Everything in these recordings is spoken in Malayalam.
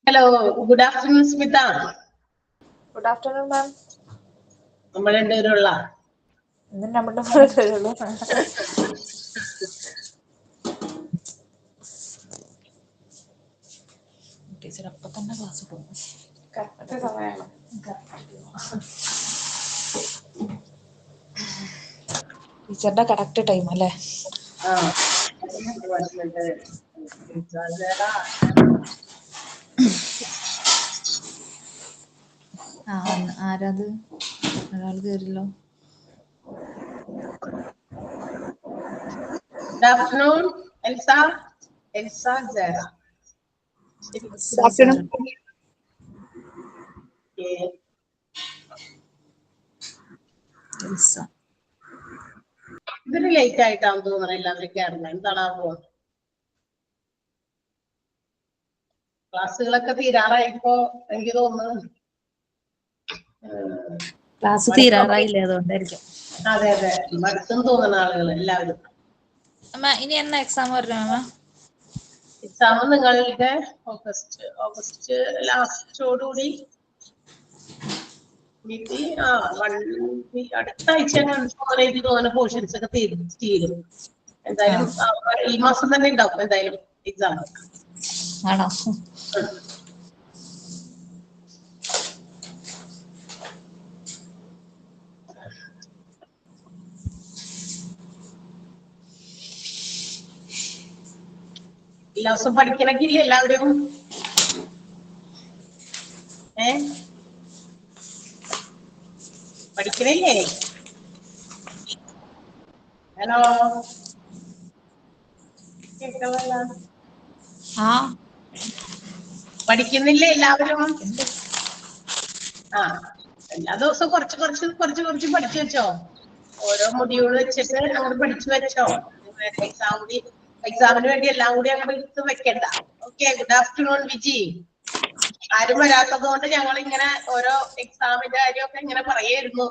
Hello, good afternoon, Smita. Good afternoon, ma'am. നമ്മൾ രണ്ടുപേരുള്ള ടീച്ചർ അപ്പൊ തന്നെ ക്ലാസ് പോകും. ടീച്ചറിന്റെ കറക്റ്റ് ടൈം അല്ലേ? ആരത് ഒരാൾ കേറില്ലോ. Good afternoon, Elsa. Elsa Zara. Good afternoon. Okay. Elsa. ഇതിന് ലേറ്റ് ആയിട്ടാണ് തോന്നുന്നത് എല്ലാവരും കയറുന്നത്. എന്താണാവോ? ക്ലാസ്സുകളൊക്കെ തീരാറായിപ്പോ എനിക്ക് തോന്നുന്നു. ക്ലാസ് തീരാറായില്ലേ, അതുകൊണ്ടായിരിക്കും. അതെ അതെ, മടുത്തെന്ന് തോന്നുന്ന ആളുകൾ എല്ലാവരും. ഇനി എന്നാ എക്സാം വരണ? എക്സാം നിങ്ങളുടെ ഓഗസ്റ്റ് ലാസ്റ്റോടുകൂടി അടുത്ത ആഴ്ച എനിക്ക് തോന്നുന്ന പോർഷൻസ് ഒക്കെ തീരും. എന്തായാലും ഈ മാസം തന്നെ ഉണ്ടാവും എന്തായാലും എക്സാം. ആണോ? എല്ലാ ദിവസവും പഠിക്കണമെങ്കിലേ എല്ലാവരും പഠിക്കണില്ലേ? ഹലോ, കേൾക്കണല്ല? പഠിക്കുന്നില്ലേ എല്ലാവരും? എല്ലാ ദിവസവും കുറച്ച് പഠിച്ചു വെച്ചോ. ഓരോ മൊഡ്യൂൾ വെച്ചിട്ട് അങ്ങോട്ട് പഠിച്ചു വെച്ചോ. എക്സാമിന് വേണ്ടി എല്ലാം കൂടി അങ്ങോട്ട് എടുത്ത് വെക്കണ്ട. Okay, good afternoon Viji. ആരും വരാത്തത് കൊണ്ട് ഞങ്ങൾ ഇങ്ങനെ ഓരോ എക്സാമിന്റെ കാര്യമൊക്കെ ഇങ്ങനെ പറയായിരുന്നു.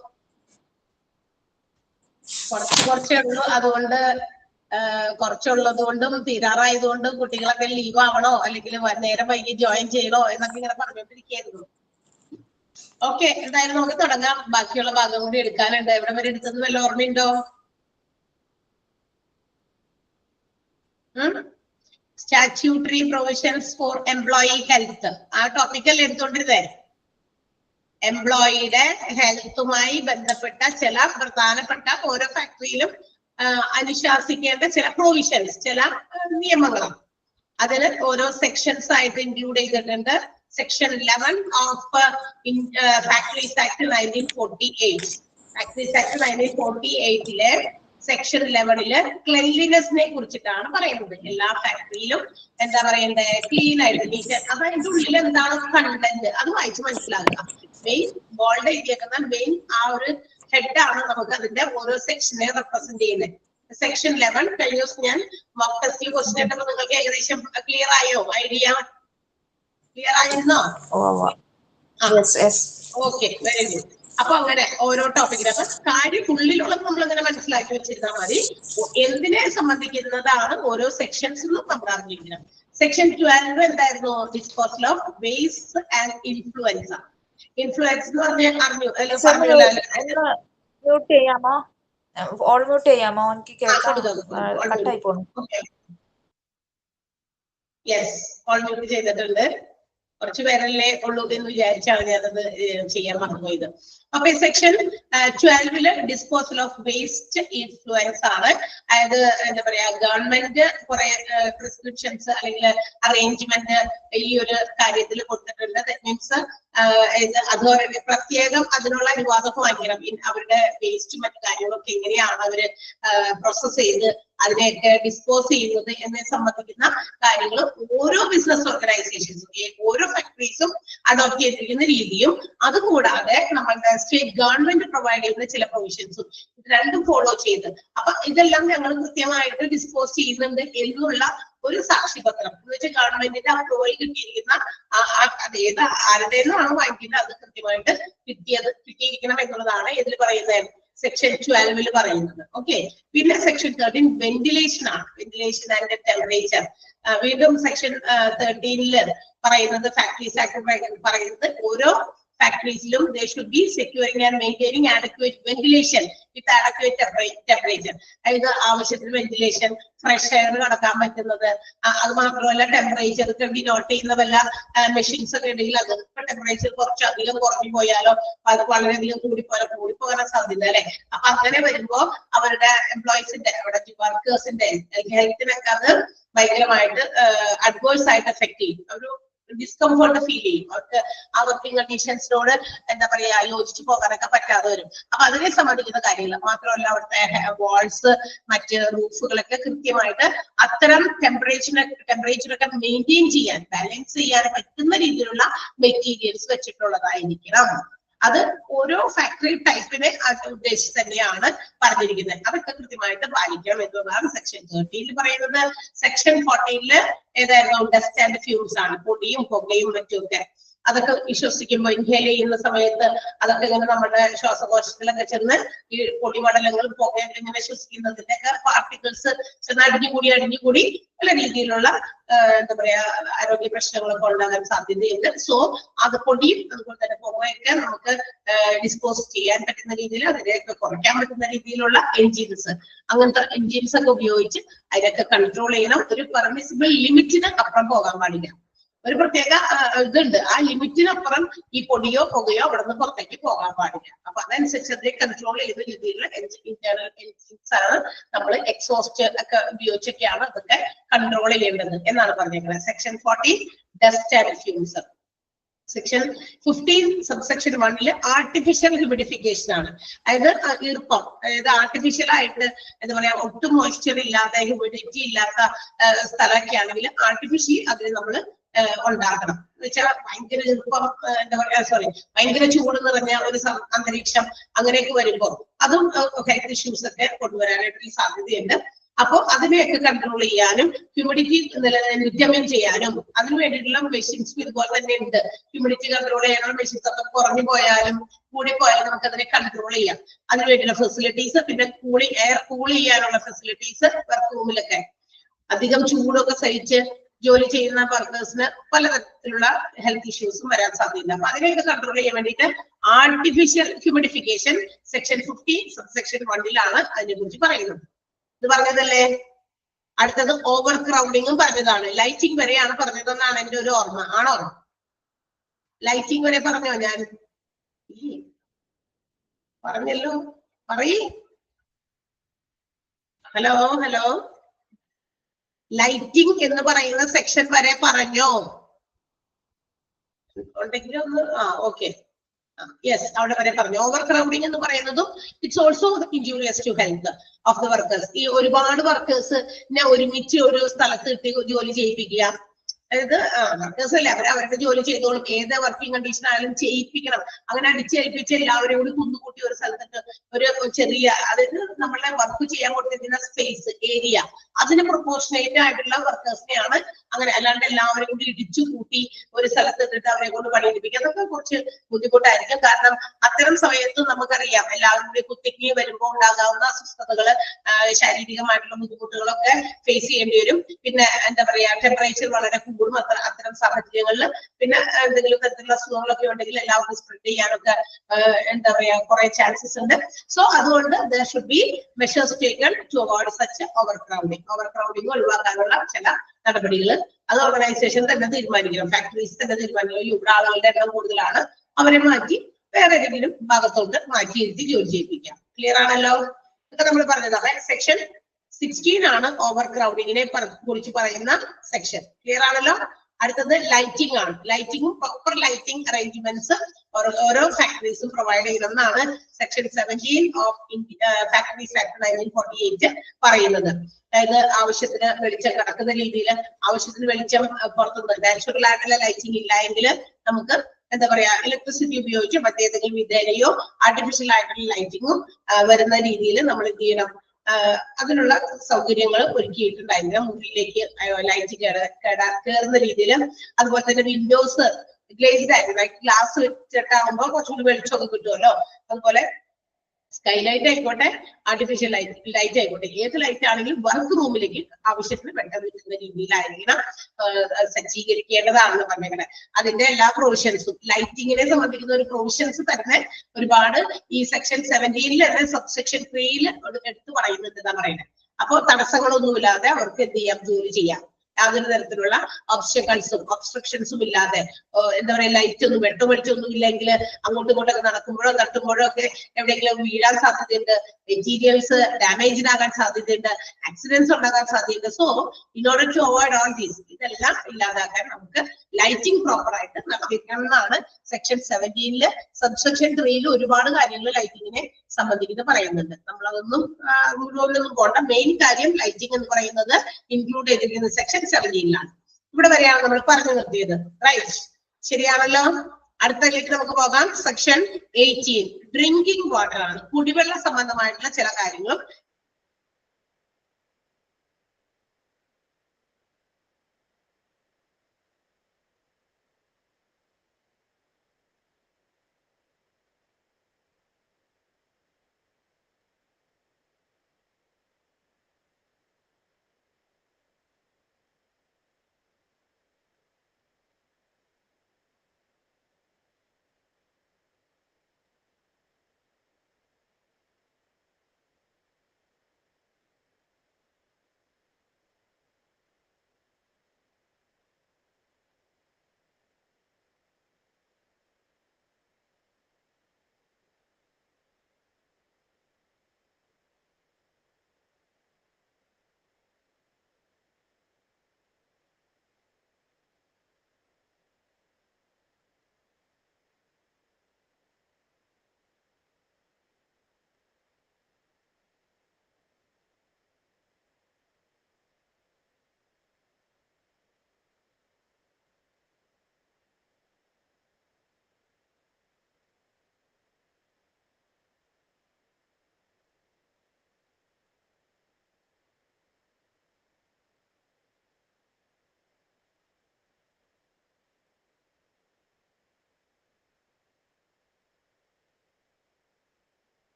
കുറച്ചേ ഉള്ളൂ, അതുകൊണ്ട് കുറച്ചുള്ളത് കൊണ്ടും തീരാറായത് കൊണ്ടും കുട്ടികളൊക്കെ ലീവ് ആവണോ അല്ലെങ്കിൽ നേരം വൈകി ജോയിൻ ചെയ്യണോ എന്നൊക്കെ ഇങ്ങനെ പറഞ്ഞോണ്ടിരിക്കായിരുന്നു. ഓക്കെ, എന്തായാലും നമുക്ക് തുടങ്ങാം. ബാക്കിയുള്ള ഭാഗം കൂടി എടുക്കാനുണ്ട്. എവിടെ വരെ എടുത്തത് വല്ല ഓർമ്മയുണ്ടോ? Statutory provisions for employee health, ആ ടോപ്പിക്കൽ എടുത്തോണ്ടിരുന്നേ. എംപ്ലോയിയുടെ ഹെൽത്തുമായി ബന്ധപ്പെട്ട ചില പ്രധാനപ്പെട്ട ഓരോ ഫാക്ടറിയിലും അനുശാസിക്കേണ്ട ചില പ്രൊവിഷൻസ്, ചില നിയമങ്ങളും അതിന് ഓരോ സെക്ഷൻസ് ആയിട്ട് ഇൻക്ലൂഡ് ചെയ്തിട്ടുണ്ട്. Section 11 of factories act 1948. Factories act 1948 section 11 ക്ലെൻലിനെസിനെ കുറിച്ചിട്ടാണ് പറയുന്നത്. എല്ലാ ഫാക്ടറിയിലും എന്താ പറയണ്ടേ, ക്ലീൻ ആയിട്ട് നീറ്റ്. അപ്പൊ അതിന്റെ ഉള്ളിൽ എന്താണ് കണ്ടന്റ് അത് വായിച്ച് മനസ്സിലാക്കുക. മെയിൻ ബോൾഡ് എഴുതിയേക്കുന്ന മെയിൻ ആ ഒരു ഹെഡാണ് നമുക്ക് അതിന്റെ ഓരോ സെക്ഷനെ റെപ്രസെന്റ് ചെയ്യുന്നത്. സെക്ഷൻ 11 കഴിഞ്ഞ ദിവസം ഞാൻ മോക്ക് ടെസ്റ്റിൽ ക്വസ്റ്റ്യൻ ഇട്ടപ്പോൾ നിങ്ങൾക്ക് ഏകദേശം ക്ലിയർ ആയോ? ഐഡിയ ക്ലിയർ ആയിരുന്നോ? Okay, very good. അപ്പൊ അങ്ങനെ ഓരോ ടോപ്പിക്കിന് അപ്പൊ കാര്യമുള്ളിലുള്ളത് നമ്മളിങ്ങനെ മനസ്സിലാക്കി വെച്ചിരുന്നാൽ മതി. എന്തിനെ സംബന്ധിക്കുന്നതാണ് ഓരോ സെക്ഷൻസ് നമ്മൾ അറിഞ്ഞിരിക്കണം. സെക്ഷൻ 12 എന്തായിരുന്നു? Disposal of waste and influenza. Influence എന്ന് പറഞ്ഞാൽ അറിഞ്ഞു മ്യൂട്ട് ചെയ്യാമോ? ഓൾ മ്യൂട്ട് ചെയ്യാമോ? എനിക്ക് കട്ടായി പോണു. യെസ്, ഓൾ മ്യൂട്ട് ചെയ്തിട്ടുണ്ട്. കുറച്ച് പേരല്ലേ ഉള്ളൂ എന്ന് വിചാരിച്ചാണ് ഞാനത് ചെയ്യാൻ മറന്നുപോയത്. അപ്പൊ section 12 disposal of waste influence ആണ്. അതായത് എന്താ പറയാ, ഗവൺമെന്റ് കുറെ പ്രിസ്ക്രിപ്ഷൻസ് അല്ലെങ്കിൽ അറേഞ്ച്മെന്റ് ഈ ഒരു കാര്യത്തിൽ കൊടുത്തിട്ടുണ്ട്. ദാറ്റ് മീൻസ് അത് പ്രത്യേകം അതിനുള്ള അനുവാദം വാങ്ങിക്കണം. അവരുടെ വേസ്റ്റ് മറ്റു കാര്യങ്ങളൊക്കെ എങ്ങനെയാണ് അവര് പ്രോസസ് ചെയ്ത് അതിനെയൊക്കെ ഡിസ്പോസ് ചെയ്യുന്നത് എന്നെ സംബന്ധിക്കുന്ന കാര്യങ്ങൾ ഓരോ ബിസിനസ് ഓർഗനൈസേഷൻസും ഓരോ ഫാക്ടറീസും അഡോപ്റ്റ് ചെയ്തിരിക്കുന്ന രീതിയും അതുകൂടാതെ നമ്മളുടെ സ്റ്റേറ്റ് ഗവൺമെന്റ് പ്രൊവൈഡ് ചെയ്യുന്ന ചില പ്രൊവിഷൻസും രണ്ടും ഫോളോ ചെയ്ത് അപ്പൊ ഇതെല്ലാം ഞങ്ങൾ കൃത്യമായിട്ട് ഡിസ്പോസ് ചെയ്യുന്നുണ്ട് എന്നുള്ള ഒരു സാക്ഷ്യപത്രം എന്ന് വെച്ചാൽ ഗവൺമെന്റിന്റെ അപ്രൂവൽ കിട്ടിയിരിക്കുന്ന അതേത് ആരുടെ നിന്നാണ് വാങ്ങിക്കുന്നത് അത് കൃത്യമായിട്ട് കിട്ടിയിരിക്കണം എന്നുള്ളതാണ് ഇതിൽ പറയുന്നത്. സെക്ഷൻ 12 പറയുന്നത്. ഓക്കെ, പിന്നെ സെക്ഷൻ 13 വെന്റിലേഷൻ ആണ്. Ventilation and temperature. വീണ്ടും സെക്ഷൻ 13 പറയുന്നത് ഫാക്ടറീസ് ആക്ട് പറയുന്നത് ഓരോ factories-ലും they should be securing and maintaining adequate ventilation with adequate temperature. അതായത് ആവശ്യത്തിന് വെന്റിലേഷൻ, ഫ്രഷ് എയർ കടക്കാൻ പറ്റുന്നത്, അത് മാത്രമല്ല ടെമ്പറേച്ചർ ഡിനോട്ട് ചെയ്യുന്ന വല്ല മെഷീൻസ് ഒക്കെ ഉണ്ടെങ്കിൽ അത് ടെമ്പറേച്ചർ കുറച്ചധികം കുറഞ്ഞു പോയാലോ അത് വളരെയധികം കൂടിപ്പോകാൻ സാധ്യത അല്ലെ. അപ്പൊ അങ്ങനെ വരുമ്പോ അവരുടെ എംപ്ലോയീസിന്റെ അവിടെ വർക്കേഴ്സിന്റെ ഹെൽത്തിനൊക്കെ അത് ഭയങ്കരമായിട്ട് അഡ്വേഴ്സ് ആയിട്ട് എഫക്ട് ചെയ്യും. ഒരു ഡിസ്കംഫോർട്ട് ഫീൽ ചെയ്യും. അവർക്ക് ആ വർക്കിംഗ് കണ്ടീഷൻസിനോട് എന്താ പറയാ യോജിച്ചു പോകാനൊക്കെ പറ്റാതെ വരും. അപ്പൊ അതിനെ സംബന്ധിക്കുന്ന കാര്യങ്ങൾ മാത്രമല്ല അവിടുത്തെ വാൾസ്, മറ്റ് റൂഫുകളൊക്കെ കൃത്യമായിട്ട് അത്തരം ടെമ്പറേച്ചറൊക്കെ മെയിൻറ്റെയിൻ ചെയ്യാൻ, ബാലൻസ് ചെയ്യാൻ പറ്റുന്ന രീതിയിലുള്ള മെറ്റീരിയൽസ് വെച്ചിട്ടുള്ളതായിരിക്കണം. അത് ഓരോ ഫാക്ടറി ടൈപ്പിനെ ഉദ്ദേശിച്ച് തന്നെയാണ് പറഞ്ഞിരിക്കുന്നത്. അതൊക്കെ കൃത്യമായിട്ട് പാലിക്കണം എന്നുള്ളതാണ് സെക്ഷൻ 13 പറയുന്നത്. സെക്ഷൻ 14 ഏതായിരുന്നു? ഡസ്റ്റ് ആൻഡ് ഫ്യൂംസ് ആണ്. പൊടിയും പുകയും മറ്റുമൊക്കെ അതൊക്കെ വിശ്വസിക്കുമ്പോൾ ഇൻഹേൽ ചെയ്യുന്ന സമയത്ത് അതൊക്കെ ഇങ്ങനെ നമ്മുടെ ശ്വാസകോശത്തിലൊക്കെ ചെന്ന് ഈ പൊടിപടലങ്ങളും പുകയൊക്കെ ഇങ്ങനെ ശ്വസിക്കുന്നതിന്റെ ഒക്കെ പാർട്ടിക്കിൾസ് ചെന്ന് അടിഞ്ഞുകൂടി പല രീതിയിലുള്ള എന്താ പറയാ ആരോഗ്യ പ്രശ്നങ്ങളൊക്കെ ഉണ്ടാകാൻ സാധ്യതയുണ്ട്. സോ അത് പൊടിയും അതുപോലെ തന്നെ പുകയൊക്കെ നമുക്ക് ഡിസ്പോസ് ചെയ്യാൻ പറ്റുന്ന രീതിയിൽ അതിനെയൊക്കെ കുറയ്ക്കാൻ പറ്റുന്ന രീതിയിലുള്ള എൻജിൻസ്, അങ്ങനത്തെ എൻജിൻസ് ഒക്കെ ഉപയോഗിച്ച് അതിനൊക്കെ കൺട്രോൾ ചെയ്യണം. ഒരു പെർമിസിബിൾ ലിമിറ്റിന് അപ്പുറം പോകാൻ പാടില്ല. ഒരു പ്രത്യേക ഇതുണ്ട്, ആ ലിമിറ്റിനപ്പുറം ഈ പൊടിയോ പുകയോ അവിടെ നിന്ന് പുറത്തേക്ക് പോകാൻ പാടില്ല. അപ്പൊ അതനുസരിച്ച് അതിനെ കൺട്രോൾ ചെയ്ത രീതിയിലുള്ള ഇന്റേണൽ എൻജിൻസ് ആണ് നമ്മൾ എക്സോസ്റ്റ് ഒക്കെ ഉപയോഗിച്ചൊക്കെയാണ് അതൊക്കെ കൺട്രോൾ ചെയ്യേണ്ടത് എന്നാണ് പറഞ്ഞേക്കുന്നത്. Section 14 dust and fumes. Section 15 subsection 1 artificial humidification ആണ്. അതായത് ഈർപ്പം, അതായത് ആർട്ടിഫിഷ്യൽ ആയിട്ട് എന്താ പറയാ ഒട്ടും മോയ്സ്ചർ ഇല്ലാത്ത, ഹ്യൂമിഡിറ്റി ഇല്ലാത്ത സ്ഥലമൊക്കെ ആണെങ്കിൽ ആർട്ടിഫിഷ്യലി അതിന് നമ്മൾ ഉണ്ടാക്കണം. എന്ന് വെച്ചാൽ ഭയങ്കര ഈർപ്പം, എന്താ പറയാ ഭയങ്കര ചൂട് നിറഞ്ഞ ഒരു അന്തരീക്ഷം അങ്ങനെയൊക്കെ വരുമ്പോൾ അതും ഹെൽത്ത് ഇഷ്യൂസ് ഒക്കെ കൊണ്ടുവരാനായിട്ട് സാധ്യതയുണ്ട്. അപ്പൊ അതിനെയൊക്കെ കൺട്രോൾ ചെയ്യാനും ഹ്യൂമിഡിറ്റി ഡിറ്റർമിൻ ചെയ്യാനും അതിന് വേണ്ടിയിട്ടുള്ള മെഷീൻസ് ഇതുപോലെ തന്നെ ഉണ്ട്. ഹ്യൂമിഡിറ്റി കൺട്രോൾ ചെയ്യാനുള്ള മെഷീൻസ് ഒക്കെ കുറഞ്ഞു പോയാലും കൂടിപ്പോയാലും നമുക്ക് അതിനെ കൺട്രോൾ ചെയ്യാം. അതിന് വേണ്ടിയുള്ള ഫെസിലിറ്റീസ്, പിന്നെ എയർ കൂൾ ചെയ്യാനുള്ള ഫെസിലിറ്റീസ് വർക്ക് റൂമിലൊക്കെ. അധികം ചൂടൊക്കെ സഹിച്ച് ജോലി ചെയ്യുന്ന വർക്കേഴ്സിന് പലതരത്തിലുള്ള ഹെൽത്ത് ഇഷ്യൂസും വരാൻ സാധ്യത. അപ്പൊ അതിനെയൊക്കെ കൺട്രോൾ ചെയ്യാൻ വേണ്ടിയിട്ട് ആർട്ടിഫിഷ്യൽ ഹ്യൂമിഡിഫിക്കേഷൻ സെക്ഷൻ 15 സബ്സെക്ഷൻ 1 അതിനെ കുറിച്ച് പറയുന്നത്. ഇത് പറഞ്ഞതല്ലേ. അടുത്തത് ഓവർ ക്രൗഡിങ്ങും പറഞ്ഞതാണ്. ലൈറ്റിംഗ് വരെയാണ് പറഞ്ഞതെന്നാണ് എന്റെ ഒരു ഓർമ്മ. ആണോ? ലൈറ്റിംഗ് വരെ പറഞ്ഞോ? ഞാൻ പറഞ്ഞല്ലോ, പറയ്. ഹലോ ഹലോ, ലൈറ്റിംഗ് എന്ന് പറയുന്ന സെക്ഷൻ വരെ പറഞ്ഞോ? ഉണ്ടെങ്കിൽ ഒന്ന് ഓക്കെ, യെസ്, അവിടെ വരെ പറഞ്ഞു. ഓവർ ക്രൗഡിംഗ് എന്ന് പറയുന്നതും it's also injurious to health of the workers. ഈ ഒരുപാട് വർക്കേഴ്സിനെ ഒരുമിച്ച് ഒരു സ്ഥലത്ത് ഇട്ട് ജോലി ചെയ്യിപ്പിക്കുക, അതായത് വർക്കേഴ്സ് അല്ലേ, അവരുടെ ജോലി ചെയ്തോളും. ഏത് വർക്കിംഗ് കണ്ടീഷൻ ആയാലും ചെയ്യിപ്പിക്കണം. അങ്ങനെ അടിച്ചേൽപ്പിച്ച് എല്ലാവരും കൂടി കുന്നുകൂട്ടി ഒരു സ്ഥലത്തിട്ട് ഒരു ചെറിയ, അതായത് നമ്മളെ വർക്ക് ചെയ്യാൻ കൊടുത്തിരിക്കുന്ന സ്പേസ് ഏരിയ അതിന് പ്രൊപ്പോർഷനേറ്റ് ആയിട്ടുള്ള വർക്കേഴ്സിനെയാണ് അങ്ങനെ. അല്ലാണ്ട് എല്ലാവരും കൂടി ഇടിച്ചു കൂട്ടി ഒരു സ്ഥലത്ത് ഇട്ടിട്ട് അവരെ കൊണ്ട് പണിയെടുപ്പിക്കുക, അതൊക്കെ കുറച്ച് ബുദ്ധിമുട്ടായിരിക്കും. കാരണം അത്തരം സമയത്ത് നമുക്കറിയാം എല്ലാവരും കൂടി കുത്തിക്ക് വരുമ്പോൾ ഉണ്ടാകാവുന്ന അസ്വസ്ഥതകള്, ശാരീരികമായിട്ടുള്ള ബുദ്ധിമുട്ടുകളൊക്കെ ഫേസ് ചെയ്യേണ്ടി വരും. പിന്നെ എന്താ പറയാ ടെമ്പറേച്ചർ വളരെ കൂടും അത്തരം സാഹചര്യങ്ങളിൽ. പിന്നെ എന്തെങ്കിലും തരത്തിലുള്ള അസുഖങ്ങളൊക്കെ ഉണ്ടെങ്കിൽ എല്ലാവർക്കും സ്പ്രെഡ് ചെയ്യാനൊക്കെ എന്താ പറയാ കുറെ ചാൻസസ് ഉണ്ട്. സോ അതുകൊണ്ട് there should be measures taken to avoid such overcrowding. ഓവർക്രൗഡിങ് ഒഴിവാക്കാനുള്ള ചില നടപടികൾ അത് ഓർഗനൈസേഷൻ തന്നെ തീരുമാനിക്കണം, ഫാക്ടറീസ് തന്നെ തീരുമാനിക്കണം. ഇവിടെ ആളുകളുടെ എണ്ണം കൂടുതലാണ്, അവരെ മാറ്റി വേറെ ഏതെങ്കിലും ഭാഗത്തോട്ട് മാറ്റിയിരുത്തി ജോലി ചെയ്യിപ്പിക്കാം. ക്ലിയർ ആണല്ലോ? ഇതൊക്കെ നമ്മൾ പറഞ്ഞതാണ്. സെക്ഷൻ 16 ആണ് ഓവർ ക്രൗഡിങ്ങിനെ കുറിച്ച് പറയുന്ന സെക്ഷൻ. ക്ലിയർ ആണല്ലോ? അടുത്തത് ലൈറ്റിംഗ് ആണ്. ലൈറ്റിംഗും പ്രോപ്പർ ലൈറ്റിംഗ് അറേഞ്ച്മെന്റ്സ് ഓരോ ഫാക്ടറീസും പ്രൊവൈഡ് ചെയ്യണമെന്നാണ് സെക്ഷൻ 17 ഓഫ് ഫാക്ടറീസ് ആക്ട് 1948 പറയുന്നത്. അതായത് ആവശ്യത്തിന് വെളിച്ചം കടക്കുന്ന രീതിയിൽ, ആവശ്യത്തിന് വെളിച്ചം പുറത്തുനിന്ന് നാച്ചുറൽ ആയിട്ടുള്ള ലൈറ്റിംഗ് ഇല്ല എങ്കിൽ നമുക്ക് എന്താ പറയാ ഇലക്ട്രിസിറ്റി ഉപയോഗിച്ച് മറ്റേതെങ്കിലും വിധേനയോ ആർട്ടിഫിഷ്യൽ ആയിട്ടുള്ള ലൈറ്റിങ്ങും വരുന്ന രീതിയിൽ നമ്മൾ എന്ത് ചെയ്യണം, അതിനുള്ള സൗകര്യങ്ങൾ ഒരുക്കിയിട്ടുണ്ടായിരുന്നു. മുറിയിലേക്ക് ലൈറ്റ് കയറുന്ന രീതിയിൽ. അതുപോലെ തന്നെ വിൻഡോസ് ഗ്ലേസ്ഡ് ആയിരുന്നു, ഗ്ലാസ് വെച്ചിട്ടാകുമ്പോൾ കുറച്ചുകൂടി വെളിച്ചമൊക്കെ കിട്ടുമല്ലോ. അതുപോലെ സ്കൈലൈറ്റ് ആയിക്കോട്ടെ, ആർട്ടിഫിഷ്യൽ ലൈറ്റ് ആയിക്കോട്ടെ, ഏത് ലൈറ്റ് ആണെങ്കിലും വർക്ക് റൂമിലേക്ക് ആവശ്യത്തിന് പെട്ടെന്ന് കിട്ടുന്ന രീതിയിലായിരിക്കണം സജ്ജീകരിക്കേണ്ടതാണെന്ന് പറഞ്ഞേക്കണേ. അതിന്റെ എല്ലാ പ്രൊവിഷൻസും ലൈറ്റിങ്ങിനെ സംബന്ധിക്കുന്ന ഒരു പ്രൊവിഷൻസ് തന്നെ ഒരുപാട് ഈ സെക്ഷൻ 17 തന്നെ സബ്സെക്ഷൻ 3 എടുത്തു പറയുന്നുണ്ട് എന്നാ പറയുന്നത്. അപ്പൊ തടസ്സങ്ങളൊന്നുമില്ലാതെ അവർക്ക് എന്ത് ചെയ്യാം, ജോലി ചെയ്യാം. യാതൊരു തരത്തിലുള്ള ഒബ്സ്ട്രക്ഷൻസും ഇല്ലാതെ. എന്താ പറയാ, ലൈറ്റ് ഒന്നും വെട്ടൊന്നും ഇല്ലെങ്കിൽ അങ്ങോട്ടും ഇങ്ങോട്ടൊക്കെ നടക്കുമ്പോഴോ തട്ടുമ്പോഴോ ഒക്കെ എവിടെയെങ്കിലും വീഴാൻ സാധ്യതയുണ്ട്, മെറ്റീരിയൽസ് ഡാമേജ്ഡ് ആകാൻ സാധ്യതയുണ്ട്, ആക്സിഡൻസ് ഉണ്ടാകാൻ സാധ്യതയുണ്ട്. So in order to avoid all these, ഇതെല്ലാം ഇല്ലാതാക്കാൻ നമുക്ക് ലൈറ്റിംഗ് പ്രോപ്പർ ആയിട്ട് നടത്തിയിരിക്കണം എന്നാണ് സെക്ഷൻ 17 സബ്സെക്ഷൻ 3 ഒരുപാട് കാര്യങ്ങൾ ലൈറ്റിങ്ങിനെ സംബന്ധിക്കുന്നത് പറയുന്നുണ്ട്. നമ്മളതൊന്നും മുഴുവനൊന്നും പോണ്ട. മെയിൻ കാര്യം ലൈറ്റിംഗ് എന്ന് പറയുന്നത് ഇൻക്ലൂഡ് ചെയ്തിരിക്കുന്നത് സെക്ഷൻ 17 ഇവിടെ വരെയാണ് നമ്മൾ പറഞ്ഞു നിർത്തിയത്. റൈറ്റ്, ശരിയാണല്ലോ. അടുത്തതിലേക്ക് നമുക്ക് പോകാം. സെക്ഷൻ 18 ഡ്രിങ്കിങ് വാട്ടർ ആണ്. കുടിവെള്ള സംബന്ധമായിട്ടുള്ള ചില കാര്യങ്ങളും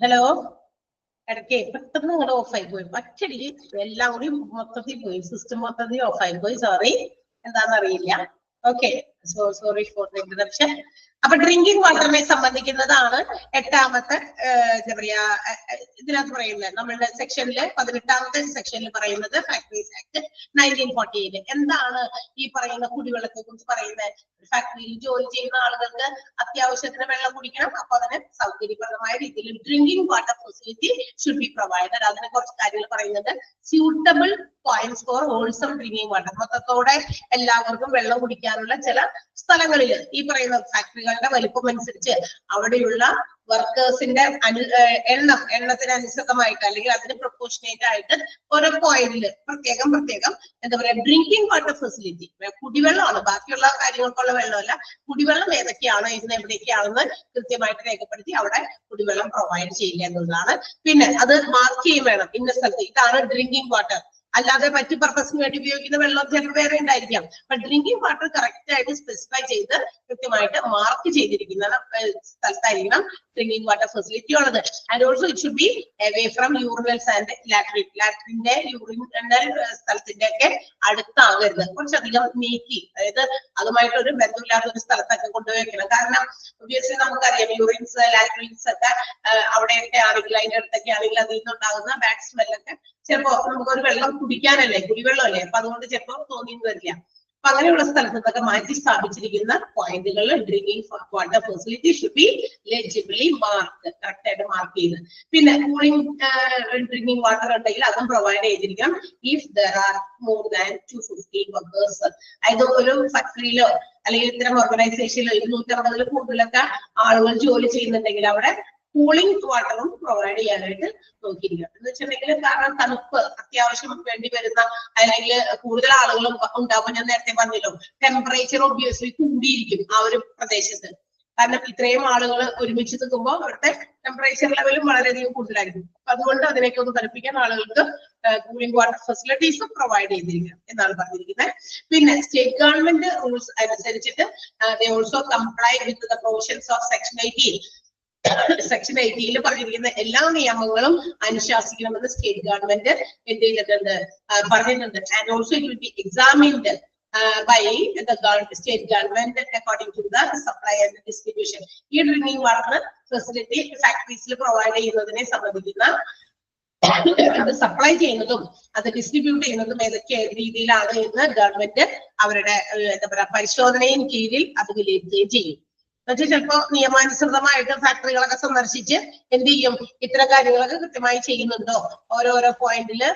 ഹലോ ഇടയ്ക്ക് പെട്ടെന്ന് ഇങ്ങോട്ട് ഓഫായി പോയി. ഒറ്റയടിക്ക് എല്ലാം കൂടി മൊത്തത്തിൽ പോയി, സിസ്റ്റം മൊത്തത്തിൽ ഓഫായി പോയി. സോറി, എന്താണെന്നറിയില്ല. Okay, sorry for the interruption. അപ്പൊ ഡ്രിങ്കിങ് വാട്ടറിനെ സംബന്ധിക്കുന്നതാണ് 8ാമത്തെ എന്താ പറയാ ഇതിനകത്ത് പറയുന്നത്. നമ്മളുടെ സെക്ഷനില് 18ാമത്തെ സെക്ഷനിൽ പറയുന്നത് ഫാക്ടറീസ് ആക്ട് 1948. എന്താണ് ഈ പറയുന്ന കുടിവെള്ളത്തെ കുറിച്ച് പറയുന്നത്? ഫാക്ടറിയിൽ ജോലി ചെയ്യുന്ന ആളുകൾക്ക് അത്യാവശ്യത്തിന് വെള്ളം കുടിക്കണം. അപ്പൊ അതിന് സൗകര്യപ്രദമായ രീതിയിൽ drinking water facility should be provided. അതിനെ കുറച്ച് കാര്യങ്ങൾ പറയുന്നത്. Suitable points for wholesome drinking water. മൊത്തത്തോടെ എല്ലാവർക്കും വെള്ളം കുടിക്കാനുള്ള ചില സ്ഥലങ്ങളിൽ ഈ പറയുന്ന ഫാക്ടറികളുടെ വലിപ്പം അനുസരിച്ച് അവിടെയുള്ള വർക്കേഴ്സിന്റെ എണ്ണത്തിന് അനുസൃതമായിട്ട് അല്ലെങ്കിൽ അതിന് പ്രൊപ്പോർഷനേറ്റ് ആയിട്ട് ഓരോ പോയിന്റില് പ്രത്യേകം എന്താ പറയാ ഡ്രിങ്കിങ് വാട്ടർ ഫെസിലിറ്റി, കുടിവെള്ളമാണ്, ബാക്കിയുള്ള കാര്യങ്ങൾക്കുള്ള വെള്ളമല്ല, കുടിവെള്ളം ഏതൊക്കെയാണോ ഇതിന് എവിടെയൊക്കെയാണെന്ന് കൃത്യമായിട്ട് രേഖപ്പെടുത്തി അവിടെ കുടിവെള്ളം പ്രൊവൈഡ് ചെയ്യുക എന്നുള്ളതാണ്. പിന്നെ അത് മാർക്ക് ചെയ്യും വേണം, ഇന്ന സ്ഥലത്ത് ഇതാണ് ഡ്രിങ്കിങ് വാട്ടർ. അല്ലാതെ മറ്റു പർപ്പസിന് വേണ്ടി ഉപയോഗിക്കുന്ന വെള്ളം ചിലപ്പോൾ വേറെ ഉണ്ടായിരിക്കാം. അപ്പൊ ഡ്രിങ്കിങ് വാട്ടർ കറക്റ്റ് ആയിട്ട് സ്പെസിഫൈ ചെയ്ത് കൃത്യമായിട്ട് മാർക്ക് ചെയ്തിരിക്കുന്ന സ്ഥലത്തായിരിക്കണം ഡ്രിങ്കിങ് വാട്ടർ ഫെസിലിറ്റി ഉള്ളത്. And also it should be away from urinals and ലാട്രിന്റെ യൂറിനൽ സ്ഥലത്തിന്റെ ഒക്കെ അടുത്താകരുത്. കുറച്ചധികം നീക്കി, അതായത് അതുമായിട്ട് ഒരു ബന്ധമില്ലാത്ത ഒരു സ്ഥലത്തൊക്കെ കൊണ്ടുവയ്ക്കണം. കാരണം ഒബ്വിയസ്ലി നമുക്കറിയാം യൂറിൻസ് ലാട്രിൻസ് ഒക്കെ അവിടെയൊക്കെ ആണെങ്കിൽ അതിന്റെ അടുത്തൊക്കെ ആണെങ്കിൽ അതിൽ നിന്നുണ്ടാകുന്ന ബാഡ് സ്മെല്ലൊക്കെ ചിലപ്പോ നമുക്കൊരു വെള്ളം കുടിക്കാനല്ലേ, കുടിവെള്ളമല്ലേ, അപ്പൊ അതുകൊണ്ട് ചിലപ്പോ തോന്നിയെന്ന് വരില്ല. അപ്പൊ അങ്ങനെയുള്ള സ്ഥലത്ത് നിന്നൊക്കെ മാറ്റി സ്ഥാപിച്ചിരിക്കുന്ന പോയിന്റുകളിൽ drinking water facility should be legibly mark, correct ആയിട്ട് മാർക്ക് ചെയ്ത്. പിന്നെ കൂളിംഗ് ഡ്രിങ്കിങ് വാട്ടർ ഉണ്ടെങ്കിൽ അതും പ്രൊവൈഡ് ചെയ്തിരിക്കണം. If there are more than 250 workers, അതായത് ഒരു ഫാക്ടറിയിലോ അല്ലെങ്കിൽ ഇത്തരം ഓർഗനൈസേഷനിൽ 250 കൂടുതലൊക്കെ ആളുകൾ ജോലി ചെയ്യുന്നുണ്ടെങ്കിൽ അവിടെ കൂളിംഗ് വാട്ടറും പ്രൊവൈഡ് ചെയ്യാനായിട്ട് നോക്കിയിരിക്കുക. എന്ന് വെച്ചിട്ടുണ്ടെങ്കിൽ കാരണം തണുപ്പ് അത്യാവശ്യം വേണ്ടി വരുന്ന അല്ലെങ്കിൽ കൂടുതൽ ആളുകളും ഉണ്ടാകുമ്പോൾ ഞാൻ നേരത്തെ പറഞ്ഞല്ലോ ടെമ്പറേച്ചർ ഒബ്വിയസ്ലി കൂടിയിരിക്കും ആ ഒരു പ്രദേശത്ത്. കാരണം ഇത്രയും ആളുകൾ ഒരുമിച്ച് നിൽക്കുമ്പോൾ അവിടുത്തെ ടെമ്പറേച്ചർ ലെവലും വളരെയധികം കൂടുതലായിരിക്കും. അതുകൊണ്ട് അതിനൊക്കെ ഒന്ന് തണുപ്പിക്കാൻ ആളുകൾക്ക് കൂളിംഗ് വാട്ടർ ഫെസിലിറ്റീസ് പ്രൊവൈഡ് ചെയ്തിരിക്കണം എന്നാണ് പറഞ്ഞിരിക്കുന്നത്. പിന്നെ സ്റ്റേറ്റ് ഗവൺമെന്റ് റൂൾസ് അനുസരിച്ചിട്ട് they also comply with the provisions of section 18. Section 18 പറഞ്ഞിരിക്കുന്ന എല്ലാ നിയമങ്ങളും അനുശാസിക്കണമെന്ന് സ്റ്റേറ്റ് ഗവൺമെന്റ് എന്ത് ചെയ്തിട്ടുണ്ട് പറഞ്ഞിട്ടുണ്ട്. And also it will be examined by the state government according to the supply and distribution. ഈ ഡ്രിങ്കിങ് വാട്ടർ ഫെസിലിറ്റി ഫാക്ടറീസിൽ പ്രൊവൈഡ് ചെയ്യുന്നതിനെ സംബന്ധിക്കുന്ന അത് സപ്ലൈ ചെയ്യുന്നതും അത് ഡിസ്ട്രിബ്യൂട്ട് ചെയ്യുന്നതും ഏതൊക്കെ രീതിയിലാണ് എന്ന് ഗവൺമെന്റ് അവരുടെ എന്താ പറയാ പരിശോധനയും കീഴിൽ അത് വിലയിരുത്തുകയും ചെയ്യും. എന്നുവെച്ചാൽ ചിലപ്പോ നിയമാനുസൃതമായിട്ട് ഫാക്ടറികളൊക്കെ സന്ദർശിച്ച് എന്ത് ചെയ്യും, ഇത്തരം കാര്യങ്ങളൊക്കെ കൃത്യമായി ചെയ്യുന്നുണ്ടോ, ഓരോരോ പോയിന്റില്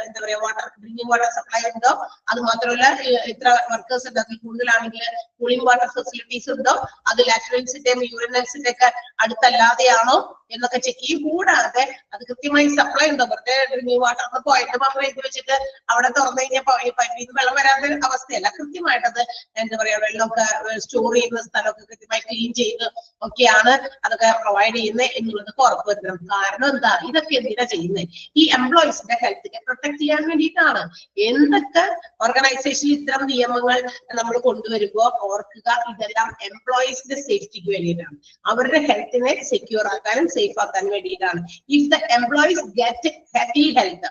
എന്താ പറയാ ഡ്രിങ്കിങ് വാട്ടർ സപ്ലൈ ഉണ്ടോ, അത് മാത്രമല്ല ഇത്ര വർക്കേഴ്സ് ഉണ്ട്, അതിൽ കൂടുതലാണെങ്കിൽ കൂളിംഗ് വാട്ടർ ഫെസിലിറ്റീസ് ഉണ്ടോ, അത് ലാറ്ററൽസിന്റെയും യൂറിനൽസിന്റെ ഒക്കെ അടുത്തല്ലാതെയാണോ എന്നൊക്കെ ചെക്ക് ചെയ്യും. കൂടാതെ അത് കൃത്യമായി സപ്ലൈ ഉണ്ടോ, വെറുതെ ഡ്രിങ്കിങ് വാട്ടറിന്റെ പോയിന്റ് മാത്രം എഴുതി വെച്ചിട്ട് അവിടെ തുറന്നു കഴിഞ്ഞാൽ പൈപ്പിൽ വെള്ളം വരാത്ത അവസ്ഥയല്ല. കൃത്യമായിട്ട് അത് എന്താ പറയാ വെള്ളമൊക്കെ സ്റ്റോർ ചെയ്യുന്ന സ്ഥലമൊക്കെ കൃത്യമായി ക്ലീൻ ചെയ്ത് ഒക്കെയാണ് അതൊക്കെ പ്രൊവൈഡ് ചെയ്യുന്നത് എന്നുള്ളത് ഉറപ്പുവരുത്തണം. കാരണം എന്താ, ഇതൊക്കെ എന്തിനാ ചെയ്യുന്നത്? ഈ എംപ്ലോയീസിന്റെ ഹെൽത്തിനെ പ്രൊട്ടക്ട് ചെയ്യാൻ വേണ്ടിയിട്ടാണ്. എന്തൊക്കെ ഓർഗനൈസേഷനിൽ ഇത്തരം നിയമങ്ങൾ നമ്മൾ കൊണ്ടുവരുമ്പോൾ ഓർക്കുക, ഇതെല്ലാം എംപ്ലോയീസിന്റെ സേഫ്റ്റിക്ക് വേണ്ടിയിട്ടാണ്, അവരുടെ ഹെൽത്തിനെ സെക്യൂർ ആക്കാനും സേഫ് ആക്കാൻ വേണ്ടിയിട്ടാണ്. If the employees get happy health,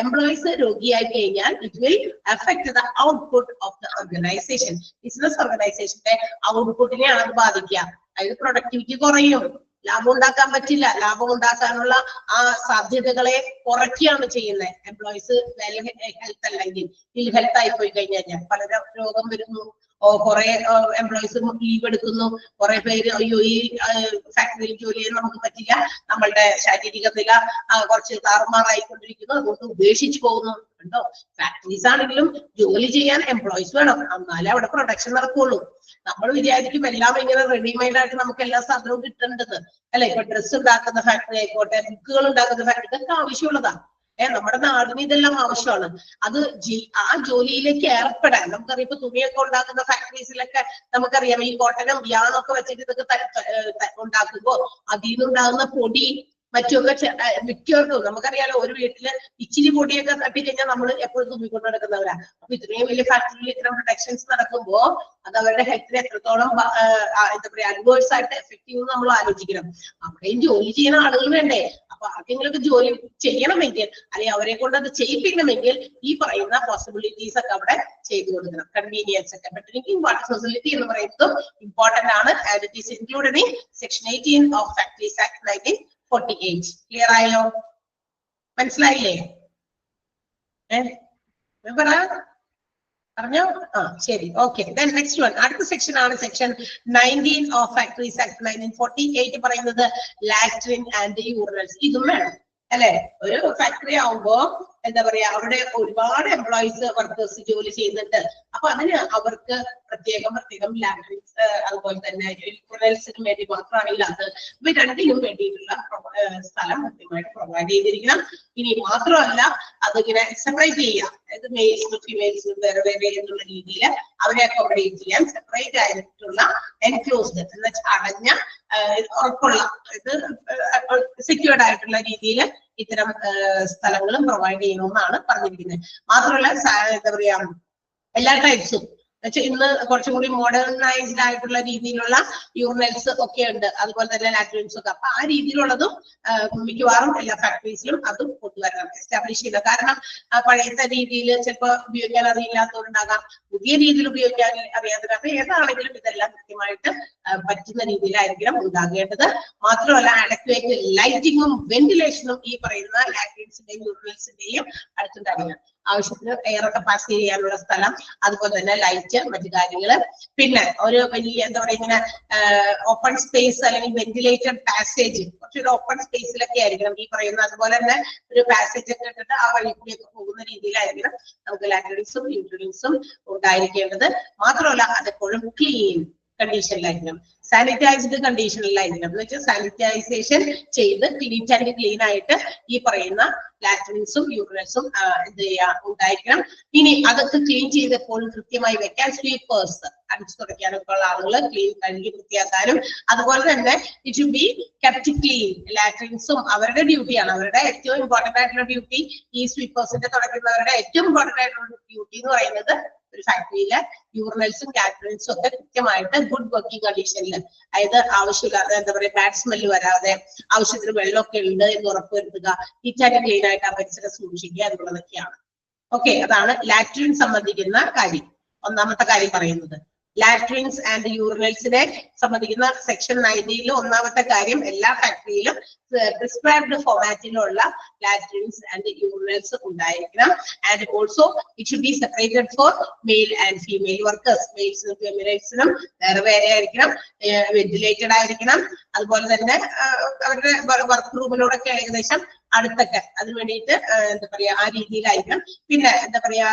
employees രോഗിയായി കഴിഞ്ഞാൽ it will affect the output of the organisation. Business ഓർഗനൈസേഷന്റെ ഔട്ട്പുട്ടിനെയാണ് അത് ബാധിക്കുക. അതായത് പ്രൊഡക്ടിവിറ്റി കുറയും, ലാഭം ഉണ്ടാക്കാൻ പറ്റില്ല, ലാഭം ഉണ്ടാക്കാനുള്ള ആ സാധ്യതകളെ കുറയ്ക്കുകയാണ് ചെയ്യുന്നത്. എംപ്ലോയീസ് വെൽ ഹെൽത്ത് അല്ലെങ്കിൽ ഇൽ ഹെൽത്ത് ആയി പോയി കഴിഞ്ഞാൽ പലരും രോഗം വരുന്നു, കുറെ എംപ്ലോയീസ് ലീവ് എടുക്കുന്നു, കുറെ പേര് അയ്യോ ഈ ഫാക്ടറിയിൽ ജോലി ചെയ്യാൻ നമുക്ക് പറ്റില്ല, നമ്മളുടെ ശാരീരിക നില കുറച്ച് താറുമാറായിക്കൊണ്ടിരിക്കുന്നു, അതുകൊണ്ട് ഉപേക്ഷിച്ചു പോകുന്നു. ഉണ്ടോ? ഫാക്ടറീസ് ആണെങ്കിലും ജോലി ചെയ്യാൻ എംപ്ലോയീസ് വേണം, എന്നാലേ അവിടെ പ്രൊഡക്ഷൻ നടക്കുള്ളൂ. നമ്മൾ വിചാരിക്കും എല്ലാം ഇങ്ങനെ റെഡിമെയ്ഡ് ആയിട്ട് നമുക്ക് എല്ലാ സാധനവും കിട്ടേണ്ടത് അല്ലെ. ഇപ്പൊ ഡ്രസ്സ് ഉണ്ടാക്കുന്ന ഫാക്ടറി ആയിക്കോട്ടെ, ബുക്കുകൾ ഉണ്ടാക്കുന്ന ഫാക്ടറി, ഇതൊക്കെ ആവശ്യമുള്ളതാണ്. നമ്മുടെ നാടിന് ഇതെല്ലാം ആവശ്യമാണ്. അത് ആ ജോലിയിലേക്ക് ഏർപ്പെടാൻ നമുക്കറിയാം. ഇപ്പൊ തുണിയൊക്കെ ഉണ്ടാക്കുന്ന ഫാക്ടറീസിലൊക്കെ നമുക്കറിയാം ഈ കോട്ടനും യാണൊക്കെ വെച്ചിട്ട് ഇതൊക്കെ ഉണ്ടാക്കുമ്പോ അതിൽ നിന്നുണ്ടാകുന്ന പൊടി മറ്റൊക്കെ മിക്കവർക്കും നമുക്കറിയാലോ, ഒരു വീട്ടില് ഇച്ചിരി പൊടിയൊക്കെ തട്ടിക്കഴിഞ്ഞാൽ നമ്മൾ എപ്പോഴും തുമ്മിക്കൊണ്ട് നടക്കുന്നവരാ. അപ്പൊ ഇത്രയും വലിയ ഫാക്ടറിയിൽ ഇത്തരം പ്രൊട്ടക്ഷൻസ് നടക്കുമ്പോ അത് അവരുടെ ഹെൽത്തിനെ എത്രത്തോളം എന്താ പറയാ അഡ്വേഴ്സ് ആയിട്ട് എഫക്ട് ചെയ്യുമെന്ന് നമ്മൾ ആലോചിക്കണം. അവിടെയും ജോലി ചെയ്യുന്ന ആളുകൾ വേണ്ടേ? അപ്പൊ ആർക്കെങ്കിലൊക്കെ ജോലി ചെയ്യണമെങ്കിൽ അല്ലെങ്കിൽ അവരെ കൊണ്ട് അത് ചെയ്യിപ്പിക്കണമെങ്കിൽ ഈ പറയുന്ന പോസിബിലിറ്റീസ് ഒക്കെ അവിടെ ചെയ്തു കൊടുക്കണം. കൺവീനിയൻസ് ഒക്കെ ഡ്രിങ്കിങ് വാട്ടർ ഫെസിലിറ്റി എന്ന് പറയുന്നത് ഇമ്പോർട്ടന്റ് ആണ്. And it is included in section 18 of factories act 1948. Clear ആയോ? മനസ്സിലായില്ലേ? പറഞ്ഞോ? ശരി, ഓക്കെ. നെക്സ്റ്റ് വൺ, അടുത്ത സെക്ഷൻ ആണ് സെക്ഷൻ 19 ഓഫ് ഫാക്ടറീസ് ആക്ട് 1948 പറയുന്നത് ലാട്രിൻ ആൻഡ് യൂറിനൽസ്. ഇതും വേണം അല്ലെ? ഒരു ഫാക്ടറി ആവുമ്പോ എന്താ പറയാ അവിടെ ഒരുപാട് എംപ്ലോയീസ് വർക്കേഴ്സ് ജോലി ചെയ്യുന്നുണ്ട്. അപ്പൊ അതിന് അവർക്ക് പ്രത്യേകം ലാട്രിൻസ് അതുപോലെ തന്നെ യൂറിനൽസിന് വേണ്ടി മാത്രമാണെങ്കിൽ അത് ഇവ രണ്ടിനും വേണ്ടിയിട്ടുള്ള സ്ഥലം കൃത്യമായിട്ട് പ്രൊവൈഡ് ചെയ്തിരിക്കണം. ഇനി മാത്രമല്ല അതിങ്ങനെ സെപ്പറേറ്റ് ചെയ്യാം, അതായത് മെയിൽസും ഫീമെയിൽസും വേറെ വേറെ എന്നുള്ള രീതിയിൽ അവരെ അക്കോമഡേറ്റ് ചെയ്യാൻ സെപ്പറേറ്റ് ആയിട്ടുള്ള എൻക്ലോസ്ഡ് എന്ന് വെച്ചാൽ അടഞ്ഞ ഉറപ്പുള്ള ഇത് സെക്യൂർഡ് ആയിട്ടുള്ള രീതിയിൽ ഇത്തരം സ്ഥലങ്ങളും പ്രൊവൈഡ് ചെയ്യണമെന്നാണ് പറഞ്ഞിരിക്കുന്നത്. മാത്രമല്ല എന്താ പറയാ എല്ലാ ടൈപ്സും ഇന്ന് കുറച്ചും കൂടി മോഡേണൈസ്ഡ് ആയിട്ടുള്ള രീതിയിലുള്ള യൂറിനൽസ് ഒക്കെ ഉണ്ട്, അതുപോലെ തന്നെ ലാട്രിൻസ് ഒക്കെ. അപ്പൊ ആ രീതിയിലുള്ളതും മിക്കവാറും എല്ലാ ഫാക്ടറീസിലും അതും കൊണ്ടുവരണം, എസ്റ്റാബ്ലിഷ് ചെയ്യുക. കാരണം പഴയത്തെ രീതിയിൽ ചിലപ്പോൾ ഉപയോഗിക്കാൻ അറിയില്ലാത്തവരുണ്ടാകാം, പുതിയ രീതിയിൽ ഉപയോഗിക്കാൻ അറിയാത്തവർ. അപ്പൊ ഏതാണെങ്കിലും ഇതെല്ലാം കൃത്യമായിട്ട് പറ്റുന്ന രീതിയിലായിരിക്കണം ഉണ്ടാകേണ്ടത്. മാത്രമല്ല അഡക്വേറ്റ് ലൈറ്റിങ്ങും വെന്റിലേഷനും ഈ പറയുന്ന ലാട്രിൻസിന്റെയും യൂറിനൽസിന്റെയും അടുത്തുണ്ടാകണം. ആവശ്യത്തിന് എയർ ഒക്കെ പാസ് ചെയ്യാനുള്ള സ്ഥലം, അതുപോലെ തന്നെ ലൈറ്റ്, മറ്റു കാര്യങ്ങള്. പിന്നെ ഒരു വലിയ എന്താ പറയുക ഇങ്ങനെ ഓപ്പൺ സ്പേസ് അല്ലെങ്കിൽ വെന്റിലേറ്റഡ് പാസേജ്, കുറച്ചൊരു ഓപ്പൺ സ്പേസിലൊക്കെ ആയിരിക്കണം ഈ പറയുന്ന. അതുപോലെ തന്നെ ഒരു പാസേജ് ഒക്കെ ഇട്ടിട്ട് ആ വഴി കൂടിയൊക്കെ പോകുന്ന രീതിയിലായിരിക്കണം നമുക്ക് ലാറ്ററിൻസും യൂട്രൻസും ഉണ്ടായിരിക്കേണ്ടത്. മാത്രമല്ല അതെപ്പോഴും ക്ലീൻ കണ്ടീഷനിലായിരിക്കണം, സാനിറ്റൈസ്ഡ് കണ്ടീഷനിലായിരിക്കണം. എന്ന് വെച്ചാൽ സാനിറ്റൈസേഷൻ ചെയ്ത് നീറ്റ് ആൻഡ് ക്ലീൻ ആയിട്ട് ഈ പറയുന്ന ലാറ്ററിൻസും യൂറിനൽസും എന്ത് ചെയ്യാ ഉണ്ടായിരിക്കണം. ഇനി അതൊക്കെ ക്ലീൻ ചെയ്തപ്പോൾ കൃത്യമായി വെക്കാൻ സ്വീപ്പേഴ്സ്, അടിച്ചു തുടയ്ക്കാനൊക്കെ ഉള്ള ആളുകൾ ക്ലീൻ കഴുകി വൃത്തിയാക്കാനും. അതുപോലെ തന്നെ it should be kept clean. ലാറ്ററിൻസും അവരുടെ ഡ്യൂട്ടിയാണ്, അവരുടെ ഏറ്റവും ഇമ്പോർട്ടന്റ് ആയിട്ടുള്ള ഡ്യൂട്ടി, ഈ സ്വീപ്പേഴ്സിന്റെ തുടയ്ക്കുന്നവരുടെ ഏറ്റവും ഇമ്പോർട്ടന്റ് ആയിട്ടുള്ള ഡ്യൂട്ടി എന്ന് പറയുന്നത് ഒരു ഫാക്ടറിയിലെ യൂറിനൽസും ലാറ്ററിൻസും ഒക്കെ കൃത്യമായിട്ട് ഗുഡ് വർക്കിംഗ് കണ്ടീഷനിൽ, അതായത് ആവശ്യമില്ലാതെ എന്താ പറയുക ബാഡ് സ്മെല്ല് വരാതെ ആവശ്യത്തിന് വെള്ളമൊക്കെ ഉണ്ട് എന്ന് ഉറപ്പുവരുത്തുക, നീറ്റ് ആൻഡ് ക്ലീൻ ആയിട്ട് ആ പരിസരം സൂക്ഷിക്കുക എന്നുള്ളതൊക്കെയാണ്. ഓക്കെ, അതാണ് ലാട്രിൻ സംബന്ധിക്കുന്ന കാര്യം. ഒന്നാമത്തെ കാര്യം പറയുന്നത് ലാട്രിൻസ് ആൻഡ് യൂറിനൽസിനെ സംബന്ധിക്കുന്ന സെക്ഷൻ 19 ഒന്നാമത്തെ കാര്യം, എല്ലാ ഫാക്ടറിയിലും പ്രിസ്ക്രൈബ്ഡ് ഫോർമാറ്റിലുള്ള ലാട്രിൻസ് ആൻഡ് യൂറിനൽസ് ഉണ്ടായിരിക്കണം. And also it should be separated for male and female workers. മെയിൽസിനും ഫീമെയിൽസിനും വേറെ വേറെ ആയിരിക്കണം, വെന്റിലേറ്റഡ് ആയിരിക്കണം. അതുപോലെ തന്നെ അവരുടെ വർക്ക് റൂമിലൂടെയൊക്കെ ഏകദേശം അടുത്തൊക്കെ അതിന് വേണ്ടിയിട്ട് എന്താ പറയാ ആ രീതിയിലായിരിക്കണം. പിന്നെ എന്താ പറയാ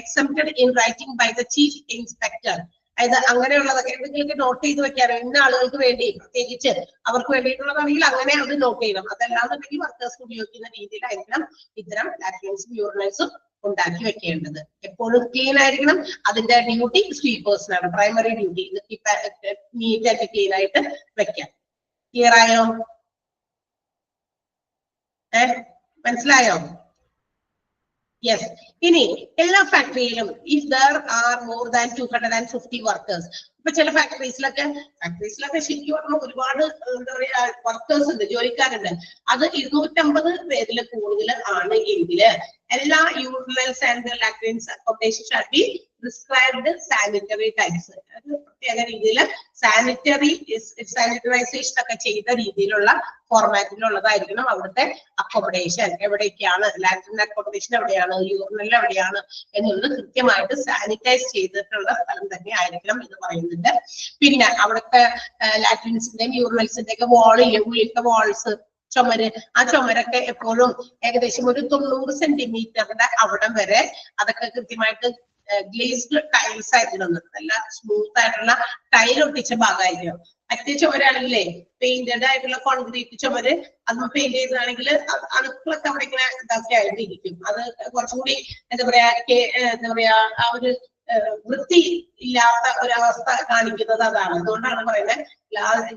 accepted in writing by the chief inspector. അതായത് അങ്ങനെയുള്ളതൊക്കെ നിങ്ങൾക്ക് നോട്ട് ചെയ്ത് വെക്കാനോ, ഇന്ന ആളുകൾക്ക് വേണ്ടി പ്രത്യേകിച്ച് അവർക്ക് വേണ്ടിയിട്ടുള്ളതാണെങ്കിൽ അങ്ങനെ അത് നോട്ട് ചെയ്യണം. അതല്ലാന്നുണ്ടെങ്കിൽ വർക്കേഴ്സ് ഉപയോഗിക്കുന്ന രീതിയിലായിരിക്കണം ഇത്തരം ലാട്രിൻസും യൂറിനൽസും ഉണ്ടാക്കി വെക്കേണ്ടത്. എപ്പോഴും ക്ലീൻ ആയിരിക്കണം. അതിന്റെ ഡ്യൂട്ടി സ്വീപ്പേഴ്സിനാണ്, പ്രൈമറി ഡ്യൂട്ടി. നീറ്റ് ആയിട്ട് ക്ലീൻ ആയിട്ട് വെക്കാം. ക്ലിയർ ആയോ? മനസ്സിലായോ? യെസ്. ഇനി എല്ലാ ഫാക്ടറിയിലും if there are more than 250 workers, ഇപ്പൊ ചില ഫാക്ടറീസിലൊക്കെ ശരിക്കും പറഞ്ഞാൽ ഒരുപാട് എന്താ പറയാ വർക്കേഴ്സ് ഉണ്ട്, ജോലിക്കാരുണ്ട്. അത് 250 പേരിൽ കൂടുതൽ ആണ് എങ്കിൽ എല്ലാ urinals and latrines accommodation shall be prescribed sanitary types. അത് പ്രത്യേക രീതിയിൽ സാനിറ്ററൈസേഷൻ ഒക്കെ ചെയ്ത രീതിയിലുള്ള ഫോർമാറ്റിലുള്ളതായിരിക്കണം അവിടുത്തെ അക്കോമഡേഷൻ. എവിടേക്കാണ് ലാട്രിൻ അക്കോമഡേഷൻ, എവിടെയാണ് യൂറിനൽ, എവിടെയാണ് എന്നുള്ളത് കൃത്യമായിട്ട് സാനിറ്റൈസ് ചെയ്തിട്ടുള്ള സ്ഥലം തന്നെ ആയിരിക്കണം എന്ന് പറയുന്നുണ്ട്. പിന്നെ അവിടുത്തെ ലാട്രിൻസിന്റെയും യൂറിനൽസിന്റെ ഒക്കെ വാളില്ലേ, ഉള്ളിലത്തെ വാൾസ്, ചുമര്, ആ ചുമരൊക്കെ എപ്പോഴും ഏകദേശം ഒരു 90 സെന്റിമീറ്ററിന്റെ അവിടം വരെ അതൊക്കെ കൃത്യമായിട്ട് ഗ്ലേസ്ഡ് ടൈൽസ് ആയിരിക്കണം. നല്ല സ്മൂത്ത് ആയിട്ടുള്ള ടൈൽ ഒട്ടിച്ച ഭാഗമായിരിക്കും. മറ്റേ ചുമരാണെങ്കിലേ പെയിന്റഡ് ആയിട്ടുള്ള കോൺക്രീറ്റ് ചുമര്, അത് പെയിന്റ് ചെയ്തതാണെങ്കിൽ അണുക്കളൊക്കെ അവിടെ ഇങ്ങനെ ഇതൊക്കെ ആയിട്ട് ഇരിക്കും. അത് കുറച്ചുകൂടി എന്താ പറയാ ആ ഒരു വൃത്തി ഇല്ലാത്ത ഒരവസ്ഥ കാണിക്കുന്നത് അതാണ്. അതുകൊണ്ടാണ് പറയുന്നത്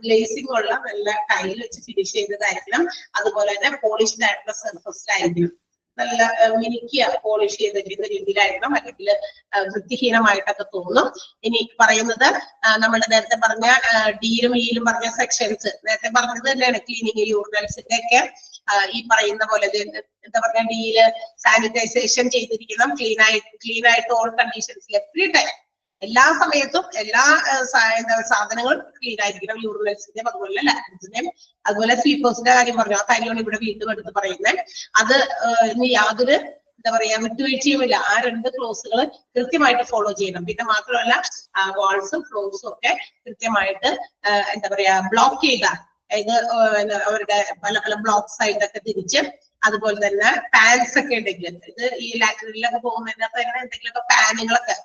ഗ്ലേസിംഗ് ഉള്ള നല്ല ടൈൽ വെച്ച് ഫിനിഷ് ചെയ്തതായിരിക്കണം. അതുപോലെ തന്നെ പോളിഷ്ഡ് ആയിട്ടുള്ള സർഫസിലായിരിക്കണം, നല്ല മിനുക്കിയ പോളിഷ് ചെയ്തിരിക്കുന്ന രീതിയിലായിരിക്കണം, അല്ലെങ്കിൽ വൃത്തിഹീനമായിട്ടൊക്കെ തോന്നും. ഇനി പറയുന്നത് നമ്മൾ നേരത്തെ പറഞ്ഞ ഡിയിലും ഇയിലും പറഞ്ഞ സെക്ഷൻസ്, നേരത്തെ പറഞ്ഞത് തന്നെയാണ് ക്ലീനിങ് യൂറിനൽസിന്റെ ഒക്കെ. ഈ പറയുന്ന പോലെ എന്താ പറയാ ഡിയില് സാനിറ്റൈസേഷൻ ചെയ്തിരിക്കണം, ക്ലീൻ ആയിട്ട് ഓൾ കണ്ടീഷൻസിൽ എവറി ടൈം, എല്ലാ സമയത്തും എല്ലാ സാധനങ്ങളും ക്ലീൻ ആയിരിക്കണം. യൂറിനൽസിന്റെയും അതുപോലെ ലാട്രിൻസിന്റെയും അതുപോലെ സ്വീപ്പേഴ്സിന്റെ കാര്യം പറഞ്ഞു, ആ കാര്യമാണ് ഇവിടെ വീണ്ടും എടുത്ത് പറയുന്നത്. അത് ഇനി യാതൊരു എന്താ പറയാ വിട്ടുവീഴ്ചയുമില്ല. ആ 2 ക്ലോസുകൾ കൃത്യമായിട്ട് ഫോളോ ചെയ്യണം. പിന്നെ മാത്രമല്ല വാൾസും ഫ്ലോർസും ഒക്കെ കൃത്യമായിട്ട് എന്താ പറയാ ബ്ലോക്ക് ചെയ്ത, അതായത് അവരുടെ പല പല ബ്ലോക്സ് ആയിട്ടൊക്കെ തിരിച്ച്, അതുപോലെ തന്നെ പാൻസ് ഒക്കെ ഉണ്ടെങ്കിൽ, ഇത് ഈ ലാറ്ററിലൊക്കെ പോകുന്നതിനകത്ത് അങ്ങനെ എന്തെങ്കിലുമൊക്കെ പാനുകളൊക്കെ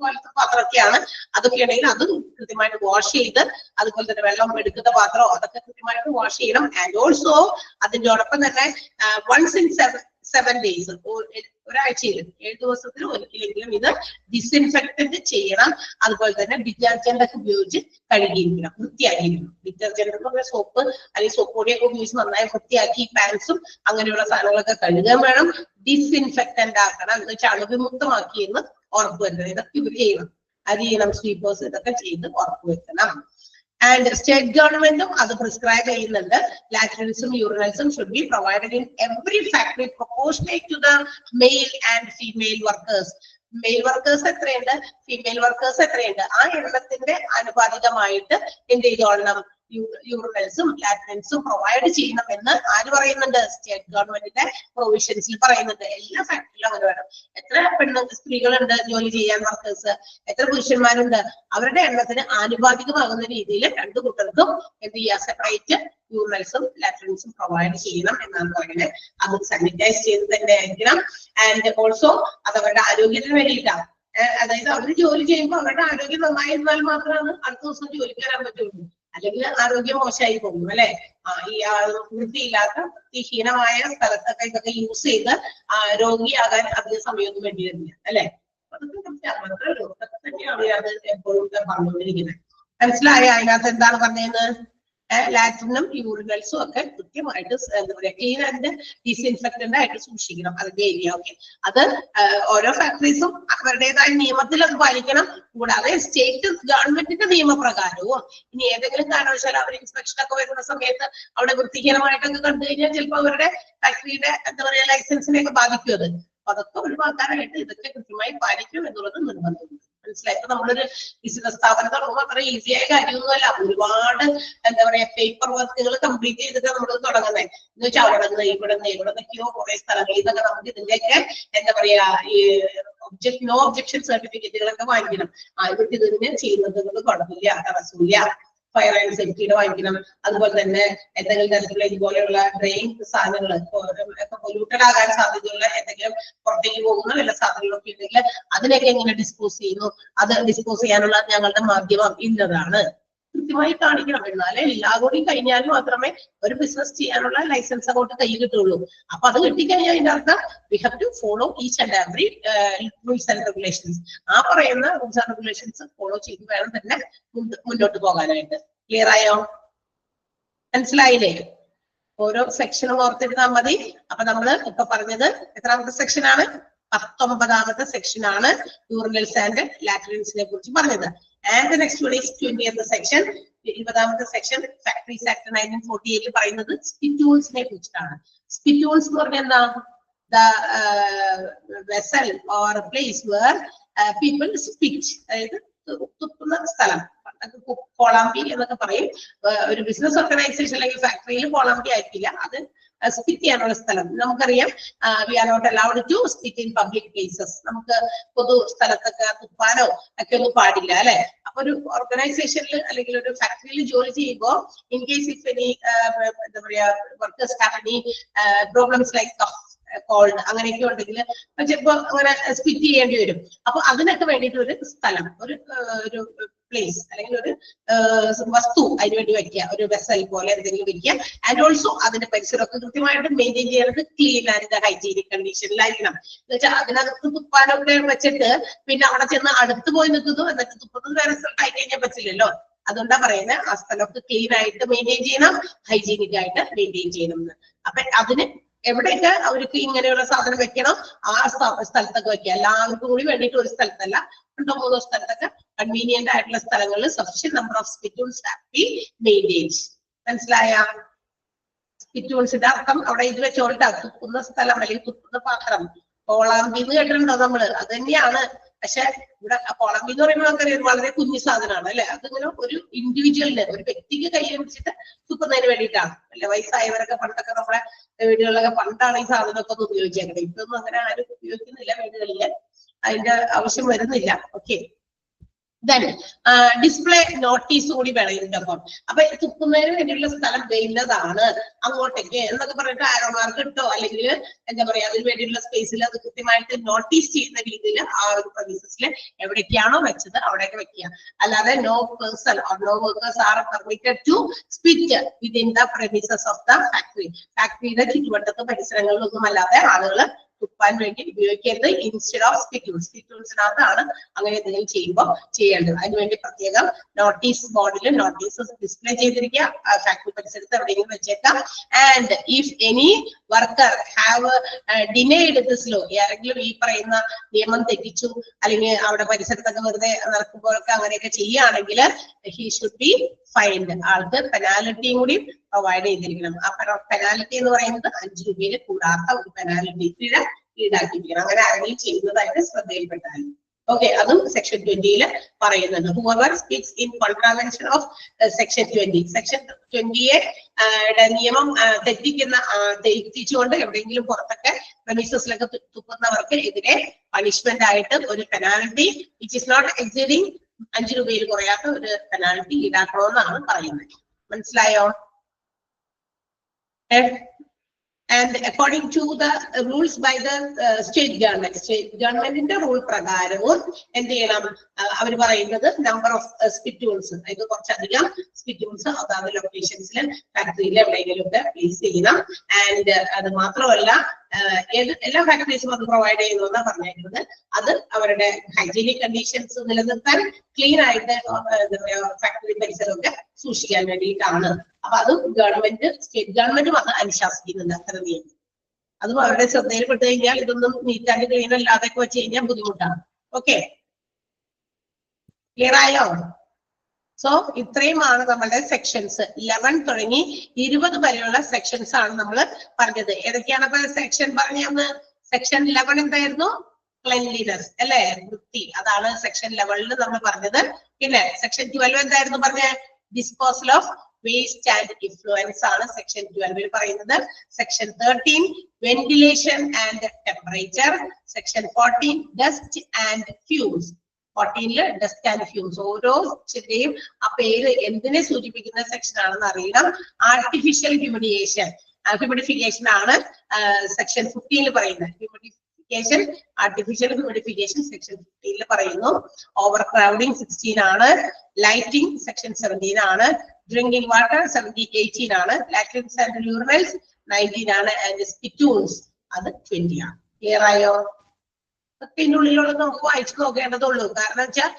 പോലത്തെ പാത്രമൊക്കെയാണ്, അതൊക്കെ ഉണ്ടെങ്കിൽ അതും കൃത്യമായിട്ട് വാഷ് ചെയ്ത്, അതുപോലെ തന്നെ വെള്ളം എടുക്കുന്ന പാത്രമോ അതൊക്കെ കൃത്യമായിട്ട് വാഷ് ചെയ്യണം. ആൻഡ് ഓൾസോ അതിനോടൊപ്പം തന്നെ വൺസ് ഇൻ 7 days, ഒരാഴ്ചയിൽ 7 ദിവസത്തിൽ ഒരിക്കലെങ്കിലും ഇത് ഡിസ്ഇൻഫെക്റ്റന്റ് ചെയ്യണം. അതുപോലെ തന്നെ ഡിറ്റർജന്റ് ഒക്കെ ഉപയോഗിച്ച് കഴുകിയിരിക്കണം, വൃത്തിയാക്കിയിരിക്കണം. ഡിറ്റർജന്റ് എന്ന് പറഞ്ഞാൽ സോപ്പ് അല്ലെങ്കിൽ സോപ്പ് പൊടിയൊക്കെ ഉപയോഗിച്ച് നന്നായി വൃത്തിയാക്കി പാൻസും അങ്ങനെയുള്ള സാധനങ്ങളൊക്കെ കഴുകാൻ വേണം. ഡിസ്ഇൻഫെക്റ്റന്റ് ആക്കണം, എന്ന് വെച്ചാൽ അണുവിമുക്തമാക്കി എന്ന് ഉറപ്പുവരുത്തണം. ഇതൊക്കെ ഇവർ ചെയ്യണം, അത് ചെയ്യണം, സ്വീപ്പേഴ്സ് ഇതൊക്കെ ചെയ്ത് ഉറപ്പുവരുത്തണം. ആൻഡ് സ്റ്റേറ്റ് ഗവൺമെന്റും അത് പ്രിസ്ക്രൈബ് ചെയ്യുന്നുണ്ട്. ലാട്രിൻസും യൂറിനൽസും should be provided in every factory proportionate to the male and female workers. Male workers എത്രയുണ്ട്, ഫീമെയിൽ വർക്കേഴ്സ് എത്രയുണ്ട്, ആ എണ്ണത്തിന്റെ ആനുപാതികമായിട്ട് എന്ത് ചെയ്തോളണം, യൂറിനൽസും ലാട്രിൻസും പ്രൊവൈഡ് ചെയ്യണമെന്ന് ആര് പറയുന്നുണ്ട്? സ്റ്റേറ്റ് ഗവൺമെന്റിന്റെ പ്രൊവിഷൻസിൽ പറയുന്നുണ്ട്. എല്ലാ ഫാക്ടറിയിലും അങ്ങനെ വേണം. എത്ര സ്ത്രീകളുണ്ട് ജോലി ചെയ്യാൻ വർക്കേഴ്സ്, എത്ര പുരുഷന്മാരുണ്ട്, അവരുടെ എണ്ണത്തിന് ആനുപാതികമാകുന്ന രീതിയിൽ രണ്ടു കൂട്ടർക്കും എന്ത് ചെയ്യുക? സെപ്പറേറ്റ് യൂറിനൽസും ലാട്രിൻസും പ്രൊവൈഡ് ചെയ്യണം എന്നാണ് പറയുന്നത്. അത് സാനിറ്റൈസ് ചെയ്ത് തന്നെ ആയിരിക്കണം. ആൻഡ് ഓൾസോ അത് അവരുടെ ആരോഗ്യത്തിന് വേണ്ടിയിട്ടാണ്. അതായത് അവർ ജോലി ചെയ്യുമ്പോൾ അവരുടെ ആരോഗ്യം നന്നായിരുന്നാൽ മാത്രമാണ് അടുത്ത ദിവസം ജോലിക്ക് വരാൻ പറ്റുള്ളൂ. അല്ലെങ്കിൽ ആരോഗ്യം മോശമായി പോകും അല്ലെ. ഈ വൃത്തിയില്ലാത്ത വൃത്തിഹീനമായ സ്ഥലത്തൊക്കെ ഇതൊക്കെ യൂസ് ചെയ്ത് രോഗിയാകാൻ അധിക സമയമൊന്നും വേണ്ടി വരുന്നില്ല അല്ലെ. അതൊക്കെ രോഗത്തൊക്കെ തന്നെയാണ് അത് എപ്പോഴും പറഞ്ഞുകൊണ്ടിരിക്കുന്നത്. മനസ്സിലായ അതിനകത്ത് എന്താണ് പറഞ്ഞത്? ലാട്രിനും യൂറിനൽസും ഒക്കെ കൃത്യമായിട്ട് എന്താ പറയാ ക്ലീൻ ആൻഡ് ഡിസ്ഇൻഫെക്റ്റന്റ് ആയിട്ട് സൂക്ഷിക്കണം അതിന്റെ ഏരിയ. ഓക്കെ, അത് ഓരോ ഫാക്ടറീസും അവരുടേതായ നിയമത്തിൽ അത് പാലിക്കണം. കൂടാതെ സ്റ്റേറ്റ് ഗവൺമെന്റിന്റെ നിയമപ്രകാരവും ഇനി ഏതെങ്കിലും കാരണവശാൽ അവർ ഇൻസ്പെക്ഷൻ ഒക്കെ വരുന്ന സമയത്ത് അവിടെ വൃത്തിഹീനമായിട്ടൊക്കെ കണ്ടു കഴിഞ്ഞാൽ ചിലപ്പോൾ അവരുടെ ഫാക്ടറിയുടെ എന്താ പറയാ ലൈസൻസിനെയൊക്കെ ബാധിക്കും അത്. അപ്പൊ അതൊക്കെ ഒഴിവാക്കാനായിട്ട് ഇതൊക്കെ കൃത്യമായി പാലിക്കും എന്നുള്ളത് നിർബന്ധമുണ്ട്. മനസ്സിലായി. ഇപ്പൊ നമ്മളൊരു ബിസിനസ് സ്ഥാപനം തുടങ്ങുമ്പോൾ അത്ര ഈസിയായ കാര്യമൊന്നുമല്ല. ഒരുപാട് എന്താ പറയാ പേപ്പർ വർക്കുകൾ കംപ്ലീറ്റ് ചെയ്തിട്ട് നമ്മൾ തുടങ്ങുന്നത്. എന്ന് വെച്ചാൽ അവിടെ നിന്ന് ഇവിടെ നിന്നൊക്കെയോ കുറെ സ്ഥലങ്ങളിൽ നിന്നൊക്കെ നമുക്ക് ഇതിന്റെയൊക്കെ എന്താ പറയാ ഈ നോ ഒബ്ജക്ഷൻ സർട്ടിഫിക്കറ്റുകളൊക്കെ വാങ്ങിക്കണം. ഇവർക്ക് ഇതിന് ചെയ്യുന്നത് കുഴപ്പമില്ല, തടസ്സമില്ല, ഫയർ ആൻഡ് സേഫ്റ്റിയുടെ വാങ്ങിക്കണം. അതുപോലെ തന്നെ എന്തെങ്കിലും തരത്തിലുള്ള ഇതുപോലെയുള്ള ഡ്രെയിൻ സാധനങ്ങൾ പൊല്യൂട്ടഡ് ആകാൻ സാധ്യതയുള്ള എന്തെങ്കിലും പുറത്തേക്ക് പോകുന്ന വല്ല സാധനങ്ങളൊക്കെ ഉണ്ടെങ്കിൽ അതിനൊക്കെ എങ്ങനെ ഡിസ്പോസ് ചെയ്യുന്നു, അത് ഡിസ്പോസ് ചെയ്യാനുള്ള ഞങ്ങളുടെ മാധ്യമം ഇന്നതാണ് കൃത്യമായി കാണിക്കണം. എന്നാലേ എല്ലാം കൂടി കഴിഞ്ഞാൽ മാത്രമേ ഒരു ബിസിനസ് ചെയ്യാനുള്ള ലൈസൻസ് അങ്ങോട്ട് കൈ കിട്ടുള്ളൂ. അപ്പൊ അത് കിട്ടിക്കഴിഞ്ഞാൽ അതിന്റെ അർത്ഥം we have to follow each and every rules and regulations. ആ പറയുന്ന റൂൾസ് ആൻഡ് റെഗുലേഷൻസ് ഫോളോ ചെയ്ത് വേണം തന്നെ മുന്നോട്ട് പോകാനായിട്ട്. ക്ലിയർ ആയോ? മനസ്സിലായില്ലേ? ഓരോ സെക്ഷനും ഓർത്തിരുന്നാൽ മതി. അപ്പൊ നമ്മള് ഇപ്പൊ പറഞ്ഞത് എത്രാമത്തെ സെക്ഷനാണ്? 19ാമത്തെ സെക്ഷനാണ് യൂറിനൽസ് ആൻഡ് ലാട്രിൻസിനെ കുറിച്ച് പറഞ്ഞത്. And next one is 20th section. 20ാമത്തെ സെക്ഷൻ ഫാക്ടറീസ് ആക്ട് 1948 പറയുന്നത് സ്പിറ്റൂൾസിനെ കുറിച്ചിട്ടാണ്. സ്പിറ്റൂൾസ് എന്ന് പറഞ്ഞാൽ എന്താ? The vessel or place where people spit, അതായത് തുപ്പുന്ന സ്ഥലം. കോളാമ്പി എന്നൊക്കെ പറയും. ഒരു ബിസിനസ് ഓർഗനൈസേഷൻ അല്ലെങ്കിൽ ഫാക്ടറിയിൽ കോളാമ്പി ആയിരിക്കില്ല, അത് സ്പിറ്റ് ചെയ്യാനുള്ള സ്ഥലം. നമുക്കറിയാം we are not allowed to spit in public places. നമുക്ക് പൊതു സ്ഥലത്തൊക്കെ തുപ്പാനോ ഒക്കെ ഒന്നും പാടില്ല അല്ലെ. അപ്പൊ ഒരു ഓർഗനൈസേഷനിൽ അല്ലെങ്കിൽ ഒരു ഫാക്ടറിയിൽ ജോലി ചെയ്യുമ്പോൾ ഇൻ കേസ് ഇഫ് എനി എന്താ പറയാ workers have any problems like cold അങ്ങനെയൊക്കെ ഉണ്ടെങ്കിൽ ചിലപ്പോ അങ്ങനെ സ്പിറ്റ് ചെയ്യേണ്ടി വരും. അപ്പൊ അതിനൊക്കെ വേണ്ടിയിട്ട് ഒരു സ്ഥലം, ഒരു പ്ലേസ് അല്ലെങ്കിൽ ഒരു വസ്തു അതിനുവേണ്ടി വെക്കുക, ഒരു വെസൽ പോലെ എന്തെങ്കിലും വെക്കുക. ആൻഡ് ഓൾസോ അതിന്റെ പരിസരമൊക്കെ കൃത്യമായിട്ട് മെയിൻറ്റെയിൻ ചെയ്യുന്നത് ക്ലീൻ ആൻഡ് ഹൈജീനിക് കണ്ടീഷനിലായിരിക്കണം. എന്ന് വെച്ചാൽ അതിനകത്ത് തുപ്പാനൊക്കെ വെച്ചിട്ട് പിന്നെ അവിടെ ചെന്ന് അടുത്ത് പോയി നിൽക്കുന്നു എന്നിട്ട് തുപ്പുന്നത് വേറെ സ്ഥലത്തായി കഴിഞ്ഞാൽ പറ്റില്ലല്ലോ. അതുകൊണ്ടാ പറയുന്നത് ആ സ്ഥലമൊക്കെ ക്ലീൻ ആയിട്ട് മെയിൻറ്റെയിൻ ചെയ്യണം, ഹൈജീനിക് ആയിട്ട് മെയിൻറ്റെയിൻ ചെയ്യണം എന്ന്. അപ്പൊ അതിന് എവിടെയൊക്കെ അവർക്ക് ഇങ്ങനെയുള്ള സാധനം വെക്കണം ആ സ്ഥലത്തൊക്കെ വെക്കുക. എല്ലാവർക്കും കൂടി വേണ്ടിയിട്ട് ഒരു സ്ഥലത്തല്ല, 2-3 സ്ഥലത്തൊക്കെ കൺവീനിയന്റ് ആയിട്ടുള്ള സ്ഥലങ്ങളിൽ sufficient number of spittoons have be maintained. മനസ്സിലായ? സ്പിറ്റൂൾസിന്റെ അർത്ഥം അവിടെ ഇത് വെച്ചോണ്ടാ, തുപ്പുന്ന സ്ഥലം അല്ലെങ്കിൽ തുപ്പുന്ന പാത്രം. കോളാമ്പി എന്ന് കേട്ടിട്ടുണ്ടോ നമ്മള്? അത് തന്നെയാണ്. പക്ഷെ ഇവിടെ കോളാമ്പി എന്ന് പറയുമ്പോൾ നമുക്കറിയാം വളരെ കുഞ്ഞു സാധനമാണ് അല്ലെ. അതിങ്ങനെ ഒരു ഇൻഡിവിജ്വലിന്, ഒരു വ്യക്തിക്ക് കയ്യിൽ പിടിച്ചിട്ട് തുപ്പുന്നതിന് വേണ്ടിയിട്ടാണ്. അല്ലെ, വയസ്സായവരൊക്കെ പണ്ടൊക്കെ നമ്മുടെ വീടുകളിലൊക്കെ പണ്ടാണ് ഈ സാധനമൊക്കെ ഒന്ന് ഉപയോഗിച്ചേക്കുന്നത്. ഇപ്പൊന്നും അങ്ങനെ ആരും ഉപയോഗിക്കുന്നില്ല വീടുകളില്, അതിന്റെ ആവശ്യം വരുന്നില്ല. ഓക്കെ, ഡിസ്പ്ലേ നോട്ടീസ് കൂടി വേണം ഇതിന്റെ ഒപ്പം. അപ്പൊ തുപ്പുന്നതിന് വേണ്ടിയുള്ള സ്ഥലം വേണ്ടതാണ് അങ്ങോട്ടേക്ക് എന്നൊക്കെ പറഞ്ഞിട്ട് ആരോ മാർക്ക് ഇട്ടോ അല്ലെങ്കിൽ എന്താ പറയാ അതിന് വേണ്ടിയുള്ള സ്പേസിൽ അത് കൃത്യമായിട്ട് നോട്ടീസ് ചെയ്യുന്ന രീതിയിൽ ആ ഒരു പ്രൊമീസസിൽ എവിടേക്കാണോ വെച്ചത് അവിടെയൊക്കെ വെക്കുക. അല്ലാതെ no person or no workers are permitted to spit within the premises of the factory. ഫാക്ടറിയുടെ ചുറ്റുവട്ടത്ത് പരിസരങ്ങളിലൊന്നും അല്ലാതെ ആളുകൾ തുപ്പാൻ വേണ്ടി ഉപയോഗിക്കരുത്. ഇൻസ്റ്റെഡ് ഓഫ് സ്പിറ്റൂൾസ്, സ്പിറ്റൂൾസിനകത്താണ് അങ്ങനെ എന്തെങ്കിലും ചെയ്യുമ്പോൾ ചെയ്യേണ്ടത്. അതിനുവേണ്ടി പ്രത്യേകം നോട്ടീസ് ബോർഡിൽ നോട്ടീസസ് ഡിസ്പ്ലേ ചെയ്തിരിക്കുക. ഫാക്ടറി പരിസരത്ത് എവിടെയെങ്കിലും വെച്ചേക്കാം. And if any worker have denied this law, ആരെങ്കിലും ഈ പറയുന്ന നിയമം തെറ്റിച്ചു അല്ലെങ്കിൽ അവിടെ പരിസരത്തൊക്കെ വെറുതെ നടക്കുമ്പോഴൊക്കെ അങ്ങനെയൊക്കെ ചെയ്യുകയാണെങ്കിൽ ഹി ഷുഡ് ബി ഫൈൻഡ്. ആൾക്ക് പെനാൽറ്റിയും കൂടി പ്രൊവൈഡ് ചെയ്തിരിക്കണം. ആ പെനാൽറ്റി എന്ന് പറയുന്നത് 5 രൂപയിൽ കൂടാത്ത ഒരു പെനാൽറ്റി ഈടാക്കിയിരിക്കണം. അങ്ങനെ ആരെങ്കിലും ചെയ്യുന്നതായിട്ട് ശ്രദ്ധയിൽപ്പെട്ടാൽ. ഓക്കെ, അതും സെക്ഷൻ 20 പറയുന്നുണ്ട്. whoever speaks in contravention of section 20, section 20യെ നിയമം തെറ്റിച്ചുകൊണ്ട് എവിടെയെങ്കിലും പുറത്തൊക്കെ പ്രമിസസിലൊക്കെ തുപ്പുന്നവർക്ക് എതിരെ പണിഷ്മെന്റ് ആയിട്ട് ഒരു penalty which is not exceeding 5 രൂപയിൽ കുറയാത്ത ഒരു പെനാൽറ്റി ഈടാക്കണമെന്നാണ് പറയുന്നത്. മനസ്സിലായോ? And according to the rules by the state government rule പ്രകാരവും എന്ത് ചെയ്യണം? അവർ പറയുന്നത് നമ്പർ ഓഫ് സ്പിറ്റൂൾസ്, ഇത് കുറച്ചധികം സ്പിറ്റൂൾസ് അതാത് ലൊക്കേഷൻസിൽ ഫാക്ടറിയിൽ എവിടെയെങ്കിലും ഒക്കെ പ്ലേസ് ചെയ്യണം. ആൻഡ് അത് മാത്രമല്ല എല്ലാ ഫാക്ടറീസും അത് പ്രൊവൈഡ് ചെയ്യുന്നു എന്നാണ് പറഞ്ഞിരിക്കുന്നത്. അത് അവരുടെ ഹൈജീനിക് കണ്ടീഷൻസ് നിലനിർത്താൻ, ക്ലീൻ ആയിട്ട് എന്താ പറയുക ഫാക്ടറി പരിസരമൊക്കെ സൂക്ഷിക്കാൻ വേണ്ടിയിട്ടാണ്. അപ്പൊ അതും ഗവൺമെന്റ്, സ്റ്റേറ്റ് ഗവൺമെന്റും അത് അനുശാസിക്കുന്നുണ്ട്. അത്ര നിയമം അതും അവരുടെ ശ്രദ്ധയിൽപ്പെട്ട് കഴിഞ്ഞാൽ ഇതൊന്നും നീറ്റ് ആൻഡ് ക്ലീൻ അല്ലാതൊക്കെ വെച്ച് കഴിഞ്ഞാൽ ബുദ്ധിമുട്ടാണ്. ഓക്കെ, ക്ലിയർ ആയോ? സോ ഇത്രയുമാണ് നമ്മളുടെ സെക്ഷൻസ്. 11 തുടങ്ങി 20 വരെയുള്ള സെക്ഷൻസ് ആണ് നമ്മൾ പറഞ്ഞത്. ഏതൊക്കെയാണ് അപ്പൊ സെക്ഷൻ പറഞ്ഞത്? സെക്ഷൻ 11 എന്തായിരുന്നു? ക്ലെൻലിനെസ് അല്ലെ, വൃത്തി. അതാണ് സെക്ഷൻ 11 നമ്മൾ പറഞ്ഞത്. പിന്നെ സെക്ഷൻ 12 എന്തായിരുന്നു പറഞ്ഞ? Disposal of waste and influence ആണ് സെക്ഷൻ 12 പറയുന്നത്. Section 13 ventilation and temperature. Section 14 dust and fumes. 14 dust and fumes. ഓരോ ചെറിയും ആ പേര് എന്തിനെ സൂചിപ്പിക്കുന്ന സെക്ഷൻ ആണെന്ന് അറിയണം. ആർട്ടിഫിഷ്യൽ ഹ്യൂമിഡിഫിക്കേഷൻ, ഹ്യൂമിഡിഫിക്കേഷൻ ആണ് സെക്ഷൻ 15 പറയുന്നത്. ഹ്യൂമിഡിഫിക്കേഷൻ, ആർട്ടിഫിഷ്യൽ ഹ്യൂമിഡിഫിക്കേഷൻ സെക്ഷൻ 15 പറയുന്നു. ഓവർ ക്രൗഡിങ് 16 ആണ്. ലൈറ്റിംഗ് സെക്ഷൻ 17 ആണ്. ഡ്രിങ്കിങ് വാട്ടർ 18 ആണ്. ലാട്രിൻസ് ആൻഡ് യൂറിനൽസ് 19 ആണ്. ആൻഡ് സ്പിറ്റൂൾസ് അത് 20 ആണ്. ക്ലിയർ ആയോ? ഇതിന്റെ ഉള്ളിലുള്ള നമുക്ക് വായിച്ചു നോക്കേണ്ടതുള്ളൂ. കാരണം വെച്ചാൽ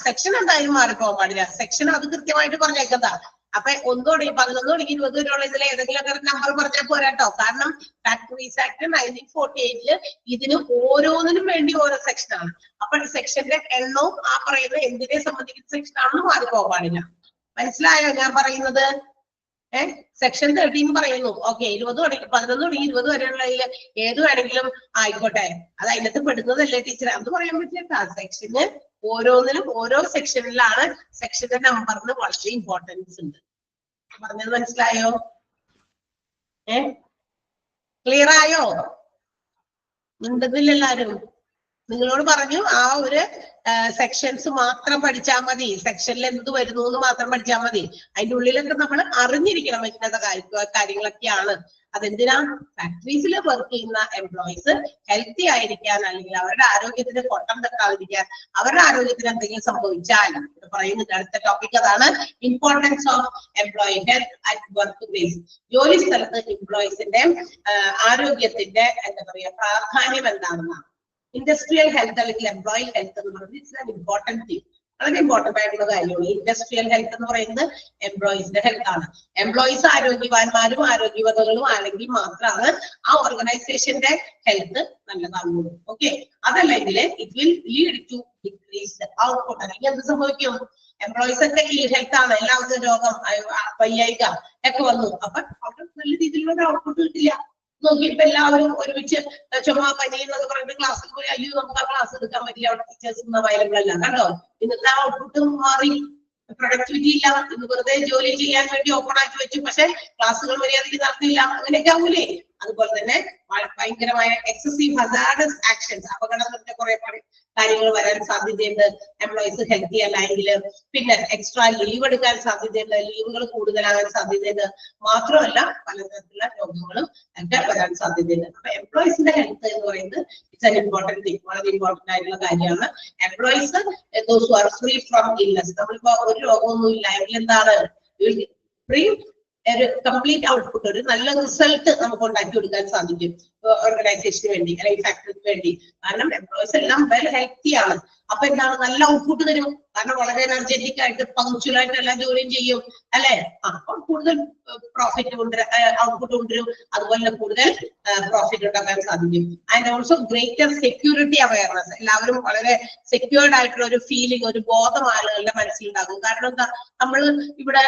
സെക്ഷൻ എന്തായാലും മാറിപ്പോകാൻ പാടില്ല. സെക്ഷൻ അത് കൃത്യമായിട്ട് പറഞ്ഞേക്കുന്നതാ. അപ്പൊ 1 തുടങ്ങി 11 തുടങ്ങി 20 വരെയുള്ള ഇതിൽ ഏതെങ്കിലും ഒക്കെ നമ്പർ പറഞ്ഞാൽ പോരാട്ടോ. കാരണം ഫാക്ടറീസ് ആക്ട് 1948 ഇതിന് ഓരോന്നിനും വേണ്ടി ഓരോ സെക്ഷൻ ആണ്. അപ്പൊ സെക്ഷന്റെ എണ്ണവും ആ പറയുന്ന എന്തിനെ സംബന്ധിക്കുന്ന സെക്ഷൻ ആണെന്ന് മാറിപ്പോകാൻ പാടില്ല. മനസ്സിലായോ ഞാൻ പറയുന്നത്? സെക്ഷൻ 13 പറയുന്നു. ഓക്കെ, 20 തുടങ്ങി 11 തുടങ്ങി 20 വരെയുള്ള ഏത് വേണമെങ്കിലും ആയിക്കോട്ടെ, അത് അതിനകത്ത് പെടുന്നതല്ലേ ടീച്ചർ? അത് പറയാൻ പറ്റില്ല. സെക്ഷന് ഓരോന്നിനും ഓരോ സെക്ഷനിലാണ് സെക്ഷന്റെ നമ്പറിന് വളരെ ഇമ്പോർട്ടൻസ് ഉണ്ട്. പറഞ്ഞത് മനസ്സിലായോ? ക്ലിയർ ആയോ? ഉണ്ടെന്നില്ല എല്ലാരും? നിങ്ങളോട് പറഞ്ഞു ആ ഒരു സെക്ഷൻസ് മാത്രം പഠിച്ചാൽ മതി. സെക്ഷനിൽ എന്ത് വരുന്നു എന്ന് മാത്രം പഠിച്ചാൽ മതി. അതിന്റെ ഉള്ളിലൊക്കെ നമ്മൾ അറിഞ്ഞിരിക്കണം ഇങ്ങനത്തെ കാര്യങ്ങളൊക്കെയാണ്. അതെന്തിനാ? ഫാക്ടറീസിൽ വർക്ക് ചെയ്യുന്ന എംപ്ലോയീസ് ഹെൽത്തി ആയിരിക്കാൻ, അല്ലെങ്കിൽ അവരുടെ ആരോഗ്യത്തിന് കൊട്ടം തട്ടാതിരിക്കാൻ, അവരുടെ ആരോഗ്യത്തിന് എന്തെങ്കിലും സംഭവിച്ചാൽ പറയുന്നുണ്ട്. അടുത്ത ടോപ്പിക് അതാണ്, importance of employee health at work place. ജോലി സ്ഥലത്ത് എംപ്ലോയീസിന്റെ ആരോഗ്യത്തിന്റെ എന്താ പറയാ പ്രാധാന്യം എന്താണെന്നാണ്. ഇൻഡസ്ട്രിയൽ ഹെൽത്ത് അല്ലെങ്കിൽ എംപ്ലോയി ഹെൽത്ത് എന്ന് പറയുന്നത് ഇറ്റ്സ് ആൻ ഇമ്പോർട്ടന്റ് തിങ്. വളരെ ഇമ്പോർട്ടന്റ് ആയിട്ടുള്ള കാര്യമാണ്. ഇൻഡസ്ട്രിയൽ ഹെൽത്ത് എന്ന് പറയുന്നത് എംപ്ലോയീസിന്റെ ഹെൽത്ത് ആണ്. എംപ്ലോയീസ് ആരോഗ്യവാന്മാരും ആരോഗ്യവതകളും ആണെങ്കിൽ മാത്രമാണ് ആ ഓർഗനൈസേഷന്റെ ഹെൽത്ത് നല്ലതാകുള്ളൂ. ഓക്കെ, അതല്ലെങ്കിൽ it will lead to decreased output. അല്ലെങ്കിൽ എന്ത് സംഭവിക്കും? എംപ്ലോയീസ് ഒക്കെ ഈ ഹെൽത്ത് ആണ്, എല്ലാവർക്കും രോഗം വയ്യായിക ഒക്കെ വന്നു. അപ്പൊ അവിടെ നല്ല രീതിയിലുള്ള ഒരു ഔട്ട്പുട്ട് കിട്ടില്ല. നോക്കിയപ്പോ എല്ലാവരും ഒരുമിച്ച് ചുമ പനി എന്നൊക്കെ പറഞ്ഞിട്ട് ക്ലാസ്സിൽ പോയി അയ്യോ നമുക്ക് ആ ക്ലാസ് എടുക്കാൻ പറ്റില്ല, അവിടെ ടീച്ചേഴ്സ് ഒന്നും അവൈലബിൾ അല്ല. കണ്ടോ, ഇന്നത്തെ ഔട്ട്പുട്ട് മാറി. പ്രൊഡക്ടിവിറ്റി ഇല്ല. ഇന്ന് വെറുതെ ജോലി ചെയ്യാൻ വേണ്ടി ഓപ്പൺ ആക്കി വെച്ചു, പക്ഷെ ക്ലാസ്സുകൾ മര്യാദയ്ക്ക് നടത്തില്ല. അങ്ങനെയൊക്കെ ആവൂലേ? അതുപോലെ തന്നെ ഭയങ്കരമായ എക്സസീവ് ഹസാർഡസ് ആക്ഷൻസ്, അപകടത്തിന്റെ കുറെ കാര്യങ്ങൾ വരാൻ സാധ്യതയുണ്ട്. എംപ്ലോയീസ് ഹെൽത്തി അല്ല എങ്കിൽ പിന്നെ എക്സ്ട്രാ ലീവ് എടുക്കാൻ സാധ്യതയുണ്ട്. ലീവുകൾ കൂടുതലാകാൻ സാധ്യതയുണ്ട്. മാത്രമല്ല പലതരത്തിലുള്ള രോഗങ്ങളും ഒക്കെ വരാൻ സാധ്യതയുണ്ട്. അപ്പൊ എംപ്ലോയീസിന്റെ ഹെൽത്ത് എന്ന് പറയുന്നത് ഇറ്റ്സ് ആൻ ഇമ്പോർട്ടന്റ് തിങ്. വളരെ ഇമ്പോർട്ടന്റ് ആയിട്ടുള്ള കാര്യമാണ്. Employees those who are free from illness. നമ്മളിപ്പോ ഒരു രോഗമൊന്നും ഇല്ല എങ്കിൽ എന്താണ് ഫ്രീ ഒരു കംപ്ലീറ്റ് ഔട്ട്പുട്ട്, ഒരു നല്ല റിസൾട്ട് നമുക്ക് ഉണ്ടാക്കി കൊടുക്കാൻ സാധിക്കും ഓർഗനൈസേഷന് വേണ്ടി അല്ലെങ്കിൽ ഫാക്ടറിക്ക് വേണ്ടി. കാരണം എംപ്ലോയീസ് എല്ലാം വെൽ ഹെൽത്തി ആണ്. അപ്പൊ എന്താണ്? നല്ല ഔട്ട്പുട്ട് തരും. കാരണം വളരെ എനർജറ്റിക് ആയിട്ട് പങ്ക്ച്വൽ ആയിട്ട് എല്ലാ ജോലിയും ചെയ്യും അല്ലെ? അപ്പോൾ കൂടുതൽ പ്രോഫിറ്റ് ഔട്ട്പുട്ട് കൊണ്ടുവരും. അതുപോലെ കൂടുതൽ പ്രോഫിറ്റ് ഉണ്ടാക്കാൻ സാധിക്കും. And also greater security awareness. എല്ലാവരും വളരെ സെക്യൂർഡ് ആയിട്ടുള്ള ഒരു ഫീലിംഗ്, ഒരു ബോധം ആളുകളുടെ മനസ്സിലുണ്ടാകും. കാരണം എന്താ? നമ്മൾ ഇവിടെ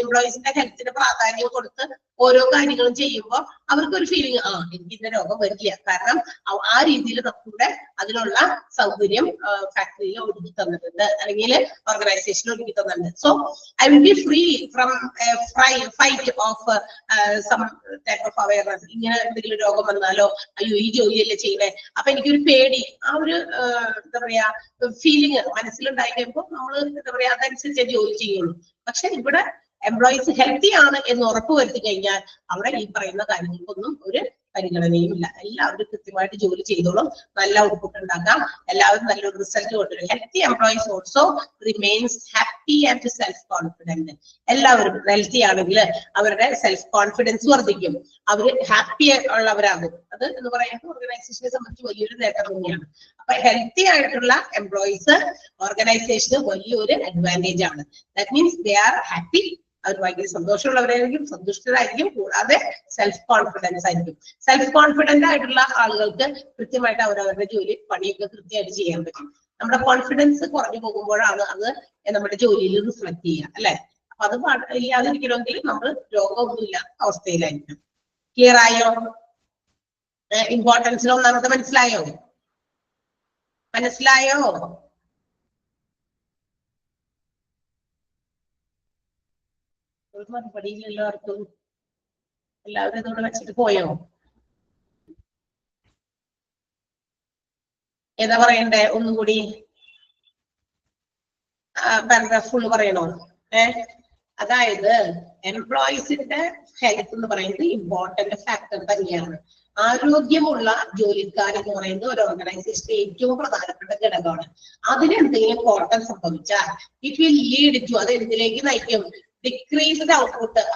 എംപ്ലോയീസിന്റെ ഹെൽത്തിന് പ്രാധാന്യം കൊടുത്ത് ഓരോ കാര്യങ്ങളും ചെയ്യുമ്പോൾ അവർക്കൊരു ഫീലിംഗ്, എനിക്ക് ഇന്ന രോഗം വരില്ല. കാരണം ആ രീതിയിൽ നമുക്കിവിടെ അതിനുള്ള സൗകര്യം ഫാക്ടറിയിൽ ഒരുക്കി തന്നിട്ടുണ്ട്, അല്ലെങ്കിൽ ഓർഗനൈസേഷൻ ഒരുക്കി തന്നിട്ടുണ്ട്. So I will be free from fight of some type of awareness. ഇങ്ങനെ എന്തെങ്കിലും രോഗം വന്നാലോ, അയ്യോ ഈ ജോലിയല്ലേ ചെയ്യണേ, അപ്പൊ എനിക്കൊരു പേടി, ആ ഒരു എന്താ പറയാ ഫീലിംഗ് മനസ്സിലുണ്ടായി കഴിയുമ്പോൾ നമ്മൾ എന്താ പറയാ അതനുസരിച്ച് ജോലി ചെയ്യുള്ളൂ. പക്ഷെ ഇവിടെ എംപ്ലോയീസ് ഹെൽത്തി ആണ് എന്ന് ഉറപ്പുവരുത്തി കഴിഞ്ഞാൽ അവിടെ ഈ പറയുന്ന കാര്യങ്ങൾക്കൊന്നും ഒരു പരിഗണനയും ഇല്ല. എല്ലാവരും കൃത്യമായിട്ട് ജോലി ചെയ്തോളും, നല്ല ഔട്ട്പുട്ട് ഉണ്ടാക്കാം, എല്ലാവരും നല്ലൊരു റിസൾട്ട് കൊണ്ടുവരും. Healthy employees also remains happy and self confident. എല്ലാവരും ഹെൽത്തി ആണെങ്കിൽ അവരുടെ സെൽഫ് കോൺഫിഡൻസ് വർദ്ധിക്കും, അവർ ഹാപ്പി ഉള്ളവരാകും. അത് എന്ന് പറയുന്നത് ഓർഗനൈസേഷനെ സംബന്ധിച്ച് വലിയൊരു നേട്ടം തന്നെയാണ്. അപ്പൊ ഹെൽത്തി ആയിട്ടുള്ള എംപ്ലോയീസ് ഓർഗനൈസേഷന് വലിയൊരു അഡ്വാൻറ്റേജ് ആണ്. That means they are happy, അവർ ഭയങ്കര സന്തോഷമുള്ളവരായിരിക്കും, സന്തുഷ്ടരായിരിക്കും, കൂടാതെ സെൽഫ് കോൺഫിഡൻസ് ആയിരിക്കും. സെൽഫ് കോൺഫിഡന്റ് ആയിട്ടുള്ള ആളുകൾക്ക് കൃത്യമായിട്ട് അവരവരുടെ ജോലി പണിയൊക്കെ കൃത്യമായിട്ട് ചെയ്യാൻ പറ്റും. നമ്മുടെ കോൺഫിഡൻസ് കുറഞ്ഞു പോകുമ്പോഴാണ് അത് നമ്മുടെ ജോലിയിൽ റിഫ്ലക്ട് ചെയ്യുക, അല്ലെ? അപ്പൊ അത് ഇല്ലാതിരിക്കണമെങ്കിൽ നമ്മൾ രോഗമൊന്നുമില്ല അവസ്ഥയിലായിരിക്കും. ക്ലിയർ ആയോ? ഇമ്പോർട്ടൻസിൽ ഒന്നാമത്തെ മനസ്സിലായോ? മനസ്സിലായോ? മറുപടിയിൽ എല്ലാവർക്കും എല്ലാവരും ഇതോടെ വെച്ചിട്ട് പോയോ? ഏതാ പറയണ്ടേ? ഒന്നുകൂടി പാരഗ്രാഫ് ഫുള്ള് പറയണോ? അതായത് എംപ്ലോയീസിന്റെ ഹെൽത്ത് എന്ന് പറയുന്നത് ഇമ്പോർട്ടന്റ് ഫാക്ടർ തന്നെയാണ്. ആരോഗ്യമുള്ള ജോലിക്കാരെന്ന് പറയുന്നത് ഒരു ഓർഗനൈസേഷന്റെ ഏറ്റവും പ്രധാനപ്പെട്ട ഘടകമാണ്. അതിനെന്തെങ്കിലും കോട്ടം സംഭവിച്ചാൽ ഇറ്റ് വിൽ ലീഡ് ടു, അത് എന്തിലേക്ക് നയിക്കും? ഡിക്രീസ്ഡ്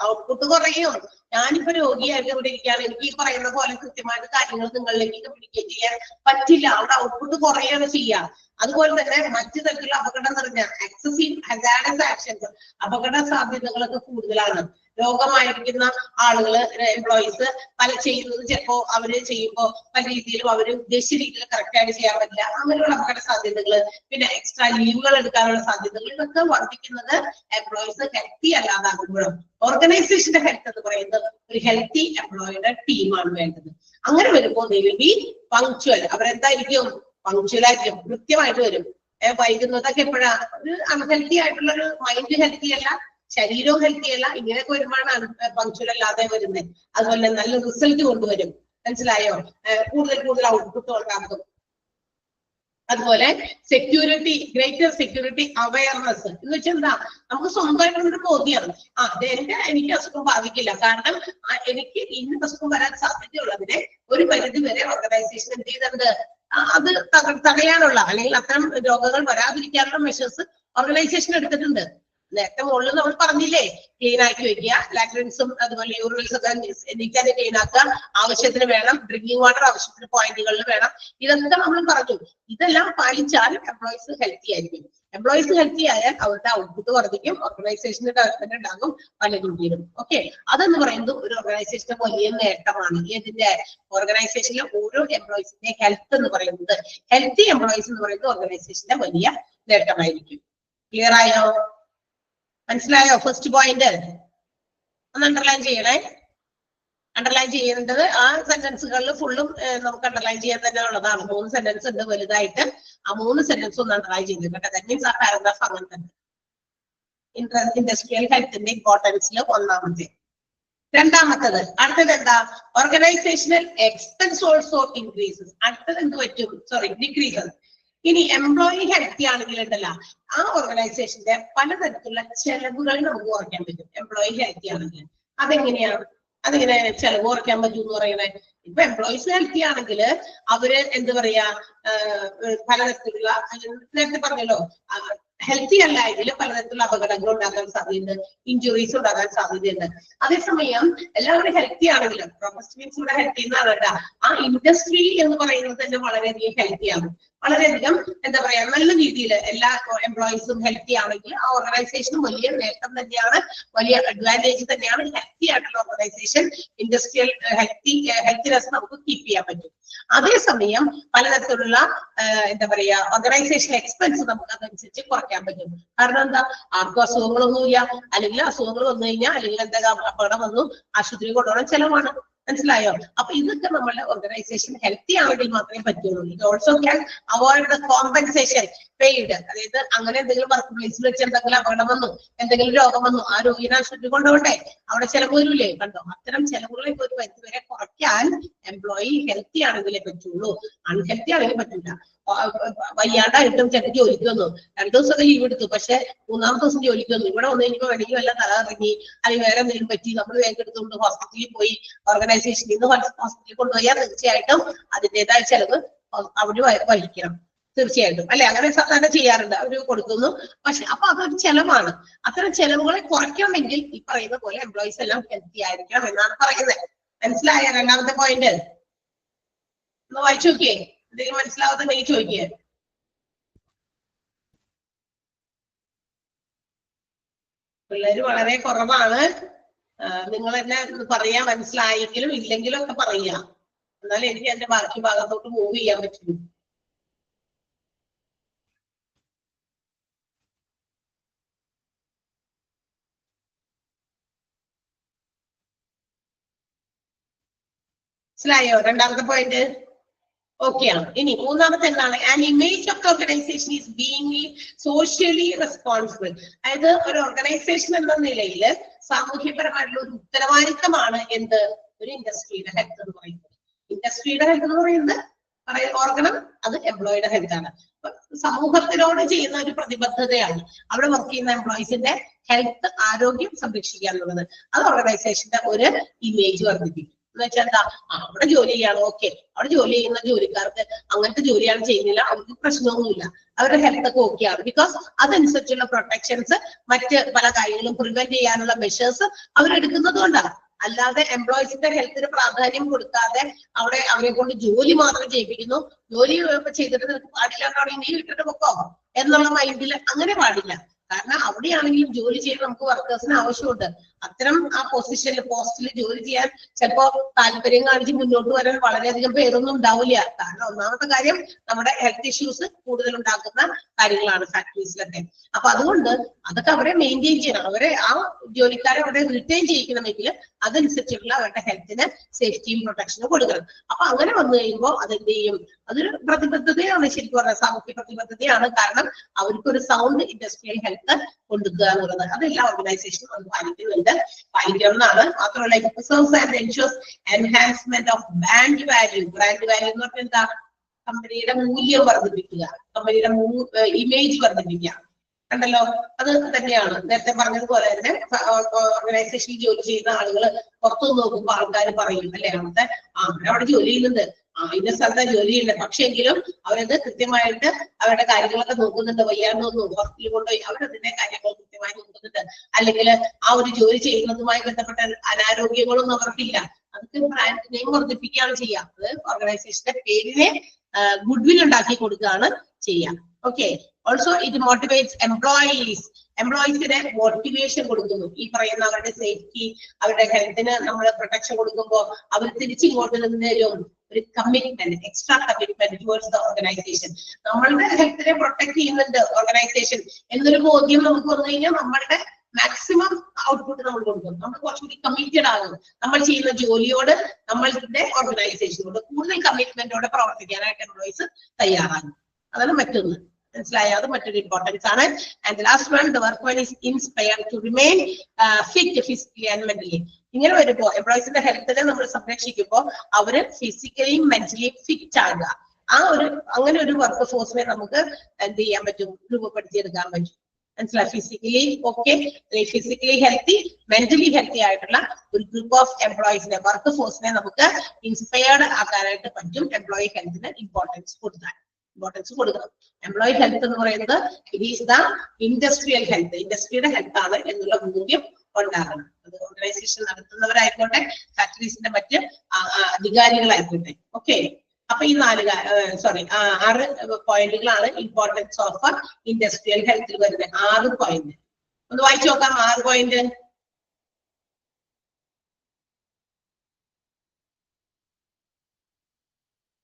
ഔട്ട്പുട്ട് കുറയും. ഞാനിപ്പോ രോഗിയായിട്ട് ഇവിടെ ഇരിക്കുകയാണ്, എനിക്ക് ഈ പറയുന്ന പോലെ കൃത്യമായിട്ട് കാര്യങ്ങൾ നിങ്ങളിലേക്ക് കമ്മ്യൂണിക്കേറ്റ് ചെയ്യാൻ പറ്റില്ല, അവിടെ ഔട്ട്പുട്ട് കുറയാണ് ചെയ്യുക. അതുപോലെ തന്നെ മറ്റു തരത്തിലുള്ള അപകടം നിറഞ്ഞ എക്സസീവ് ഹസാർഡസ് ആക്ഷൻസ്, അപകട സാധ്യതകളൊക്കെ കൂടുതലാണ്. രോഗമായിരിക്കുന്ന ആളുകള് എംപ്ലോയീസ് പല ചെയ്യുന്നത് ചിലപ്പോ അവര് ചെയ്യുമ്പോ പല രീതിയിലും അവര് ഉദ്ദേശിച്ച രീതിയിൽ കറക്റ്റ് ആയിട്ട് ചെയ്യാൻ പറ്റില്ല, അങ്ങനെയുള്ള അപകട സാധ്യതകള്, പിന്നെ എക്സ്ട്രാ ലീവുകൾ എടുക്കാനുള്ള സാധ്യതകൾ, ഇതൊക്കെ വർദ്ധിക്കുന്നത് എംപ്ലോയീസ് ഹെൽത്തി അല്ലാതാകുമ്പോഴും. ഓർഗനൈസേഷന്റെ ഹെൽത്ത് എന്ന് പറയുന്നത് ഒരു ഹെൽത്തി എംപ്ലോയിയുടെ ടീമാണ് വേണ്ടത്. അങ്ങനെ വരുമ്പോൾ they will be punctual. അവരെന്തായിരിക്കും? പങ്ക്ച്വൽ ആയിരിക്കും, കൃത്യമായിട്ട് വരും. വൈകുന്നതൊക്കെ എപ്പോഴാ? ഒരു അൺഹെൽത്തി ആയിട്ടുള്ള ഒരു മൈൻഡ് ഹെൽത്തി അല്ല, ശരീരവും ഹെൽത്തി അല്ല, ഇങ്ങനെയൊക്കെ വരുമ്പോഴാണ് പങ്ക്ച്വൽ അല്ലാതെ വരുന്നത്. അതുപോലെ നല്ല റിസൾട്ട് കൊണ്ടുവരും. മനസ്സിലായോ? കൂടുതൽ ഔട്ട്പുട്ട് ഉണ്ടാക്കും. അതുപോലെ സെക്യൂരിറ്റി, ഗ്രേറ്റർ സെക്യൂരിറ്റി അവയർനെസ് എന്ന് വെച്ചാൽ എന്താ? നമുക്ക് സ്വന്തമായിട്ടുള്ളൊരു ബോധ്യമാണ്, എനിക്ക് അസുഖം ബാധിക്കില്ല, കാരണം എനിക്ക് ഇന്ന അസുഖം വരാൻ സാധ്യതയുള്ളതിനെ ഒരു പരിധി വരെ ഓർഗനൈസേഷൻ എന്ത് ചെയ്തിട്ടുണ്ട്? അത് തടയാനുള്ള അല്ലെങ്കിൽ അത്തരം രോഗങ്ങൾ വരാതിരിക്കാനുള്ള മെഷേഴ്സ് ഓർഗനൈസേഷൻ എടുത്തിട്ടുണ്ട്. നേരത്തെ മുകളിൽ നമ്മൾ പറഞ്ഞില്ലേ, ക്ലീൻ ആക്കി വെക്കുക, ലാട്രിൻസും അതുപോലെ യൂറിൻസ് ഒക്കെ നീക്കാതെ ക്ലീൻ ആക്കുക, ആവശ്യത്തിന് വേണം, ഡ്രിങ്കിങ് വാട്ടർ ആവശ്യത്തിന് പോയിന്റുകളിൽ വേണം, ഇതൊക്കെ നമ്മൾ പറഞ്ഞു. ഇതെല്ലാം പാലിച്ചാൽ എംപ്ലോയീസ് ഹെൽത്തി ആയിരിക്കും. എംപ്ലോയീസ് ഹെൽത്തി ആയാൽ അവരുടെ ഔട്ട്പുട്ട് വർദ്ധിക്കും, ഓർഗനൈസേഷന്റെ ഡെവലപ്മെന്റ് ഉണ്ടാകും പല രീതിയിലും. ഓക്കെ, അതെന്ന് പറയുന്നത് ഒരു ഓർഗനൈസേഷന്റെ വലിയ നേട്ടമാണ്. ഇതിന്റെ ഓർഗനൈസേഷനിലെ ഓരോ എംപ്ലോയീസിന്റെ ഹെൽത്ത് എന്ന് പറയുന്നത്, ഹെൽത്തി എംപ്ലോയീസ് എന്ന് പറയുന്നത് ഓർഗനൈസേഷന്റെ വലിയ നേട്ടമായിരിക്കും. ക്ലിയർ ആയോ? മനസ്സിലായോ? ഫസ്റ്റ് പോയിന്റ് ഒന്ന് അണ്ടർലൈൻ ചെയ്യണേ. അണ്ടർലൈൻ ചെയ്യേണ്ടത് ആ സെന്റൻസുകളിൽ ഫുള്ളും നമുക്ക് അണ്ടർലൈൻ ചെയ്യാൻ തന്നെ ഉള്ളതാണ്. 3 സെന്റൻസ് ഉണ്ട് വലുതായിട്ട്, ആ 3 സെന്റൻസ് ഒന്ന് അണ്ടർലൈൻ ചെയ്തിട്ടുണ്ട്. ദാറ്റ് മീൻസ് ആ പാരഗ്രാഫ് അങ്ങനെ തന്നെ. ഇൻഡസ്ട്രിയൽ ഹെൽത്തിന്റെ ഇമ്പോർട്ടൻസിൽ ഒന്നാമത്തെ. രണ്ടാമത്തത്, അടുത്തത് എന്താ? Organisational expense also increases. അടുത്തത് എന്ത് പറ്റും? ഡിക്രീസസ്. ഇനി എംപ്ലോയി ഹെൽത്തി ആണെങ്കിൽ ഉണ്ടല്ല, ആ ഓർഗനൈസേഷന്റെ പലതരത്തിലുള്ള ചെലവുകൾ നമുക്ക് കുറയ്ക്കാൻ പറ്റും. എംപ്ലോയി ഹെൽത്തി ആണെങ്കിൽ അതെങ്ങനെയാണ്? അതിങ്ങനെ ചെലവ് കുറയ്ക്കാൻ പറ്റും എന്ന് പറയുന്നത്, ഇപ്പൊ എംപ്ലോയീസ് ഹെൽത്തി ആണെങ്കിൽ അവര് എന്ത് പറയാ, പലതരത്തിലുള്ള, നേരത്തെ പറഞ്ഞല്ലോ, ഹെൽത്തി അല്ല എങ്കിൽ പലതരത്തിലുള്ള അപകടങ്ങൾ ഉണ്ടാകാൻ സാധ്യതയുണ്ട്, ഇഞ്ചുറീസ് ഉണ്ടാകാൻ സാധ്യതയുണ്ട്. അതേസമയം എല്ലാവരും ഹെൽത്തി ആണെങ്കിലും, പ്രൊഫഷണൽസ് ഇവിടെ ഹെൽത്തി എന്നാണ് കേട്ടാ, ആ ഇൻഡസ്ട്രി എന്ന് പറയുന്നത് തന്നെ വളരെയധികം ഹെൽത്തിയാണ്. വളരെയധികം എന്താ പറയാ, നല്ല രീതിയിൽ എല്ലാ എംപ്ലോയീസും ഹെൽത്തി ആണെങ്കിൽ ആ ഓർഗനൈസേഷന് വലിയ നേട്ടം തന്നെയാണ്, വലിയ അഡ്വാൻറ്റേജ് തന്നെയാണ്. ഹെൽത്തി ആയിട്ടുള്ള ഓർഗനൈസേഷൻ, ഇൻഡസ്ട്രിയൽ ഹെൽത്തിനെസ് നമുക്ക് കീപ്പ് ചെയ്യാൻ പറ്റും. അതേസമയം പലതരത്തിലുള്ള എന്താ പറയാ, ഓർഗനൈസേഷൻ എക്സ്പെൻസ് നമുക്ക് അതനുസരിച്ച് കുറയ്ക്കാൻ പറ്റും. കാരണം എന്താ? ആർക്കും അസുഖങ്ങളൊന്നുമില്ല, അല്ലെങ്കിൽ അസുഖങ്ങൾ വന്നു കഴിഞ്ഞാൽ അല്ലെങ്കിൽ എന്താ അപകടം വന്നു ആശുപത്രി കൊണ്ടുപോകണം, ചെലവാണ്. മനസ്സിലായോ? അപ്പൊ ഇതൊക്കെ നമ്മളുടെ ഓർഗനൈസേഷൻ ഹെൽത്തി ആണെങ്കിൽ മാത്രമേ പറ്റുള്ളൂ. ഇത് also can avoid the compensation paid. അതായത് അങ്ങനെ എന്തെങ്കിലും വർക്ക് പ്ലേസിൽ വെച്ച് എന്തെങ്കിലും അപകടം വന്നു, എന്തെങ്കിലും രോഗം വന്നു, ആ രോഗിനെ ആശുപത്രി കൊണ്ടുപോകണ്ടേ, അവിടെ ചെലവ് വരില്ലേ? കണ്ടോ, അത്തരം ചെലവുകളെ ഒരു പരിധി വരെ കുറയ്ക്കാൻ എംപ്ലോയി ഹെൽത്തി ആണെങ്കിലേ പറ്റുള്ളൂ. അൺഹെൽത്തി ആണെങ്കിൽ പറ്റില്ല. വയ്യാണ്ടായിട്ടും ചില ജോലിക്ക് വന്നു, 2 ദിവസമൊക്കെ ലീവ് എടുത്തു, പക്ഷെ 3-ാമത്തെ ദിവസം ജോലിക്ക് വന്നു. ഇവിടെ വന്നു കഴിഞ്ഞപ്പോൾ വേണമെങ്കിൽ വല്ല തല ഇറങ്ങി അല്ലെങ്കിൽ വേറെ എന്തെങ്കിലും പറ്റി, നമ്മൾ വേഗം എടുത്തുകൊണ്ട് ഹോസ്പിറ്റലിൽ പോയി ഓർഗനൈസേഷനിൽ നിന്ന് ഹോസ്പിറ്റലിൽ കൊണ്ടുപോയാൽ തീർച്ചയായിട്ടും അതിൻ്റെതായ ചെലവ് അവിടെ വഹിക്കണം, തീർച്ചയായിട്ടും അല്ലെ? അങ്ങനെ സാധാരണ ചെയ്യാറുണ്ട്, അവര് കൊടുക്കുന്നു. പക്ഷെ അപ്പൊ അതൊരു ചെലവാണ്. അത്തരം ചെലവുകളെ കുറയ്ക്കണമെങ്കിൽ ഈ പറയുന്ന പോലെ എംപ്ലോയീസ് എല്ലാം ഹെൽത്തി ആയിരിക്കണം എന്നാണ് പറയുന്നത്. മനസ്സിലായ 2ാമത്തെ പോയിന്റ്? ഒന്ന് വായിച്ചു നോക്കിയേ, എന്തെങ്കിലും മനസ്സിലാവാത്തുണ്ടെങ്കിൽ ചോദിക്കേ. പിള്ളേര് വളരെ കുറവാണ്. നിങ്ങൾ എന്നെ പറയാ മനസ്സിലായെങ്കിലും ഇല്ലെങ്കിലും ഒക്കെ പറയാ, എന്നാലും എനിക്ക് എന്റെ ബാക്കി ഭാഗത്തോട്ട് മൂവ് ചെയ്യാൻ പറ്റുള്ളൂ. മനസ്സിലായോ 2ാമത്തെ പോയിന്റ്? ഓക്കെയാണ്. ഇനി 3ാമത്തെ എന്താണ്? An image of the organisation is being socially responsible. അതായത് ഒരു ഓർഗനൈസേഷൻ എന്ന നിലയിൽ സാമൂഹ്യപരമായിട്ടുള്ള ഒരു ഉത്തരവാദിത്തമാണ് എന്ത്? ഒരു ഇൻഡസ്ട്രിയുടെ ഹെൽത്ത് എന്ന് പറയുന്നത്. ഇൻഡസ്ട്രിയുടെ ഹെൽത്ത് എന്ന് പറയുന്നത് ഓർഗനം, അത് എംപ്ലോയിയുടെ ഹെൽത്ത് ആണ്. സമൂഹത്തിനോട് ചെയ്യുന്ന ഒരു പ്രതിബദ്ധതയാണ് അവിടെ വർക്ക് ചെയ്യുന്ന എംപ്ലോയീസിന്റെ ഹെൽത്ത്, ആരോഗ്യം സംരക്ഷിക്കുക എന്നുള്ളത്. അത് ഓർഗനൈസേഷന്റെ ഒരു ഇമേജ് വർദ്ധിപ്പിക്കും. എന്ന് വെച്ചാൽ എന്താ, അവിടെ ജോലി ചെയ്യാണ്, ഓക്കെ, അവിടെ ജോലി ചെയ്യുന്ന ജോലിക്കാർക്ക് അങ്ങനത്തെ ജോലിയാണ് ചെയ്യുന്നില്ല, അവർക്ക് പ്രശ്നമൊന്നുമില്ല, അവരുടെ ഹെൽത്ത് ഒക്കെ ഓക്കെയാണ്. ബിക്കോസ് അതനുസരിച്ചുള്ള പ്രൊട്ടക്ഷൻസ്, മറ്റ് പല കാര്യങ്ങളും പ്രിവെന്റ് ചെയ്യാനുള്ള മെഷേഴ്സ് അവരെടുക്കുന്നത് കൊണ്ടാണ്. അല്ലാതെ എംപ്ലോയീസിന്റെ ഹെൽത്തിന് പ്രാധാന്യം കൊടുക്കാതെ അവിടെ അവരെ കൊണ്ട് ജോലി മാത്രം ചെയ്യിപ്പിക്കുന്നു. ജോലി ചെയ്തിട്ട് നിനക്ക് പാടില്ലാണ്ടാണെങ്കിൽ നീ വിട്ടിട്ട് പൊക്കോ എന്നുള്ള മൈൻഡിൽ അങ്ങനെ പാടില്ല. കാരണം അവിടെയാണെങ്കിലും ജോലി ചെയ്യാൻ നമുക്ക് വർക്കേഴ്സിന് ആവശ്യമുണ്ട്. അത്തരം ആ പോസ്റ്റിൽ ജോലി ചെയ്യാൻ ചിലപ്പോ താല്പര്യം കാണിച്ച് മുന്നോട്ട് വരാൻ വളരെയധികം പേരൊന്നും ഉണ്ടാവില്ല. കാരണം 1ാമത്തെ കാര്യം, നമ്മുടെ ഹെൽത്ത് ഇഷ്യൂസ് കൂടുതൽ ഉണ്ടാക്കുന്ന കാര്യങ്ങളാണ് ഫാക്ടറീസിലൊക്കെ. അപ്പൊ അതുകൊണ്ട് അതൊക്കെ അവരെ മെയിൻറ്റെയിൻ ചെയ്യണം. അവരെ ആ ജോലിക്കാരെ അവിടെ റിട്ടേൺ ചെയ്യിക്കണമെങ്കിൽ അതനുസരിച്ചുള്ള അവരുടെ ഹെൽത്തിന് സേഫ്റ്റിയും പ്രൊട്ടക്ഷനും കൊടുക്കണം. അപ്പൊ അങ്ങനെ വന്നു കഴിയുമ്പോൾ അതെന്ത് ചെയ്യും? അതൊരു പ്രതിബദ്ധതയാണ്, ശരിക്കും പറഞ്ഞാൽ സാമൂഹ്യ പ്രതിബദ്ധതയാണ്. കാരണം അവർക്കൊരു സൗണ്ട് ഇൻഡസ്ട്രിയൽ ഹെൽത്ത് കൊടുക്കുക എന്നുള്ളത് അതെല്ലാ ഓർഗനൈസേഷനും അത് പാലിക്കുന്നുണ്ട്, പാലിക്കണമെന്നാണ്. മാത്രമല്ല it preserves and ensures enhancement of brand value. Brand value എന്ന് പറഞ്ഞാൽ എന്താ? കമ്പനിയുടെ മൂല്യം വർദ്ധിപ്പിക്കുക, കമ്പനിയുടെ ഇമേജ് വർദ്ധിപ്പിക്കുക. കണ്ടല്ലോ, അത് തന്നെയാണ് നേരത്തെ പറഞ്ഞതുപോലെ തന്നെ ഓർഗനൈസേഷനിൽ ജോലി ചെയ്യുന്ന ആളുകൾ പുറത്തു നോക്കുമ്പോൾ ആൾക്കാർ പറയും അല്ലെ, അവിടെ ജോലി ചെയ്യുന്നുണ്ട്, ഇന്ന സ്ഥലത്ത് ജോലി ചെയ്യുന്നുണ്ട്, പക്ഷെങ്കിലും അവരത് കൃത്യമായിട്ട് അവരുടെ കാര്യങ്ങളൊക്കെ നോക്കുന്നുണ്ട്. വയ്യാണ്ടൊന്നും ഹോസ്പിറ്റലിൽ കൊണ്ടുപോയി അവരതിന്റെ കാര്യങ്ങൾ കൃത്യമായി നോക്കുന്നുണ്ട്. അല്ലെങ്കിൽ ആ ഒരു ജോലി ചെയ്യുന്നതുമായി ബന്ധപ്പെട്ട അനാരോഗ്യങ്ങളൊന്നും അവർക്കില്ല. അതൊക്കെ ബ്രാൻഡ് നെയിം വർദ്ധിപ്പിക്കുകയാണ് ചെയ്യുക. അത് ഓർഗനൈസേഷന്റെ പേരിനെ ഗുഡ്വിൽ ഉണ്ടാക്കി കൊടുക്കുകയാണ് ചെയ്യുക. Okay. Also it motivates employees. എംപ്ലോയീസിനെ മോട്ടിവേഷൻ കൊടുക്കുന്നു. ഈ പറയുന്ന അവരുടെ സേഫ്റ്റി, അവരുടെ ഹെൽത്തിന് നമ്മൾ പ്രൊട്ടക്ഷൻ കൊടുക്കുമ്പോൾ അവർ തിരിച്ചിങ്ങോട്ട് നിന്നേരും ഒരു commitment, extra commitment towards the organisation. നമ്മളുടെ ഹെൽത്തിനെ പ്രൊട്ടക്ട് ചെയ്യുന്നുണ്ട് ഓർഗനൈസേഷൻ എന്നൊരു ബോധ്യം നമുക്ക് വന്നു കഴിഞ്ഞാൽ നമ്മളുടെ മാക്സിമം ഔട്ട്പുട്ട് നമ്മൾ കൊടുക്കും. നമ്മൾ കുറച്ചുകൂടി കമ്മിറ്റഡ് ആകും. നമ്മൾ ചെയ്യുന്ന ജോലിയോട്, നമ്മളുടെ ഓർഗനൈസേഷനോട് കൂടുതൽ കമ്മിറ്റ്മെന്റോടെ പ്രവർത്തിക്കാനായിട്ട് എംപ്ലോയീസ് തയ്യാറാകും. അതാണ് മറ്റൊന്ന്. മനസ്സിലായോ? അത് മറ്റൊരു ഇമ്പോർട്ടൻസ് ആണ്. And last one, the workman is inspired to remain fit physically and mentally. ഇങ്ങനെ വരുമ്പോ എംപ്ലോയീസിന്റെ ഹെൽത്തിനെ നമ്മൾ സംരക്ഷിക്കുമ്പോൾ അവര് ഫിസിക്കലിയും മെന്റലിയും ഫിറ്റ് ആകുക. അങ്ങനെ ഒരു വർക്ക് ഫോഴ്സിനെ നമുക്ക് എന്ത് ചെയ്യാൻ പറ്റും? രൂപപ്പെടുത്തിയെടുക്കാൻ പറ്റും. മനസ്സിലായി? Physically okay, physically healthy, mentally healthy ആയിട്ടുള്ള ഒരു ഗ്രൂപ്പ് ഓഫ് എംപ്ലോയീസിനെ, വർക്ക് ഫോഴ്സിനെ നമുക്ക് ഇൻസ്പയർഡ് ആക്കാനായിട്ട് പറ്റും. എംപ്ലോയി ഹെൽത്തിന് ഇമ്പോർട്ടൻസ് കൊടുക്കണം. എംപ്ലോയി ഹെൽത്ത് എന്ന് പറയുന്നത് it is the industrial health, ഇൻഡസ്ട്രിയുടെ ഹെൽത്ത് ആണ് എന്നുള്ള മൂല്യം ഉണ്ടാകണം. അത് ഓർഗനൈസേഷൻ നടത്തുന്നവരായിക്കോട്ടെ, ഫാക്ടറീസിന്റെ മറ്റ് അധികാരികളായിക്കോട്ടെ. ഓക്കെ. അപ്പൊ ഈ 6 പോയിന്റുകളാണ് ഇമ്പോർട്ടൻസ് ഓഫ് ഇൻഡസ്ട്രിയൽ ഹെൽത്തിൽ വരുന്നത്. 6 പോയിന്റ് ഒന്ന് വായിച്ചു നോക്കാം. 6 പോയിന്റ്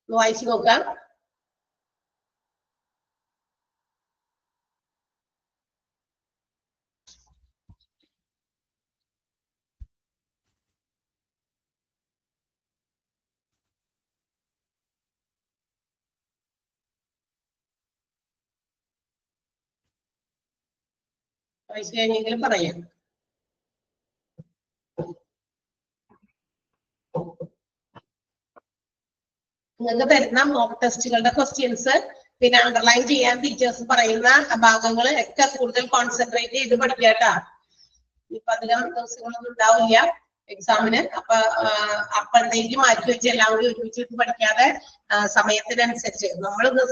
വായിച്ചു നോക്കാം. വായിച്ചു കഴിഞ്ഞെങ്കിലും പറയാം. നിങ്ങൾക്ക് തരുന്ന മോക്ക് ടെസ്റ്റുകളുടെ ക്വസ്റ്റ്യൻസ് പിന്നെ അണ്ടർലൈൻ ചെയ്യാൻ ടീച്ചേഴ്സ് പറയുന്ന ഭാഗങ്ങൾ ഒക്കെ കൂടുതൽ കോൺസെൻട്രേറ്റ് ചെയ്ത് പഠിക്കാട്ടാ. ഇപ്പൊ അധികം ദിവസങ്ങളൊന്നും ഉണ്ടാവില്ല എക്സാമിന്. അപ്പോഴത്തേക്ക് മാറ്റി വെച്ച് എല്ലാം കൂടി ഒരുമിച്ചിട്ട് പഠിക്കാതെ സമയത്തിനനുസരിച്ച് നമ്മളിന്ന്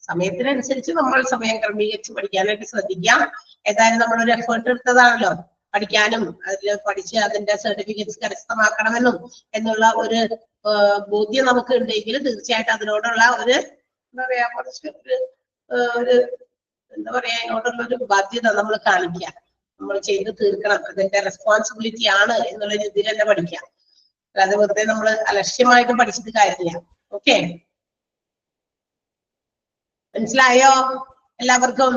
സമയത്തിനനുസരിച്ച് നമ്മൾ സമയം ക്രമീകരിച്ച് പഠിക്കാനായിട്ട് ശ്രദ്ധിക്കാം. ഏതായാലും നമ്മളൊരു എഫേർട്ട് എടുത്തതാണല്ലോ പഠിക്കാനും അതിൽ പഠിച്ച് അതിന്റെ സർട്ടിഫിക്കറ്റ്സ് കരസ്ഥമാക്കണമെന്നും എന്നുള്ള ഒരു ബോധ്യം നമുക്ക് ഉണ്ടെങ്കിൽ തീർച്ചയായിട്ടും അതിനോടുള്ള ഒരു എന്താ പറയാ കുറച്ച് അതിനോടുള്ള ഒരു ബാധ്യത നമ്മൾ കാണിക്കുക. നമ്മൾ ചെയ്ത് തീർക്കണം, അതിന്റെ റെസ്പോൺസിബിലിറ്റി ആണ് എന്നുള്ള രീതിയിൽ തന്നെ പഠിക്കാം. അല്ലാതെ വെറുതെ നമ്മൾ അലക്ഷ്യമായിട്ട് പഠിച്ചിട്ട് കാര്യമില്ല. ഓക്കെ, മനസ്സിലായോ എല്ലാവർക്കും?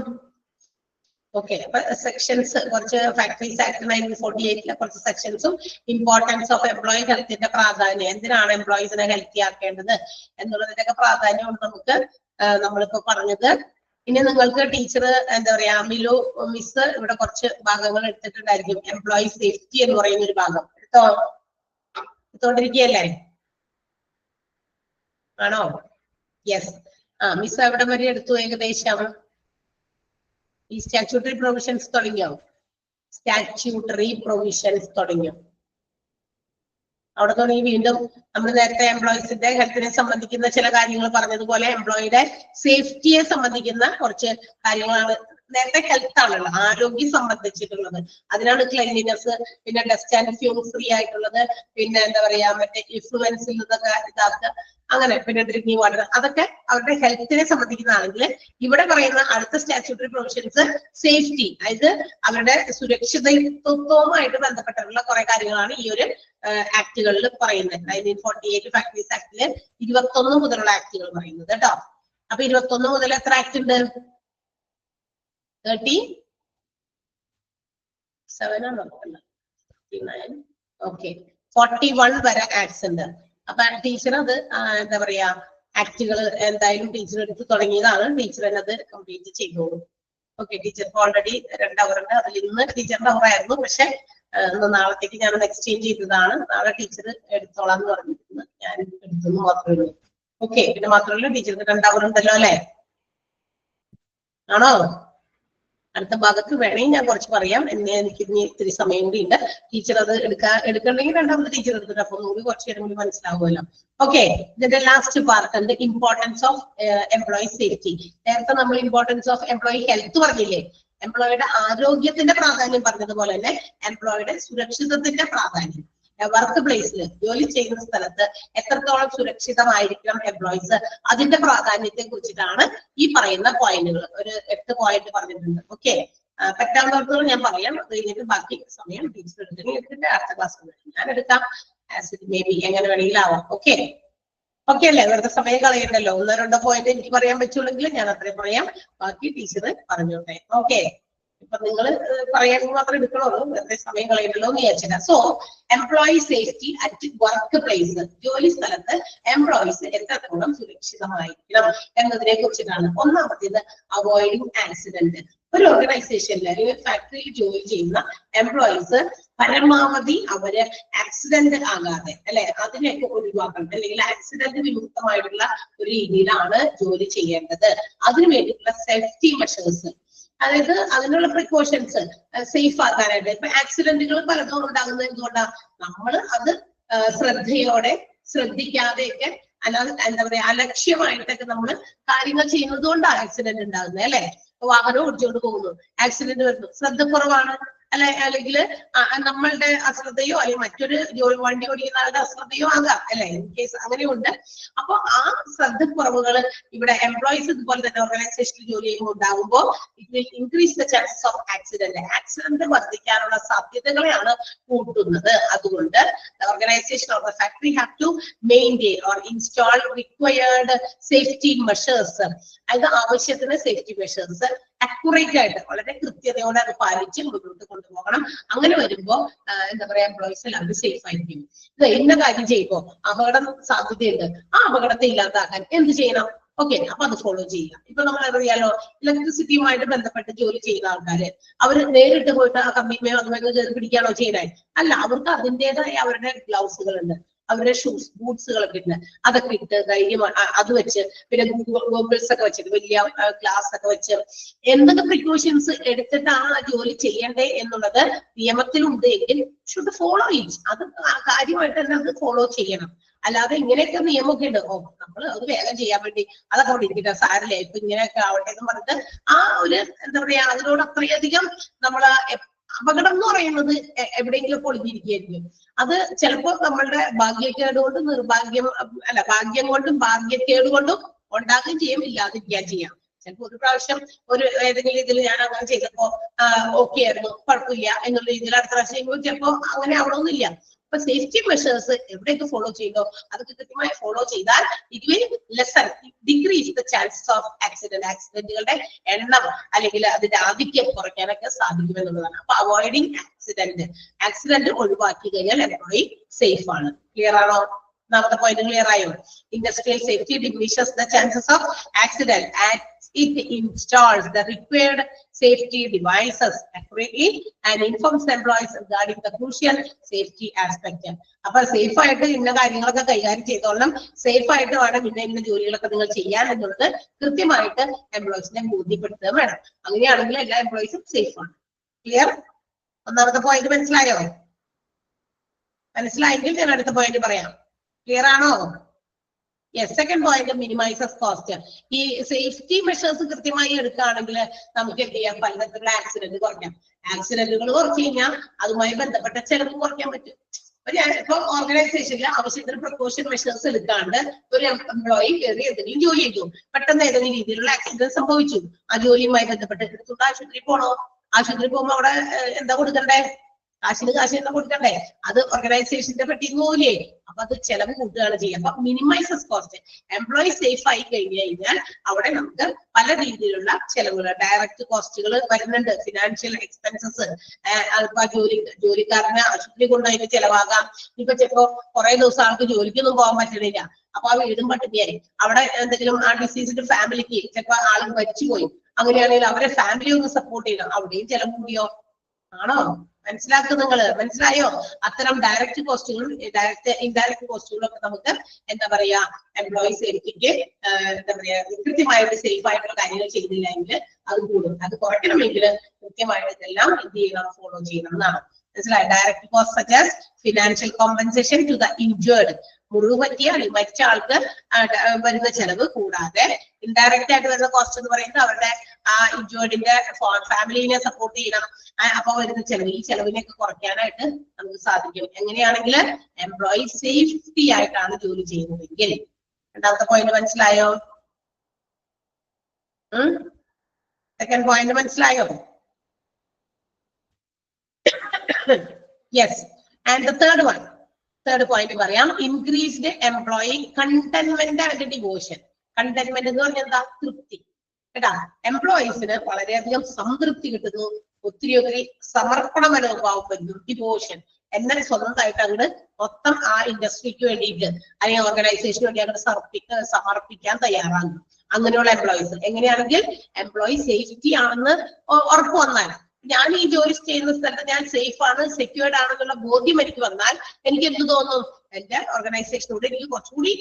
ഓക്കെ, അപ്പൊ സെക്ഷൻസ് കുറച്ച് ഫാക്ടറീസ് ആക്ട് 1948 കുറച്ച് സെക്ഷൻസും ഇമ്പോർട്ടൻസ് ഓഫ് എംപ്ലോയി ഹെൽത്തിന്റെ പ്രാധാന്യം, എന്തിനാണ് എംപ്ലോയീസിനെ ഹെൽത്തി ആക്കേണ്ടത് എന്നുള്ളതിന്റെയൊക്കെ പ്രാധാന്യമാണ് നമ്മളിപ്പോ പറഞ്ഞത്. ഇനി നിങ്ങൾക്ക് ടീച്ചർ എന്താ പറയാ മിലു മിസ് ഇവിടെ കുറച്ച് ഭാഗങ്ങൾ എടുത്തിട്ടുണ്ടായിരിക്കും. എംപ്ലോയി സേഫ്റ്റി എന്ന് പറയുന്ന ഒരു ഭാഗം എടുത്തോണ്ടിരിക്കുകയല്ലേ? ആണോ? യെസ്. മിസ് എവിടെ വരെ എടുത്തു ഏകദേശം? ഈ സ്റ്റാറ്റ്യൂട്ടറി പ്രൊവിഷൻസ് തുടങ്ങിയോ? സ്റ്റാറ്റ്യൂട്ടറി പ്രൊവിഷൻസ് തുടങ്ങിയോ? അവിടെ തുടങ്ങി വീണ്ടും നമ്മൾ നേരത്തെ എംപ്ലോയീസിന്റെ ഹെൽത്തിനെ സംബന്ധിക്കുന്ന ചില കാര്യങ്ങൾ പറഞ്ഞതുപോലെ എംപ്ലോയിയുടെ സേഫ്റ്റിയെ സംബന്ധിക്കുന്ന കുറച്ച് കാര്യങ്ങളാണ്. നേരത്തെ ഹെൽത്ത് ആണല്ലോ, ആരോഗ്യം സംബന്ധിച്ചിട്ടുള്ളത്. അതിനാണ് ക്ലീൻലിനെസ്, പിന്നെ ഡസ്റ്റ് ആൻഡ് ഫ്യൂം ഫ്രീ ആയിട്ടുള്ളത്, പിന്നെ എന്താ പറയാ മറ്റേ ഇൻഫ്ലുവൻസിൽ നിന്നൊക്കെ ഇതാക്കുക, അങ്ങനെ പിന്നെ ഡ്രിങ്കിങ് വാട്ടർ, അതൊക്കെ അവരുടെ ഹെൽത്തിനെ സംബന്ധിക്കുന്നതാണെങ്കിൽ ഇവിടെ പറയുന്ന അടുത്ത സ്റ്റാറ്റ്യൂട്ടറി പ്രൊവിഷൻസ് സേഫ്റ്റി, അതായത് അവരുടെ സുരക്ഷിതത്വവുമായിട്ട് ബന്ധപ്പെട്ടിട്ടുള്ള കുറെ കാര്യങ്ങളാണ് ഈ ഒരു ആക്ടുകളിൽ പറയുന്നത്. 1948 ഫാക്ടറീസ് ആക്ടില് 21 മുതലുള്ള ആക്ടുകൾ പറയുന്നത് കേട്ടോ. അപ്പൊ 21 മുതൽ എത്ര ആക്ട് ഉണ്ട്? 37 ആണോ? 39. ഓക്കെ, 41 വരെ ആക്ട്സ് ഉണ്ട്. അപ്പൊ ടീച്ചർ അത് എന്താ പറയാ ആക്ടുകൾ എന്തായാലും ടീച്ചർ എടുത്ത് തുടങ്ങിയതാണ്. ടീച്ചർ അത് കംപ്ലീറ്റ് ചെയ്തോളൂ. ഓക്കെ, ടീച്ചർക്ക് ഓൾറെഡി 2 അവർ ഉണ്ട്. അതിൽ ഇന്ന് ടീച്ചറിന്റെ അവർ ആയിരുന്നു, പക്ഷെ നാളത്തേക്ക് ഞാനത് എക്സ്ചേഞ്ച് ചെയ്തതാണ്. നാളെ ടീച്ചർ എടുത്തോളാന്ന് പറഞ്ഞിരുന്നു, ഞാൻ എടുത്തെന്ന് മാത്രമേ ഉള്ളൂ. ഓക്കെ, പിന്നെ മാത്രമല്ല ടീച്ചർക്ക് 2 അവർ ഉണ്ടല്ലോ അല്ലെ? ആണോ? അടുത്ത ഭാഗത്ത് വേണമെങ്കിൽ ഞാൻ കുറച്ച് പറയാം. എനിക്ക് ഇനി ഇത്തിരി സമയം കൂടി ഉണ്ട്. ടീച്ചർ അത് എടുക്കണമെങ്കിൽ 2ാമത് ടീച്ചർ എടുത്തിട്ട് അപ്പൊ കൂടി കുറച്ച് നേരം കൂടി മനസ്സിലാവുമല്ലോ. ഓക്കെ, ഇതിന്റെ ലാസ്റ്റ് പാർട്ട് ഉണ്ട് ഇമ്പോർട്ടൻസ് ഓഫ് എംപ്ലോയി സേഫ്റ്റി. നേരത്തെ നമ്മൾ ഇമ്പോർട്ടൻസ് ഓഫ് എംപ്ലോയി ഹെൽത്ത് പറഞ്ഞില്ലേ? എംപ്ലോയിയുടെ ആരോഗ്യത്തിന്റെ പ്രാധാന്യം പറഞ്ഞതുപോലെ തന്നെ എംപ്ലോയിയുടെ സുരക്ഷിതത്വത്തിന്റെ പ്രാധാന്യം. വർക്ക് പ്ലേസിൽ ജോലി ചെയ്യുന്ന സ്ഥലത്ത് എത്രത്തോളം സുരക്ഷിതമായിരിക്കണം എംപ്ലോയീസ്, അതിന്റെ പ്രാധാന്യത്തെ കുറിച്ചിട്ടാണ് ഈ പറയുന്ന പോയിന്റുകൾ. ഒരു 8 പോയിന്റ് പറഞ്ഞിട്ടുണ്ട്. ഓക്കെ, പറ്റാവുന്നിടത്തോളം ഞാൻ പറയാം. അത് കഴിഞ്ഞിട്ട് ബാക്കി സമയം ടീച്ചർ എടുത്തിട്ട് അടുത്ത ക്ലാസ് ഞാൻ എടുക്കാം. മേ ബി എങ്ങനെ വേണമെങ്കിലും ആവാം. ഓക്കെ അല്ലേ? വെറുതെ സമയം കളയണ്ടല്ലോ. 1-2 പോയിന്റ് എനിക്ക് പറയാൻ പറ്റുള്ളെങ്കിൽ ഞാൻ അത്രയും പറയാം, ബാക്കി ടീച്ചർ പറഞ്ഞോട്ടെ. ഓക്കെ, ഇപ്പൊ നിങ്ങൾ പറയാൻ മാത്രം എടുക്കണുള്ളൂ, വെറുതെ സമയം കളയണ്ടല്ലോ എന്ന് വിചാരിച്ചില്ല. So employee safety at work place, ജോലി സ്ഥലത്ത് എംപ്ലോയീസ് എത്രത്തോളം സുരക്ഷിതമായിരിക്കണം എന്നതിനെ കുറിച്ചിട്ടാണ്. ഒന്നാമത്തേത് അവോയ്ഡിങ് ആക്സിഡന്റ്. ഒരു ഓർഗനൈസേഷനിൽ അല്ലെങ്കിൽ ഫാക്ടറിയിൽ ജോലി ചെയ്യുന്ന എംപ്ലോയീസ് പരമാവധി അവര് ആക്സിഡന്റ് ആകാതെ അല്ലെ അതിനെയൊക്കെ ഒഴിവാക്കണം, അല്ലെങ്കിൽ ആക്സിഡന്റ് വിമുക്തമായിട്ടുള്ള ഒരു രീതിയിലാണ് ജോലി ചെയ്യേണ്ടത്. അതിനു വേണ്ടിയിട്ടുള്ള സേഫ്റ്റി മെഷേഴ്സ്, അതായത് അതിനുള്ള പ്രിക്കോഷൻസ് സേഫ് ആക്കാനായിട്ട്. ഇപ്പൊ ആക്സിഡന്റുകൾ പലതും ഉണ്ടാകുന്നത് എന്തുകൊണ്ടാണ്? നമ്മൾ അത് ശ്രദ്ധിക്കാതെയൊക്കെ അല്ലാതെ എന്താ പറയാ അലക്ഷ്യമായിട്ടൊക്കെ നമ്മൾ കാര്യങ്ങൾ ചെയ്യുന്നത് കൊണ്ടാണ് ആക്സിഡന്റ് ഉണ്ടാകുന്നത് അല്ലെ? വാഹനം ഓടിച്ചുകൊണ്ട് പോകുന്നു, ആക്സിഡന്റ് വരുന്നു, ശ്രദ്ധക്കുറവാണ് അല്ലെങ്കിൽ നമ്മളുടെ അശ്രദ്ധയോ അല്ലെങ്കിൽ മറ്റൊരു വണ്ടി ഓടിക്കുന്ന ആളുടെ അശ്രദ്ധയോ ആകാം അല്ലെ? ഇൻ കേസ് അങ്ങനെയുണ്ട്. അപ്പൊ ആ ശ്രദ്ധക്കുറവുകൾ ഇവിടെ എംപ്ലോയീസ് ഇതുപോലെ തന്നെ ഓർഗനൈസേഷനിൽ ജോലി ചെയ്യുമ്പോൾ ഉണ്ടാകുമ്പോൾ it will increase the chances of accident വർദ്ധിക്കാനുള്ള സാധ്യതകളെയാണ് കൂട്ടുന്നത്. അതുകൊണ്ട് organisation of the factory have to maintain or install required safety measures, അതായത് ആവശ്യത്തിന് സേഫ്റ്റി മെഷേഴ്സ് അക്യുറേറ്റ് ആയിട്ട് വളരെ കൃത്യതയോടെ അത് പാലിച്ച് മുന്നോട്ട് കൊണ്ടുപോകണം. അങ്ങനെ വരുമ്പോ എന്താ പറയാ എംപ്ലോയീസ് എല്ലാവരും സേഫ് ആയിരിക്കും. ഇത് ഇന്ന കാര്യം ചെയ്യുമ്പോ അപകടം സാധ്യതയുണ്ട്, ആ അപകടത്തെ ഇല്ലാതാക്കാൻ എന്ത് ചെയ്യണം? ഓക്കെ, അപ്പൊ അത് ഫോളോ ചെയ്യുക. ഇപ്പൊ നമ്മൾ അറിയാലോ, ഇലക്ട്രിസിറ്റിയുമായിട്ട് ബന്ധപ്പെട്ട് ജോലി ചെയ്യുന്ന ആൾക്കാര് അവര് നേരിട്ട് പോയിട്ട് ആ കമ്പിമേ അതുമായി കയറി പിടിക്കുകയാണോ ചെയ്യുന്നത്? അല്ല, അവർക്ക് അതിൻ്റെതായ അവരുടെ ഗ്ലൗസുകൾ ഉണ്ട്, അവരുടെ ഷൂസ് ബൂട്ട്സുകളൊക്കെ ഉണ്ട്, അതൊക്കെ ഇട്ട് ധൈര്യം അത് വെച്ച്, പിന്നെ ഗോഗിൾസ് ഒക്കെ വെച്ചിട്ട് വലിയ ഗ്ലാസ് ഒക്കെ വെച്ച് എന്തൊക്കെ പ്രിക്കോഷൻസ് എടുത്തിട്ട് ആ ജോലി ചെയ്യണ്ടേ എന്നുള്ളത് നിയമത്തിലുണ്ട് എങ്കിൽ ഷുഡ് ഫോളോ ഇറ്റ്. അത് കാര്യമായിട്ട് തന്നെ അത് ഫോളോ ചെയ്യണം. അല്ലാതെ ഇങ്ങനെയൊക്കെ നിയമമൊക്കെ ഉണ്ട്, ഓ നമ്മൾ അത് വേഗം ചെയ്യാൻ വേണ്ടി അതൊക്കെ അവിടെ ഇരിക്കട്ടെ, സാരല്ലേ ഇപ്പൊ ഇങ്ങനെയൊക്കെ ആവട്ടെ എന്ന് പറഞ്ഞിട്ട് ആ ഒരു എന്താ പറയാ അതിനോട് അത്രയധികം നമ്മള് അപകടം എന്ന് പറയുന്നത് എവിടെയെങ്കിലും പൊളിഞ്ഞിരിക്കുകയായിരിക്കും. അത് ചിലപ്പോ നമ്മളുടെ ഭാഗ്യക്കേട് കൊണ്ടും നിർഭാഗ്യം അല്ല ഭാഗ്യം കൊണ്ടും ഭാഗ്യക്കേട് കൊണ്ടും ഉണ്ടാകുകയും ചെയ്യും, ഇല്ലാതിരിക്കുകയും ചെയ്യാം. ചിലപ്പോ ഒരു പ്രാവശ്യം ഒരു ഏതെങ്കിലും രീതിയിൽ ഞാൻ അങ്ങനെ ചെയ്തപ്പോ ഓക്കെ ആയിരുന്നു, കുഴപ്പമില്ല എന്നുള്ള രീതിയിൽ അടുത്ത പ്രാവശ്യം ചെയ്യുമ്പോൾ ചിലപ്പോ അങ്ങനെ ആവണമെന്നില്ല. അപ്പൊ സേഫ്റ്റി മെഷേഴ്സ് എവിടെയൊക്കെ ഫോളോ ചെയ്തോ അതൊക്കെ കൃത്യമായി ഫോളോ ചെയ്താൽ it will lessen decrease the chances of ആക്സിഡന്റുകളുടെ എണ്ണം അല്ലെങ്കിൽ അതിന്റെ ആധിക്യം കുറയ്ക്കാനൊക്കെ സാധിക്കുമെന്നുള്ളതാണ്. അപ്പൊ അവോയ്ഡിങ് ആക്സിഡന്റ് ഒഴിവാക്കി കഴിഞ്ഞാൽ എംപ്ലോയി സേഫ് ആണ്. ക്ലിയർ ആണോ? ഒന്നാമത്തെ പോയിന്റ് ക്ലിയർ ആയോ? Industrial safety diminishes the chances of accident and it installs the required safety devices accurately and informs employees regarding the crucial safety aspect. അപ്പൊ സേഫ് ആയിട്ട് ഇന്ന കാര്യങ്ങളൊക്കെ കൈകാര്യം ചെയ്തോളണം, സേഫ് ആയിട്ട് വേണം ഇന്ന ജോലികളൊക്കെ നിങ്ങൾ ചെയ്യാൻ എന്നുള്ളത് കൃത്യമായിട്ട് എംപ്ലോയീസിനെ ബോധ്യപ്പെടുത്തുക വേണം. അങ്ങനെയാണെങ്കിൽ എല്ലാ എംപ്ലോയീസും സേഫ് ആണ്. ക്ലിയർ? ഒന്നാമത്തെ പോയിന്റ് മനസ്സിലായോ? മനസ്സിലായെങ്കിൽ ഞാൻ അടുത്ത പോയിന്റ് പറയാം. ക്ലിയർ ആണോ? Yes. Second point minimises cost. ഈ സേഫ്റ്റി മെഷേഴ്സ് കൃത്യമായി എടുക്കുകയാണെങ്കിൽ നമുക്ക് എന്ത് ചെയ്യാം? പലതരത്തിലുള്ള ആക്സിഡന്റ് കുറയ്ക്കാം. ആക്സിഡന്റുകൾ കുറച്ചു കഴിഞ്ഞാൽ അതുമായി ബന്ധപ്പെട്ട ചെലവ് കുറയ്ക്കാൻ പറ്റും. ഇപ്പൊ ഓർഗനൈസേഷനിൽ ആവശ്യത്തിന് പ്രിക്കോഷൻ മെഷേഴ്സ് എടുക്കാണ്ട് ഒരു എംപ്ലോയി കയറി എന്തെങ്കിലും ജോലി ചെയ്തു, പെട്ടെന്ന് ഏതെങ്കിലും രീതിയിലുള്ള ആക്സിഡന്റ് സംഭവിച്ചു, ആ ജോലിയുമായി ബന്ധപ്പെട്ട് എടുത്തുകൊണ്ട് ആശുപത്രിയിൽ പോണോ? ആശുപത്രിയിൽ പോകുമ്പോൾ അവിടെ എന്താ കൊടുക്കണ്ടേ? കാശിന് കാശ് എന്താ കൊടുക്കണ്ടേ? അത് ഓർഗനൈസേഷന്റെ പെട്ടിന്ന് പോകില്ലേ? അപ്പൊ അത് ചെലവ് കൂട്ടുകയാണ് ചെയ്യുക. അപ്പൊ മിനിമൈസസ് കോസ്റ്റ്. എംപ്ലോയി സേഫ് ആയി കഴിഞ്ഞു കഴിഞ്ഞാൽ അവിടെ നമുക്ക് പല രീതിയിലുള്ള ചെലവുകൾ, ഡയറക്റ്റ് കോസ്റ്റുകൾ വരുന്നുണ്ട്, ഫിനാൻഷ്യൽ എക്സ്പെൻസസ്. അതിപ്പോ ജോലിക്കാരനെ ആശുപത്രി കൊണ്ടുപോയി ചെലവാകാം. ഇപ്പൊ ചിലപ്പോ കുറെ ദിവസം ആൾക്ക് ജോലിക്കൊന്നും പോകാൻ പറ്റണില്ല, അപ്പൊ ആ വീടും പട്ടിണിയായി. അവിടെ എന്തെങ്കിലും ആ ഡിസീസിന്റെ ഫാമിലിക്ക് ചിലപ്പോ ആൾ മരിച്ചുപോയി, അങ്ങനെയാണെങ്കിൽ അവരെ ഫാമിലി ഒന്ന് സപ്പോർട്ട് ചെയ്യണം, അവിടെയും ചെലവ് കൂടിയോ? ആണോ? മനസ്സിലാക്കുക നിങ്ങള്? മനസ്സിലായോ? അത്തരം ഡയറക്റ്റ് കോസ്റ്റുകളും ഇൻഡയറക്റ്റ് കോസ്റ്റുകളും ഒക്കെ നമുക്ക് എന്താ പറയാ എംപ്ലോയി സേഫ്റ്റിക്ക് എന്താ പറയാ കൃത്യമായിട്ട് സേഫ് ആയിട്ടുള്ള കാര്യങ്ങൾ ചെയ്തില്ല എങ്കിൽ അത് കൂടും. അത് കുറയ്ക്കണമെങ്കിൽ കൃത്യമായിട്ട് ഇതെല്ലാം എന്ത് ചെയ്യണം? ഫോളോ ചെയ്യണം എന്നാണ്. മനസ്സിലായോ? Direct cost such as financial compensation to the injured. മുറിവ് പറ്റിയ അല്ലെങ്കിൽ മരിച്ച ആൾക്ക് വരുന്ന ചെലവ് കൂടാതെ ഇൻഡയറക്റ്റ് ആയിട്ട് വരുന്ന കോസ്റ്റ് എന്ന് പറയുന്നത് അവരുടെ ആ ഇൻജേർഡിന്റെ ഫാമിലിനെ സപ്പോർട്ട് ചെയ്യണം. അപ്പൊ വരുന്ന ചെലവ്, ഈ ചെലവിനെയൊക്കെ കുറയ്ക്കാനായിട്ട് നമുക്ക് സാധിക്കും. എങ്ങനെയാണെങ്കിൽ എംപ്ലോയി സേഫ്റ്റി ആയിട്ടാണ് ജോലി ചെയ്യുന്നതെങ്കിൽ. രണ്ടാമത്തെ പോയിന്റ് മനസ്സിലായോ? സെക്കൻഡ് പോയിന്റ് മനസ്സിലായോ? Yes. And the third point പറയാം. Increased employee contentment and devotion. Contentment എന്ന് പറഞ്ഞാൽ എന്താ? തൃപ്തി. കേട്ടാ, എംപ്ലോയീസിന് വളരെയധികം സംതൃപ്തി കിട്ടുന്നു, ഒത്തിരി സമർപ്പണ മനോഭാവം വരുന്നു, ഡിവോഷൻ. എന്നാൽ സ്വന്തമായിട്ട് അങ്ങോട്ട് മൊത്തം ആ ഇൻഡസ്ട്രിക്ക് വേണ്ടിയിട്ട് അല്ലെങ്കിൽ ഓർഗനൈസേഷന് വേണ്ടി അങ്ങോട്ട് സമർപ്പിക്കാൻ തയ്യാറാകുന്നു. അങ്ങനെയുള്ള എംപ്ലോയീസ്. എങ്ങനെയാണെങ്കിൽ എംപ്ലോയി സേഫ്റ്റി ആണെന്ന് ഉറപ്പ് വന്നാൽ, ഞാൻ ഈ ജോലി ചെയ്യുന്ന സ്ഥലത്ത് ഞാൻ സേഫ് ആണ്, സെക്യൂർഡ് ആണെന്നുള്ള ബോധ്യം എനിക്ക് വന്നാൽ എനിക്ക് എന്ത് തോന്നും? എന്റെ ഓർഗനൈസേഷനോട് എനിക്ക് കുറച്ചുകൂടി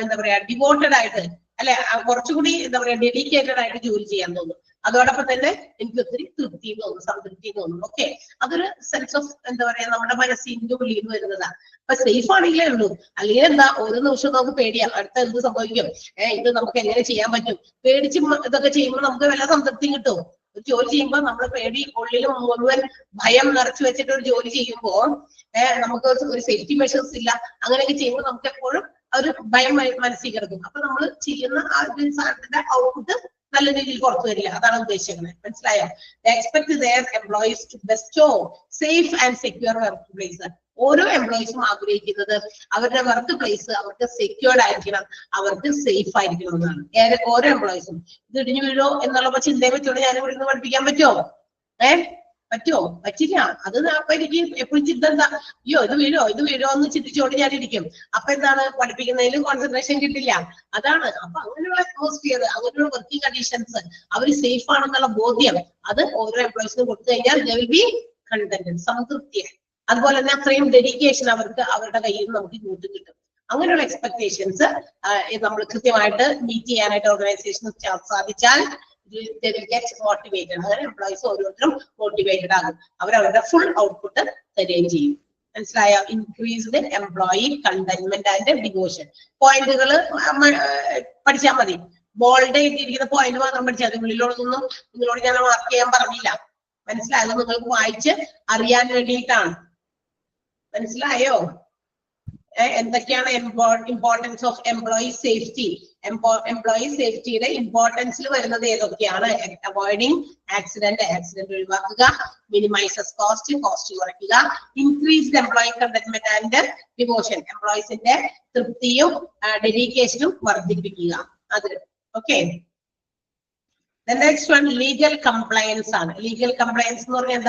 എന്താ പറയാ ഡിവോട്ടഡ് ആയിട്ട് അല്ലെ, കുറച്ചുകൂടി എന്താ പറയാ ഡെഡിക്കേറ്റഡ് ആയിട്ട് ജോലി ചെയ്യാൻ തോന്നും. അതോടൊപ്പം തന്നെ എനിക്ക് ഒത്തിരി തൃപ്തി തോന്നും, സംതൃപ്തി തോന്നും. ഓക്കെ, അതൊരു സെൻസ് ഓഫ് എന്താ പറയാ നമ്മുടെ മനസ്സിന്റെ ഉള്ളിൽ നിന്ന് വരുന്നതാണ്. അപ്പൊ സേഫ് ആണെങ്കിലേ ഉള്ളൂ. അല്ലെങ്കിൽ എന്താ, ഓരോ നിമിഷം നമുക്ക് പേടിയാ അടുത്ത എന്ത് സംഭവിക്കും, ഇത് നമുക്ക് എങ്ങനെ ചെയ്യാൻ പറ്റും? പേടിച്ച് ഇതൊക്കെ ചെയ്യുമ്പോൾ നമുക്ക് വല്ല സംതൃപ്തി കിട്ടും? ഒരു ജോലി ചെയ്യുമ്പോൾ നമ്മൾ പേടി ഉള്ളിൽ മുഴുവൻ ഭയം നിറച്ചു വെച്ചിട്ട് ഒരു ജോലി ചെയ്യുമ്പോൾ നമുക്ക് ഒരു സേഫ്റ്റി മെഷേഴ്സ് ഇല്ല. അങ്ങനെയൊക്കെ ചെയ്യുമ്പോൾ നമുക്ക് എപ്പോഴും ഒരു ഭയം മനസ്സിൽ കിടക്കും. അപ്പൊ നമ്മൾ ചെയ്യുന്ന ആ ഒരു സാധനത്തിന്റെ ഔട്ട്പുട്ട് നല്ല രീതിയിൽ പുറത്തു വരില്ല. അതാണ് ഉദ്ദേശിക്കുന്നത്. മനസ്സിലായോ? Expect their employees to bestow safe and secure work place. ഓരോ എംപ്ലോയീസും ആഗ്രഹിക്കുന്നത് അവരുടെ വർക്ക് പ്ലേസ് അവർക്ക് സെക്യൂർഡ് ആയിരിക്കണം, അവർക്ക് സേഫ് ആയിരിക്കണം എന്നാണ് ഓരോ എംപ്ലോയീസും. ഇത് ഇടിഞ്ഞു വീഴോ എന്നുള്ള ചിന്തയെ വെച്ചോണ്ട് ഞാൻ ഇവിടെ നിന്ന് പഠിപ്പിക്കാൻ പറ്റുമോ? പറ്റുമോ? പറ്റില്ല. അത് അപ്പൊ എനിക്ക് എപ്പോഴും ചിന്ത എന്താ, അയ്യോ ഇത് വീഴോ എന്ന് ചിന്തിച്ചോണ്ട് ഞാനിരിക്കും. അപ്പൊ എന്താണ്, പഠിപ്പിക്കുന്നതിലും കോൺസെൻട്രേഷൻ കിട്ടില്ല. അതാണ്. അപ്പൊ അങ്ങനെയുള്ള അറ്റ്മോസ്ഫിയർ, അങ്ങനെയുള്ള വർക്കിംഗ് കണ്ടീഷൻസ്, അവർ സേഫ് ആണെന്നുള്ള ബോധ്യം അത് ഓരോ എംപ്ലോയീസിനും കൊടുത്തു കഴിഞ്ഞാൽ they will be contented, സംതൃപ്തിയായി. അതുപോലെ തന്നെ അത്രയും ഡെഡിക്കേഷൻ അവർക്ക് അവരുടെ കയ്യിൽ നിന്ന് നമുക്ക് ഇങ്ങോട്ട് കിട്ടും. അങ്ങനെയുള്ള എക്സ്പെക്ടേഷൻസ് നമ്മൾ കൃത്യമായിട്ട് മീറ്റ് ചെയ്യാനായിട്ട് ഓർഗനൈസേഷൻ സാധിച്ചാൽ they will get motivated. അങ്ങനെ എംപ്ലോയീസ് ഓരോരുത്തരും മോട്ടിവേറ്റഡ് ആകും. അവരവരുടെ ഫുൾ ഔട്ട്പുട്ട് തരികയും ചെയ്യും. മനസ്സിലായോ? Increased employee containment and devotion. പോയിന്റുകൾ പഠിച്ചാൽ മതി. ബോൾഡ് ആയിട്ടിരിക്കുന്ന പോയിന്റ് മാത്രം പഠിച്ചാൽ മതി. ഉള്ളിലോടൊന്നും നിങ്ങളോട് ഞാൻ മാർക്ക് ചെയ്യാൻ പറഞ്ഞില്ല. മനസ്സിലായോ? നിങ്ങൾക്ക് വായിച്ച് അറിയാൻ വേണ്ടിയിട്ടാണ്. മനസ്സിലായോ? എന്തൊക്കെയാണ് importance of employee safety? Employee സേഫ്റ്റിയുടെ ഇമ്പോർട്ടൻസിൽ വരുന്നത് ഏതൊക്കെയാണ്? അവോയ്ഡിങ് ആക്സിഡന്റ് ഒഴിവാക്കുക, മിനിമൈസസ് കോസ്റ്റ് കുറയ്ക്കുക, increased employee containment and devotion, എംപ്ലോയീസിന്റെ തൃപ്തിയും ഡെഡിക്കേഷനും വർദ്ധിപ്പിക്കുക. അത് okay. Next one legal compliance ആണ്. ലീഗൽ കംപ്ലയൻസ് എന്ന് പറഞ്ഞാൽ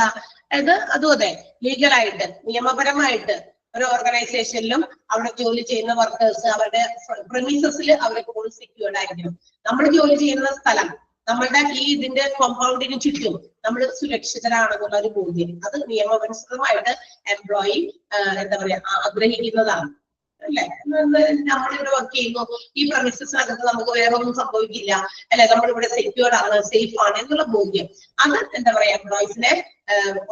എന്താ? അതും അതെ, ലീഗലായിട്ട് നിയമപരമായിട്ട് ഒരു ഓർഗനൈസേഷനിലും അവിടെ ജോലി ചെയ്യുന്ന വർക്കേഴ്സ് അവരുടെ പ്രിമിസസിൽ അവർ എപ്പോഴും സെക്യൂർഡ് ആയിരിക്കണം. നമ്മൾ ജോലി ചെയ്യുന്ന സ്ഥലം, നമ്മളുടെ ഈ ഇതിന്റെ കോമ്പൗണ്ടിന് ചുറ്റും നമ്മൾ സുരക്ഷിതരാണെന്നുള്ള ഒരു ബോധ്യം, അത് നിയമപരമായിട്ട് എംപ്ലോയി എന്താ പറയാ ആഗ്രഹിക്കുന്നതാണ്. അല്ലെ? നമ്മളിവിടെ വർക്ക് ചെയ്യുന്നു, ഈ പ്രമിസസിനകത്ത് നമുക്ക് വേറെ ഒന്നും സംഭവിക്കില്ല, അല്ലെ? നമ്മളിവിടെ സെക്യൂർഡ് ആണ്, സേഫ് ആണ് എന്നുള്ള ബോധ്യം, അത് എന്താ പറയാ എംപ്ലോയീസിനെ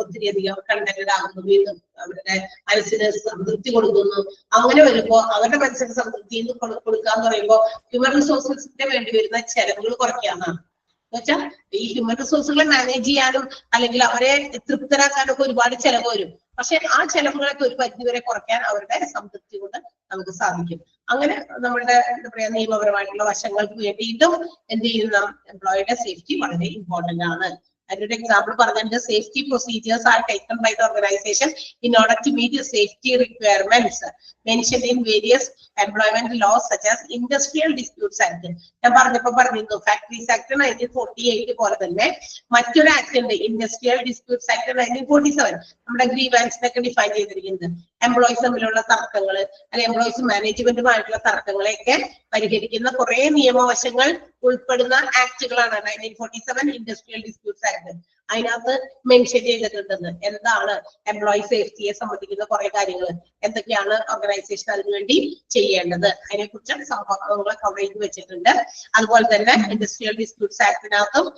ഒത്തിരി അധികം കണ്ടന്റഡ് ആകുന്നു. വീണ്ടും അവരുടെ മനസ്സിന് സംതൃപ്തി കൊടുക്കുന്നു. അങ്ങനെ വരുമ്പോ അവരുടെ മനസ്സിന് സംതൃപ്തി കൊടുക്കുക എന്ന് പറയുമ്പോൾ ഹ്യൂമൻ റിസോഴ്സസിന്റെ വേണ്ടി വരുന്ന ചെലവുകൾ കുറയ്ക്കാന്നാണ്. എന്നുവെച്ചാൽ ഈ ഹ്യൂമൻ റിസോഴ്സുകളെ മാനേജ് ചെയ്യാനും അല്ലെങ്കിൽ അവരെ തൃപ്തരാക്കാനും ഒക്കെ ഒരുപാട് ചെലവ് വരും. പക്ഷെ ആ ചെലവുകളൊക്കെ ഒരു പരിധിവരെ കുറയ്ക്കാൻ അവരുടെ സംതൃപ്തി കൊണ്ട് നമുക്ക് സാധിക്കും. അങ്ങനെ നമ്മളുടെ എന്താ പറയാ നിയമപരമായിട്ടുള്ള വശങ്ങൾക്ക് വേണ്ടിയിട്ടും എന്ത് ചെയ്യുന്ന എംപ്ലോയിയുടെ സേഫ്റ്റി വളരെ ഇമ്പോർട്ടന്റ് ആണ്. അതിന്റെ എക്സാമ്പിൾ പറഞ്ഞിട്ട് safety procedures are taken by the organization in order to meet safety requirements mentioned in various employment laws such as industrial disputes act. ഞാൻ പറഞ്ഞിരുന്നു ഫാക്ടറീസ് ആക്ട് 1948 പോലെ തന്നെ മറ്റൊരു ആക്ട് ഉണ്ട്, ഇൻഡസ്ട്രിയൽ ഡിസ്പ്യൂട്ട്സ് ആക്ട് 1947. നമ്മുടെ ഗ്രീവാൻസിനൊക്കെ ഡിഫൈൻ ചെയ്തിരിക്കുന്നത് എംപ്ലോയീസ് തമ്മിലുള്ള തർക്കങ്ങൾ അല്ലെങ്കിൽ എംപ്ലോയീസ് മാനേജ്മെന്റുമായിട്ടുള്ള തർക്കങ്ങളെയൊക്കെ പരിഹരിക്കുന്ന കുറെ നിയമവശങ്ങൾ ഉൾപ്പെടുന്ന ആക്ടുകളാണ് 1947 ഇൻഡസ്ട്രിയൽ ഡിസ്പ്യൂട്ട്സ് ആക്ട്. അതിനകത്ത് മെൻഷൻ ചെയ്തിട്ടുണ്ടെന്ന് എന്താണ് എംപ്ലോയി സേഫ്റ്റിയെ സംബന്ധിക്കുന്ന കുറെ കാര്യങ്ങൾ, എന്തൊക്കെയാണ് ഓർഗനൈസേഷൻ അതിനുവേണ്ടി ചെയ്യേണ്ടത്, അതിനെക്കുറിച്ച് സംഭവങ്ങൾ കവർ ചെയ്ത് വെച്ചിട്ടുണ്ട്. അതുപോലെ തന്നെ ഇൻഡസ്ട്രിയൽ ഡിസ്പ്യൂട്ട്സ് ആക്ടിനകത്തും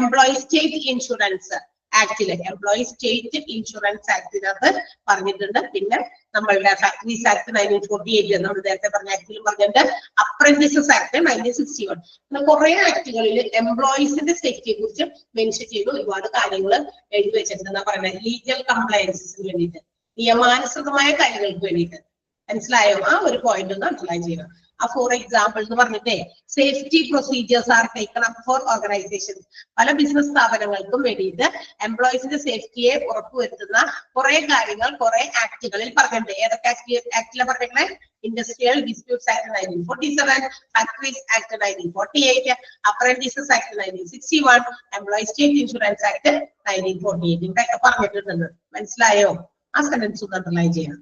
എംപ്ലോയി സ്റ്റേറ്റ് ഇൻഷുറൻസ് ആക്ടില് എംപ്ലോയി സ്റ്റേറ്റ് ഇൻഷുറൻസ് ആക്ടിനകത്ത് പറഞ്ഞിട്ടുണ്ട്. പിന്നെ നമ്മളുടെ ഫാക്ടറീസ് ആക്ട് 1948 നമ്മൾ നേരത്തെ പറഞ്ഞ ആക്ടിലും പറഞ്ഞിട്ടുണ്ട്. Apprentices act 1961. അങ്ങനെ കുറെ ആക്ടുകളിൽ എംപ്ലോയീസിന്റെ സേഫ്റ്റിയെ കുറിച്ച് മെൻഷൻ ചെയ്ത് ഒരുപാട് കാര്യങ്ങൾ എഴുതി വെച്ചിട്ടുണ്ടെന്നാ പറയുന്നത്. ലീഗൽ കംപ്ലയൻസിന് വേണ്ടിയിട്ട്, നിയമാനുസൃതമായ കാര്യങ്ങൾക്ക് വേണ്ടിയിട്ട്. മനസ്സിലായോ? ആ ഒരു പോയിന്റ് ഒന്ന് അപ്ലൈ ചെയ്യണം. ഫോർ എക്സാമ്പിൾ എന്ന് പറഞ്ഞിട്ടേ safety procedures are taken up four organisations. പല ബിസിനസ് സ്ഥാപനങ്ങൾക്കും വേണ്ടിയിട്ട് എംപ്ലോയീസിന്റെ സേഫ്റ്റിയെ ഉറപ്പുവരുത്തുന്ന കുറെ കാര്യങ്ങൾ കുറെ ആക്ടുകളിൽ പറഞ്ഞിട്ടുണ്ട്. ഏതൊക്കെ ആക്ടിലാണ് പറഞ്ഞിരിക്കുന്നത്? Industrial disputes act 1947, factories act 1948, apprentices act 1961, employee state insurance act 1948. ഇവിടെയൊക്കെ പറഞ്ഞിട്ടുണ്ടെന്ന് മനസ്സിലായോ? ആ സെന്റൻസ് ഒന്ന് അണ്ടർലൈൻ ചെയ്യണം.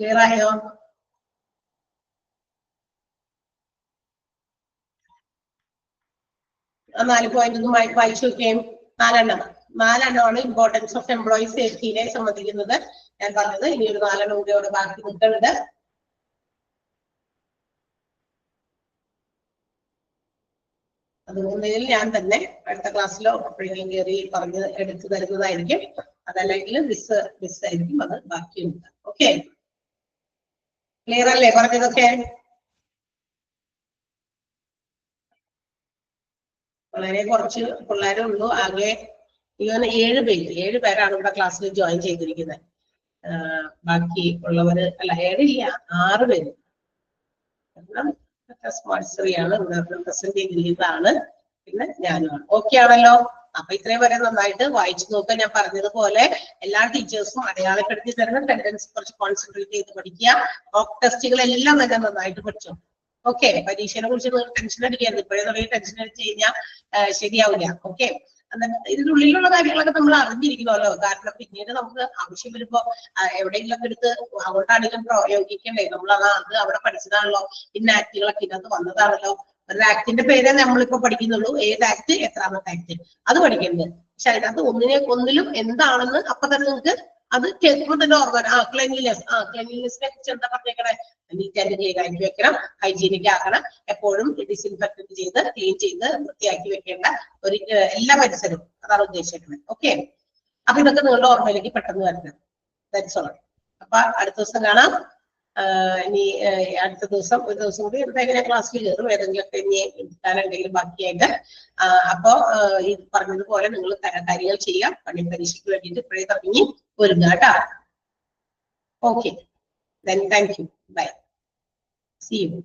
ക്ലിയർ ആയോ? ആ 4 പോയിന്റ് ഒന്ന് വായിച്ചു നോക്കിയും. 4 നാലെണ്ണമാണ് ഇമ്പോർട്ടൻസ് ഓഫ് എംപ്ലോയി സേഫ്റ്റിനെ സംബന്ധിക്കുന്നത് ഞാൻ പറഞ്ഞത്. ഇനി ഒരു 4 എണ്ണം കൂടി അവിടെ ബാക്കി നിൽക്കുന്നുണ്ട്. അതുകൊണ്ടെങ്കിൽ ഞാൻ തന്നെ അടുത്ത ക്ലാസ്സിലോ എപ്പോഴെങ്കിലും കയറി പറഞ്ഞ് എടുത്തു തരുന്നതായിരിക്കും. അതല്ലെങ്കിൽ മിസ് ആയിരിക്കും അത് ബാക്കിയുണ്ട്. ഓക്കെ, ക്ലിയർ അല്ലേ പറഞ്ഞതൊക്കെ? വളരെ കുറച്ച് പിള്ളേരേ ഉള്ളൂ. ആകെ 7 പേരാണ് ഇവിടെ ക്ലാസ്സിൽ ജോയിൻ ചെയ്തിരിക്കുന്നത്. ബാക്കി ഉള്ളവര് അല്ല 7 ഇല്ല 6 പേര് സ്പോൺസറിയാണ് ഇവിടെ പ്രസന്റ് ചെയ്തിരിക്കുന്നതാണ്. പിന്നെ ഞാനുമാണ്. ഓക്കെ ആണല്ലോ? അപ്പൊ ഇത്രയും വരെ നന്നായിട്ട് വായിച്ചു നോക്കുക. ഞാൻ പറഞ്ഞതുപോലെ എല്ലാ ടീച്ചേഴ്സും അടയാളപ്പെടുത്തി തരുന്ന ടെൻഡൻസ് കുറച്ച് കോൺസെൻട്രേറ്റ് ചെയ്ത് പഠിക്കുക. മോക്ക് ടെസ്റ്റുകളെല്ലാം തന്നെ നന്നായിട്ട് പഠിച്ചു. ഓക്കെ, പരീക്ഷയെ കുറിച്ച് ടെൻഷൻ അടിക്കരുത്. ഇപ്പോഴേ തുടങ്ങി ടെൻഷൻ അടിച്ചു കഴിഞ്ഞാൽ ശരിയാവില്ല. ഓക്കെ, ഇതിനുള്ളിലുള്ള കാര്യങ്ങളൊക്കെ നമ്മൾ അറിഞ്ഞിരിക്കണമല്ലോ. കാരണം പിന്നീട് നമുക്ക് ആവശ്യം വരുമ്പോ എവിടെയെങ്കിലും എടുത്ത് അങ്ങോട്ടാണെങ്കിലും പ്രയോഗിക്കണ്ടേ. നമ്മൾ അത് അവിടെ പഠിച്ചതാണല്ലോ, ഇന്ന ആക്ടുകളൊക്കെ ഇതിനകത്ത് വന്നതാണല്ലോ. ഒരു ആക്ടിന്റെ പേരെ നമ്മളിപ്പോ പഠിക്കുന്നുള്ളൂ. ഏത് ആക്ട്, എത്രാമത്തെ ആക്ട്, അത് പഠിക്കരുത്. പക്ഷെ അതിനകത്ത് ഒന്നിലും എന്താണെന്ന് അപ്പൊ തന്നെ നിങ്ങൾക്ക് അത് കേൾക്കുമ്പോൾ തന്നെ ഓർമ്മ. ക്ലെൻലിനെസിനെ കുറിച്ച് എന്താ പറഞ്ഞേക്കണേ? നീറ്റ് ആൻഡ് ക്ലീൻ ആക്കി വെക്കണം, ഹൈജീനിക് ആക്കണം, എപ്പോഴും ഡിസിൻഫെക്ടന്റ് ചെയ്ത് ക്ലീൻ ചെയ്ത് വൃത്തിയാക്കി വെക്കേണ്ട ഒരു എല്ലാ പരിസരവും, അതാണ് ഉദ്ദേശിക്കുന്നത്. ഓക്കെ, അപ്പൊ ഇതൊക്കെ നിങ്ങളുടെ ഓർമ്മയിലേക്ക് പെട്ടെന്ന് വരണം. That's all. അപ്പൊ അടുത്ത ദിവസം കാണാം. ഇനി അടുത്ത ദിവസം ഒരു ദിവസം കൂടി എന്തായാലും ഞാൻ ക്ലാസ്സിൽ കയറും, ഏതെങ്കിലുമൊക്കെ ഇനി എടുക്കാനുണ്ടെങ്കിലും ബാക്കിയായിട്ട്. അപ്പോ ഈ പറഞ്ഞതുപോലെ നിങ്ങൾ കാര്യങ്ങൾ ചെയ്യാം. പരീക്ഷയ്ക്ക് വേണ്ടിയിട്ട് ഇപ്പോഴേ തുടങ്ങി ഒരുങ്ങുക കേട്ടോ. Okay, then thank you. Bye. See you.